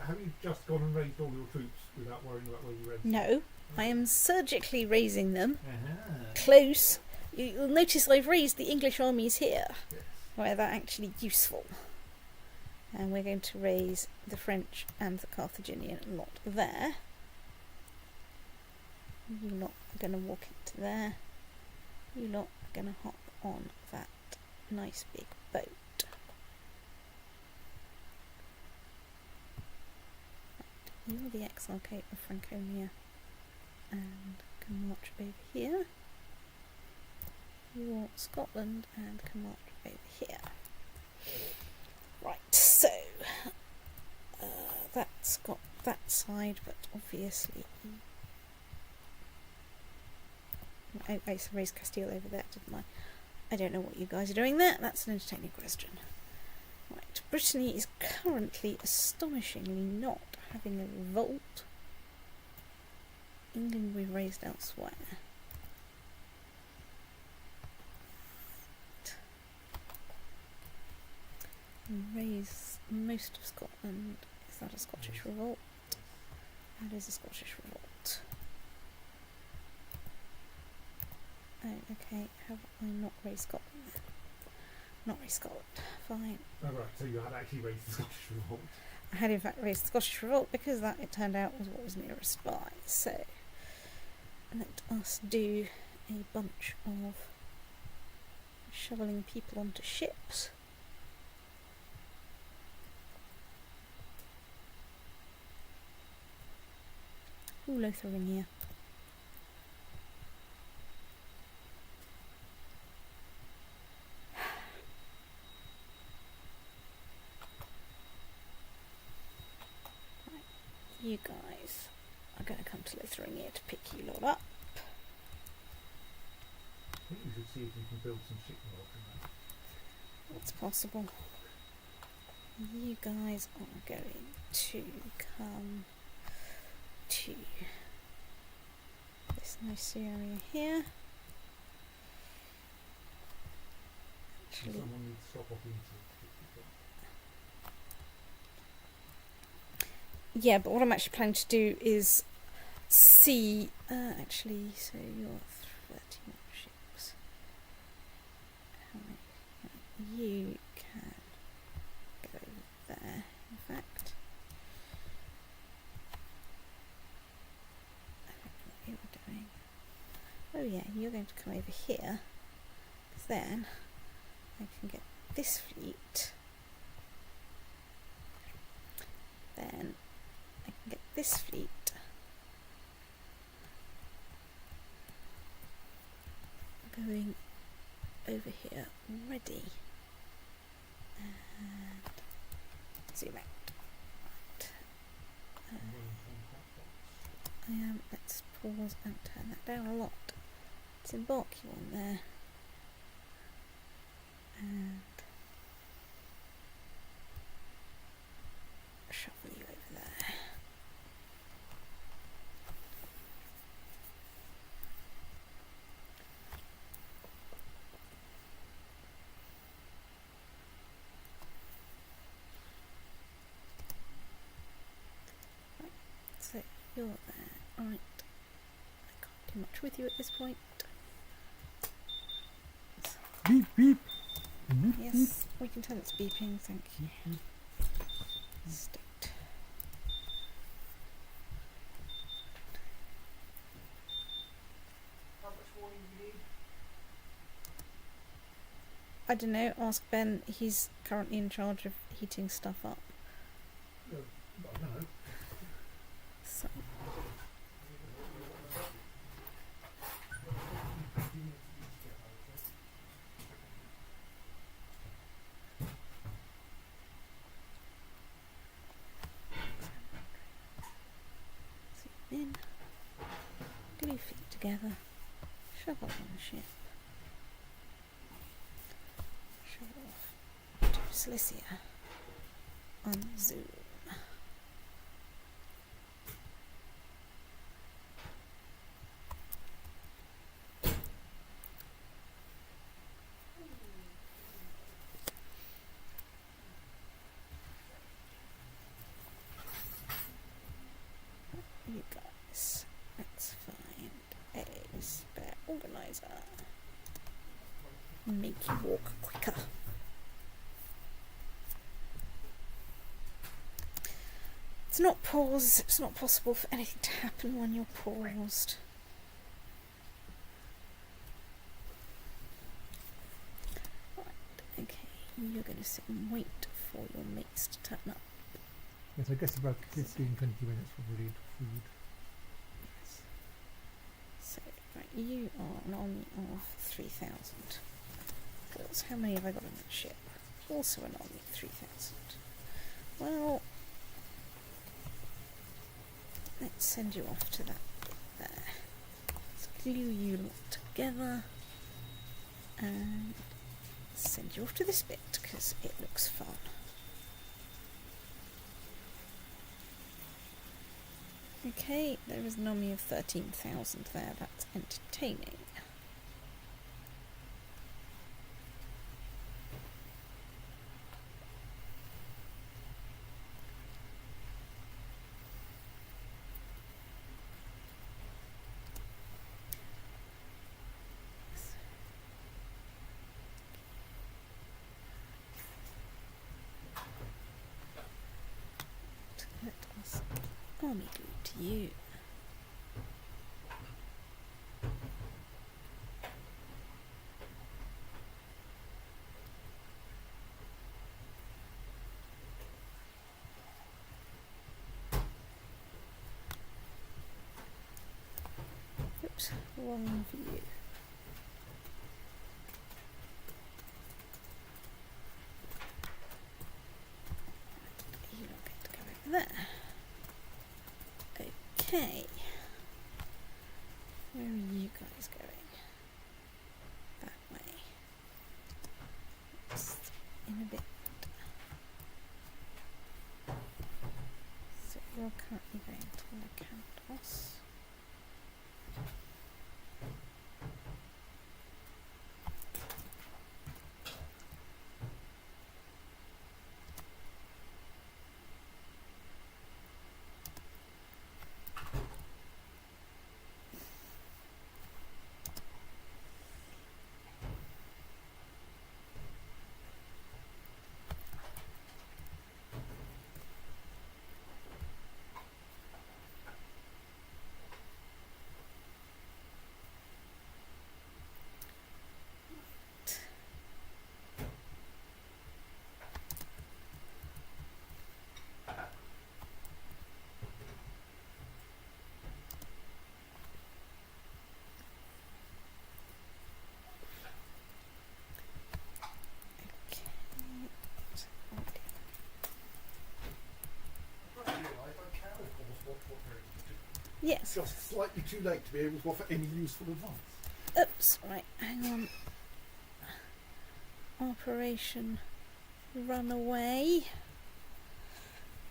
Have you just gone and raised all your troops without worrying about where you raised them? No, I am surgically raising them Uh-huh. close. You'll notice I've raised the English armies here, Yes. where they're actually useful. And we're going to raise the French and the Carthaginian lot there. You lot are going to walk into there. You lot are going to hop on that nice big boat. Right. You're the Exarchate of Franconia and can march over here. You're Scotland and can march over here. Right, so that's got that side, but obviously I raised Castile over there, didn't I? I don't know what you guys are doing there. That's an entertaining question. Right, Brittany is currently astonishingly not having a revolt. England we've raised elsewhere. Raise most of Scotland. Is that a Scottish revolt? That is a Scottish revolt. Oh, okay. Have I not raised Scotland? Not raised Scotland. Fine. Oh, right, so you had actually raised the Scottish revolt. I had in fact raised the Scottish revolt because that, it turned out, was what was nearest by. So let us do a bunch of shoveling people onto ships. Ooh, Lotharingia. Right, you guys slithering here to pick you lot up. I think you should see if you can build some shipping rods in that. It's possible. You guys are going to come to this nice area here. Actually, Someone needs to stop off into it. yeah, but what I'm actually planning to do is see. Actually, so you're 30 ships. How many? You can go there. In fact, I don't know what you're doing. Oh yeah, you're going to come over here. Because then I can get this fleet. Then I can get this fleet. Going over here already. And zoom out. I am. Let's pause and turn that down a lot. Let's embark you on there. And shuffle you over there. Right, so you're there. Alright. I can't do much with you at this point. Beep, beep. Beep, beep. Yes, we can tell it's beeping, thank you. State. How much warning do you need? I don't know, ask Ben, he's currently in charge of heating stuff up. I don't know. So, zoom in, glue feet together, shove up on the ship, shove off to Cilicia, unzoom. You guys, let's find a spare organizer. Make you walk quicker. It's not paused, it's not possible for anything to happen when you're paused. Right, okay, you're going to sit and wait for your mates to turn up. Yes, I guess about 15, 20 minutes probably to food. So, right, you are an army of 3,000. Girls, how many have I got on that ship? Also an army of 3,000. Well, let's send you off to that bit there. Let's glue you lot together and send you off to this bit because it looks fun. Okay, there is an army of 13,000 there, that's entertaining. Let us army glue to you. Oops, wrong view. You're not going to go over there. Okay. It's just slightly too late to be able to offer any useful advice. Oops, right, hang on. Operation Runaway.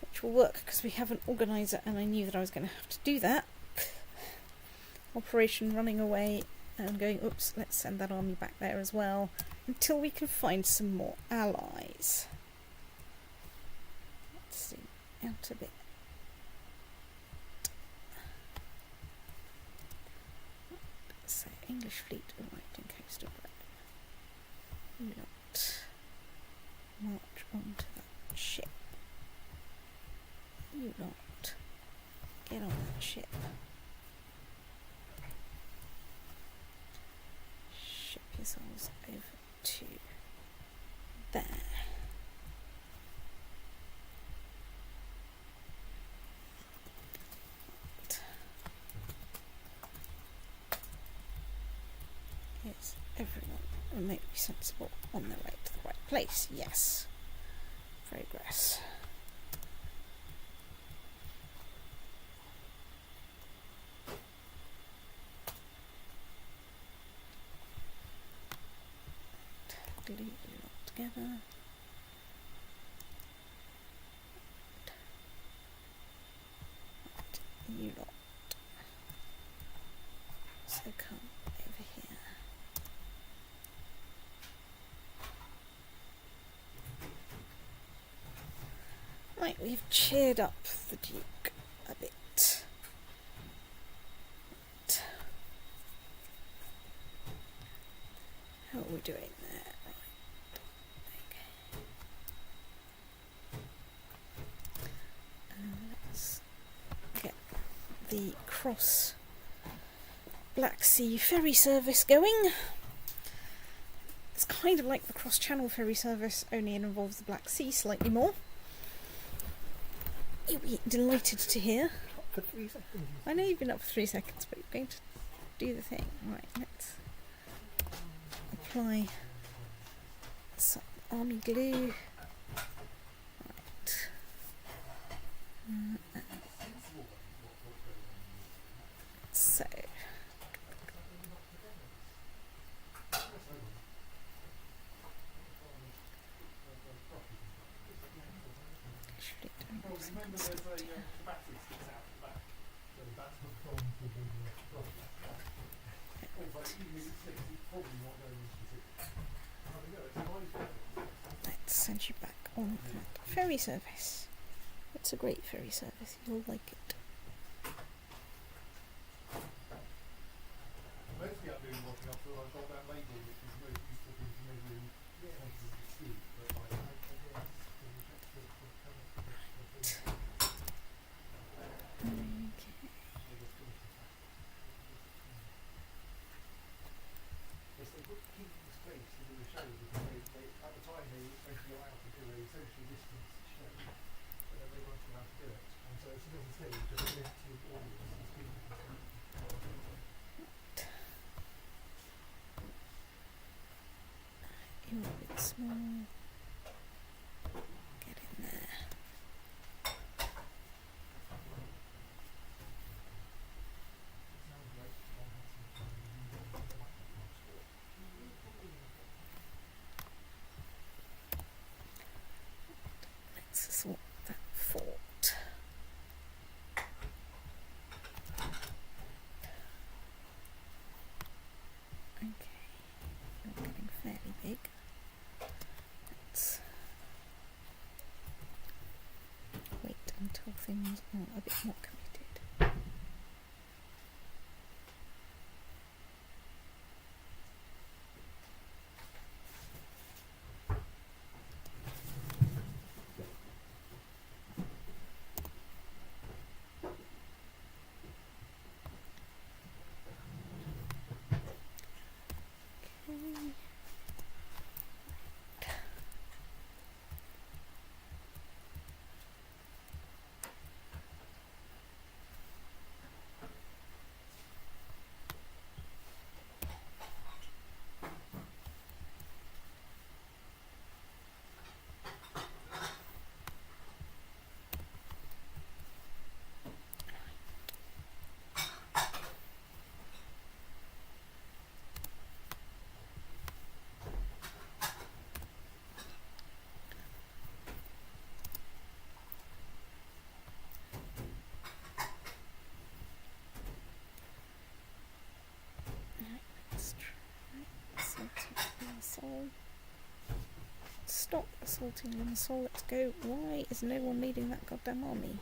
Which will work because we have an organiser and I knew that I was going to have to do that. Operation Running Away and going, oops, let's send that army back there as well until we can find some more allies. Let's zoom out a bit. So, English fleet arrived in coastal road. Do not march onto that ship. You lot, get on that ship. Ship yourselves over to there. Is everyone remotely sensible on their way to the right place? Yes. Progress. Glue you lot together. Right, you lot. So come over here. Right, we've cheered up the Duke a bit. Right. How are we doing there? Let's get the cross Black Sea ferry service going. It's kind of like the cross Channel ferry service, only it involves the Black Sea slightly more. You'll be delighted to hear. For 3 seconds. I know you've been up for 3 seconds, but you're going to do the thing. Right, let's apply some army glue. Right. So actually don't start here. Let's send you back on that ferry service. It's a great ferry service, you'll like it. Mostly I'm doing what I've got that label which is most useful for measuring chances of speed, but like yes, they put keep the space to do the show because they at the time they were supposed to go out to do a social distance show, but then they weren't allowed to do it. And so it's still on stage, just linked to the audience and speakers. You're a bit small. Get in there. Let's sort that fort. Okay, you're getting fairly big. Let's wait until things are a bit more committed. Okay. Limassol. Stop assaulting Limassol. Let's go. Why is no one leading that goddamn army?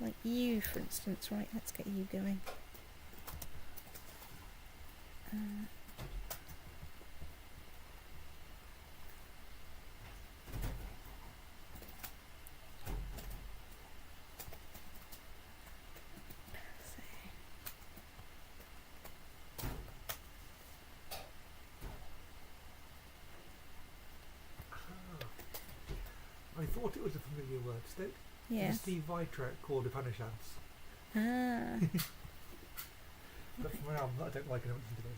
Like you, for instance. Right, let's get you going. I thought it was a familiar word, Stick. Yes. Steve Vitrak called Upanishads. Ah. But from now on, I don't like it. Today.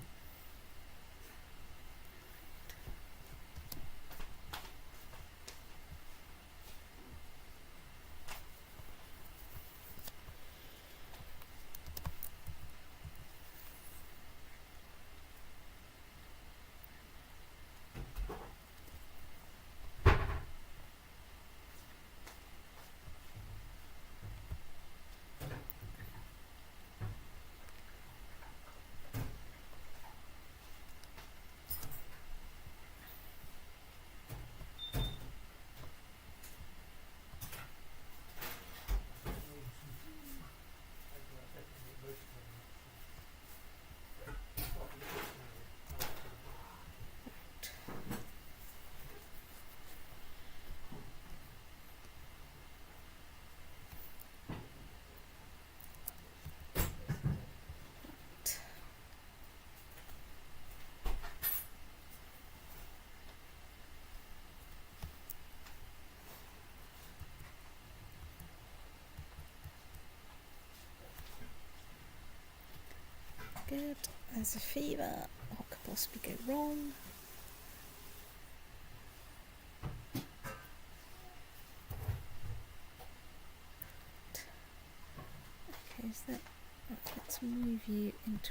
Good. There's a fever. What could possibly go wrong? Okay, so right, let's move you into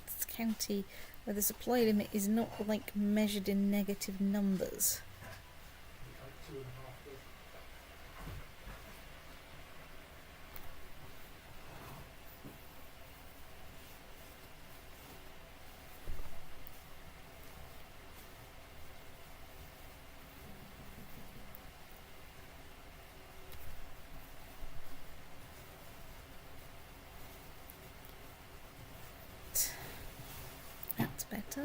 this county where the supply limit is not like measured in negative numbers. That's better.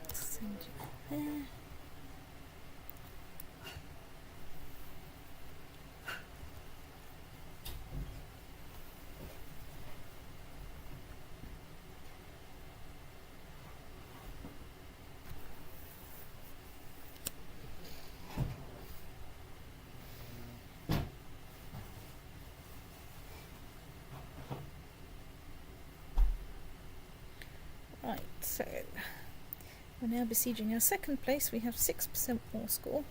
Let's send you there. Right, so we're now besieging our second place. We have 6% more score.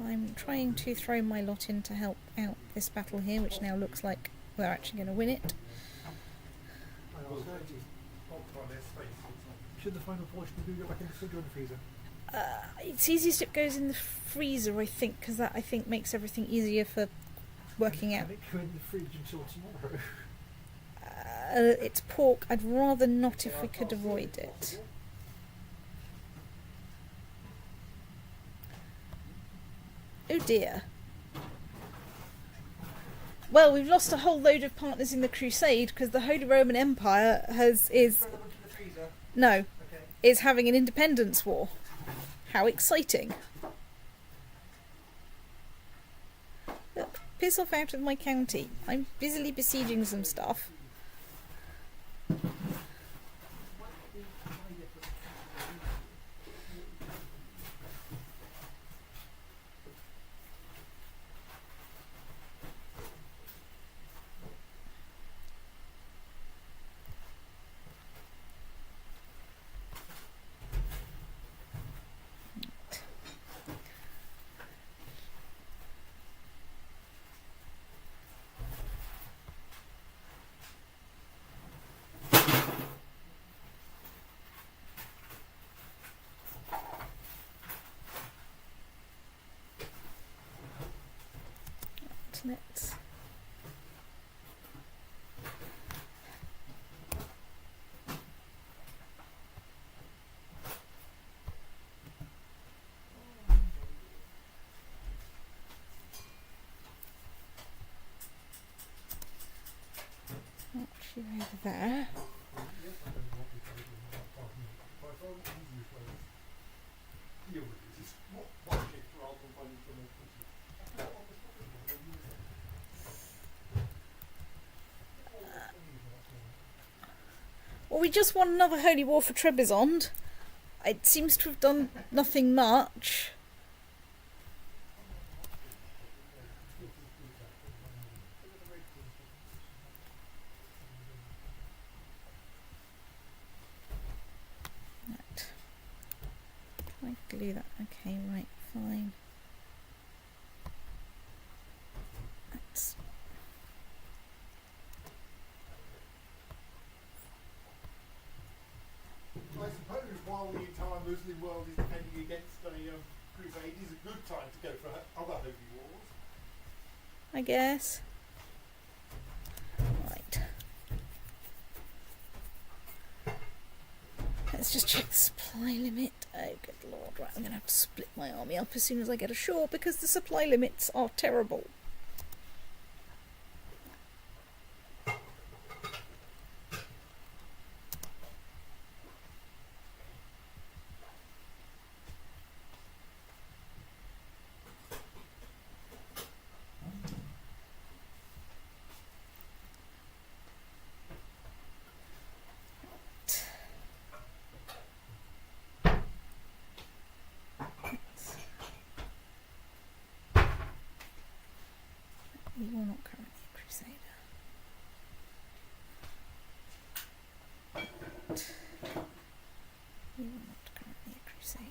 I'm trying to throw my lot in to help out this battle here, which now looks like we're actually going to win it. Should the final portion of you go back in the fridge or in the freezer? It's easiest if it goes in the freezer, I think, because that, I think, makes everything easier for working out. Can it go in the fridge until tomorrow? It's pork. I'd rather not if we could avoid it. Oh dear. Well, we've lost a whole load of partners in the crusade because the Holy Roman Empire is having an independence war. How exciting. Look, piss off out of my county. I'm busily besieging some stuff. let's... Watch you over there. Well, we just won another Holy War for Trebizond. It seems to have done nothing much. Right. Can I glue that? Okay, right, fine. That's... I suppose while the entire Muslim world is defending against a crusade, is a good time to go for other holy wars. I guess. Right. Let's just check the supply limit. Oh, good lord. Right, I'm going to have to split my army up as soon as I get ashore because the supply limits are terrible. You are not currently a crusader. You are not currently a crusader.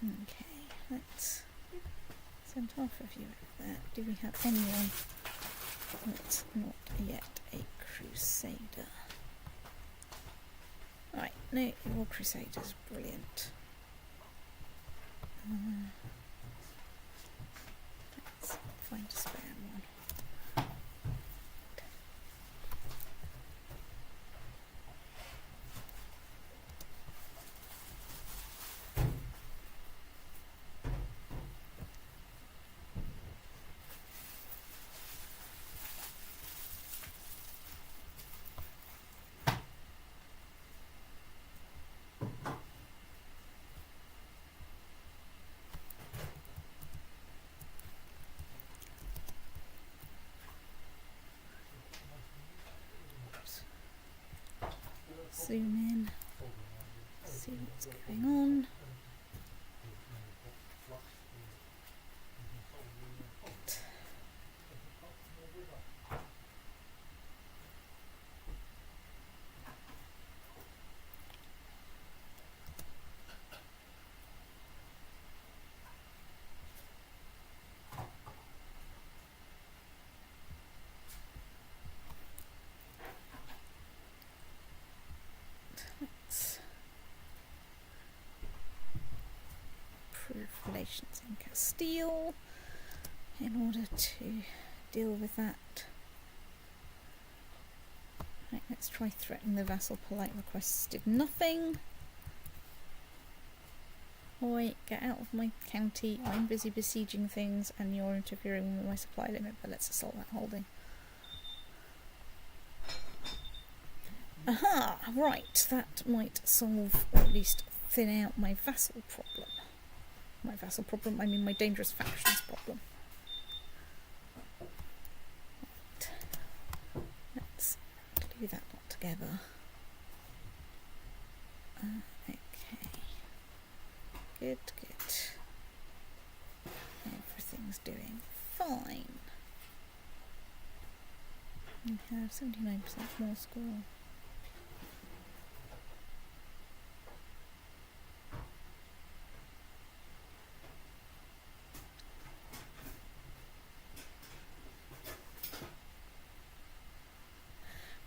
Okay, let's send half of you over there. Do we have anyone that's not yet a crusader? Right, no, you're all crusaders, brilliant. Let's find a spare one. Zoom in, see what's going on. Relations in Castile in order to deal with that. Right, let's try threatening the vassal. Polite requests did nothing. Oi, get out of my county. I'm busy besieging things and you're interfering with my supply limit, but let's assault that holding. Aha! Right, that might solve, or at least thin out my vassal problem. My vassal problem, I mean my dangerous factions problem. Right. Let's glue that lot together. Okay. Good, good. Everything's doing fine. We have 79% more score.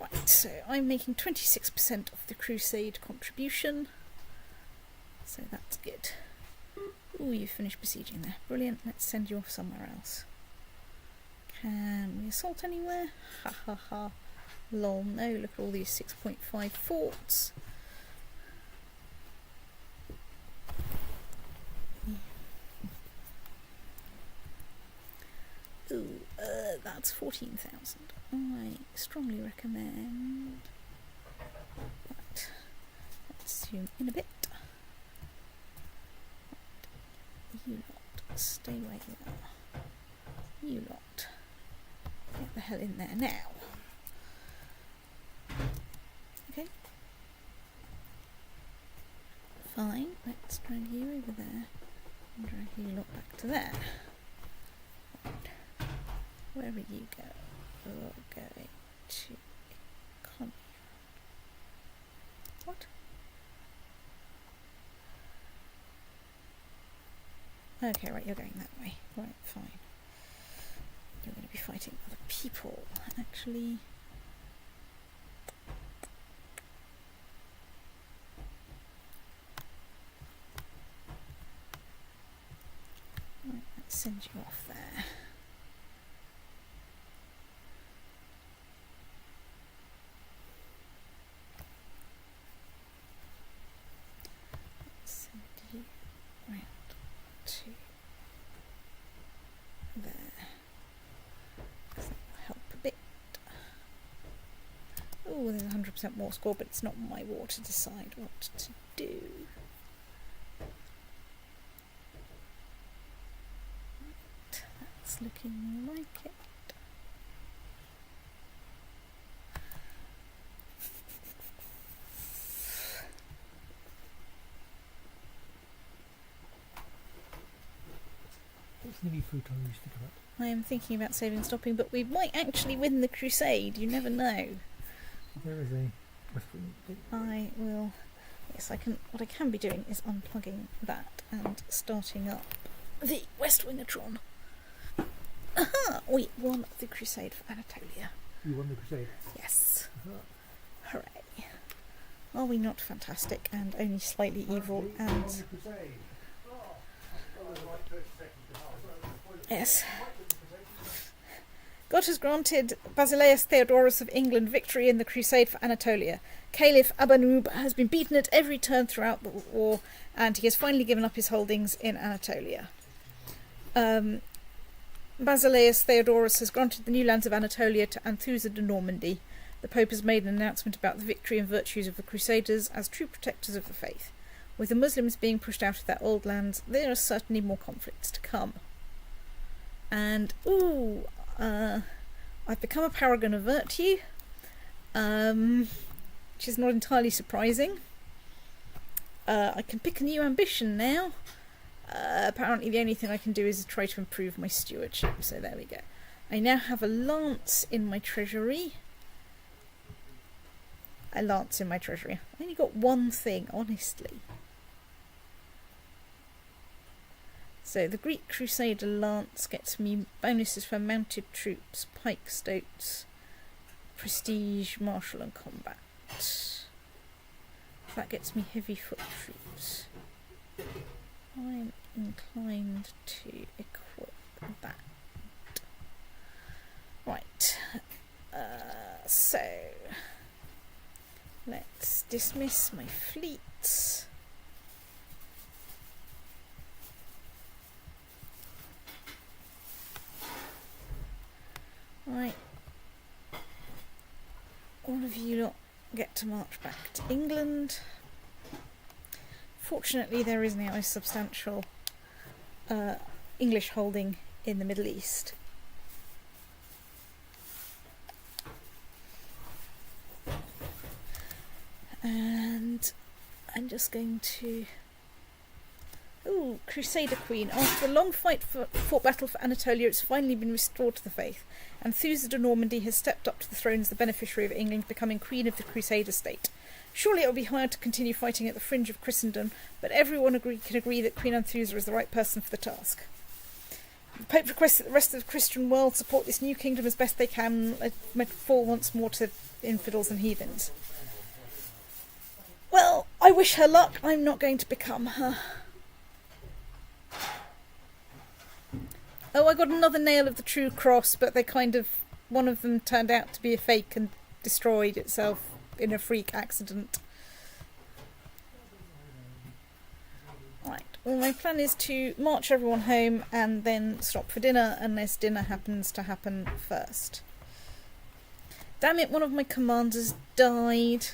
Right, so I'm making 26% of the crusade contribution. So that's good. Ooh, you finished besieging there. Brilliant. Let's send you off somewhere else. Can we assault anywhere? Ha ha ha. Lol, no. Look at all these 6.5 forts. Ooh, that's 14,000. I strongly recommend. Right. Let's zoom in a bit. You lot, stay where you are. You lot, get the hell in there now. Okay. Fine, let's drag you over there and drag you lot back to there. Right. Wherever you go, we're going to economy. What? Okay, right, you're going that way. Right, fine. You're going to be fighting other people, actually. Right, let's send you off there. Let's send you round to there. That will help a bit. Oh, there's 100% more score, but it's not my war to decide what to do. Right, that's looking like it. What's the new food I used to think about? I am thinking about saving and stopping, but we might actually win the crusade. You never know. There is a Western thing. I will. Yes, I can. What I can be doing is unplugging that and starting up the West Wingatron. Aha! We won the crusade for Anatolia. You won the crusade. Yes. Hooray! Are we not fantastic and only slightly evil and yes. God has granted Basileus Theodorus of England victory in the crusade for Anatolia. Caliph Abanub has been beaten at every turn throughout the war, and he has finally given up his holdings in Anatolia. Basileus Theodorus has granted the new lands of Anatolia to Anthusa de Normandy. The Pope has made an announcement about the victory and virtues of the Crusaders as true protectors of the faith. With the Muslims being pushed out of their old lands, there are certainly more conflicts to come. And, I've become a paragon of virtue, which is not entirely surprising. I can pick a new ambition now. Apparently the only thing I can do is try to improve my stewardship, so there we go. I now have a lance in my treasury. I only got one thing, honestly. So the Greek Crusader Lance gets me bonuses for mounted troops, pike stoats, prestige, martial and combat. That gets me heavy foot troops. I'm inclined to equip that. Right. So let's dismiss my fleets. Right. All of you lot get to march back to England. Fortunately, there is now a substantial English holding in the Middle East. And I'm just going to Ooh, Crusader Queen. After a long fought battle for Anatolia, it's finally been restored to the faith, and Thusa de Normandy has stepped up to the throne as the beneficiary of England, becoming Queen of the Crusader state. Surely it would be hard to continue fighting at the fringe of Christendom, but everyone can agree that Queen Anthusa is the right person for the task. The Pope requests that the rest of the Christian world support this new kingdom as best they can, might fall once more to infidels and heathens. Well, I wish her luck. I'm not going to become her. Oh, I got another nail of the true cross, but one of them turned out to be a fake and destroyed itself in a freak accident. Right, well, my plan is to march everyone home and then stop for dinner, unless dinner happens to happen first. Damn it, one of my commanders died.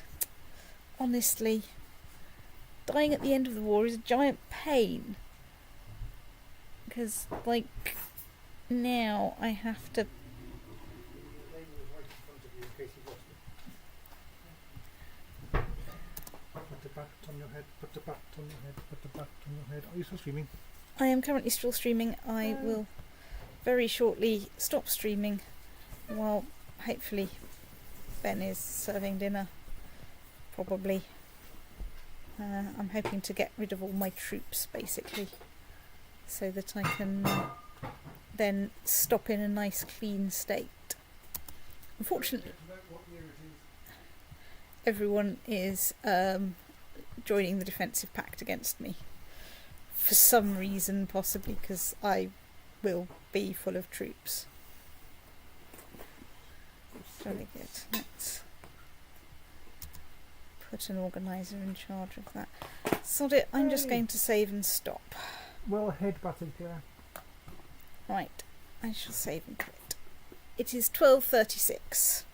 Honestly, dying at the end of the war is a giant pain. Because, now I have to... Put the bat on your head, put the bat on your head, put the bat on your head. Are you still streaming? I am currently still streaming. I will very shortly stop streaming while hopefully Ben is serving dinner. Probably. I'm hoping to get rid of all my troops, basically, so that I can then stop in a nice clean state. Unfortunately, everyone is joining the defensive pact against me. For some reason, possibly because I will be full of troops. Very good. Let's put an organiser in charge of that. Sod it, I'm just going to save and stop. Well ahead, Battle Killer. Right, I shall save and quit. It is 12:36.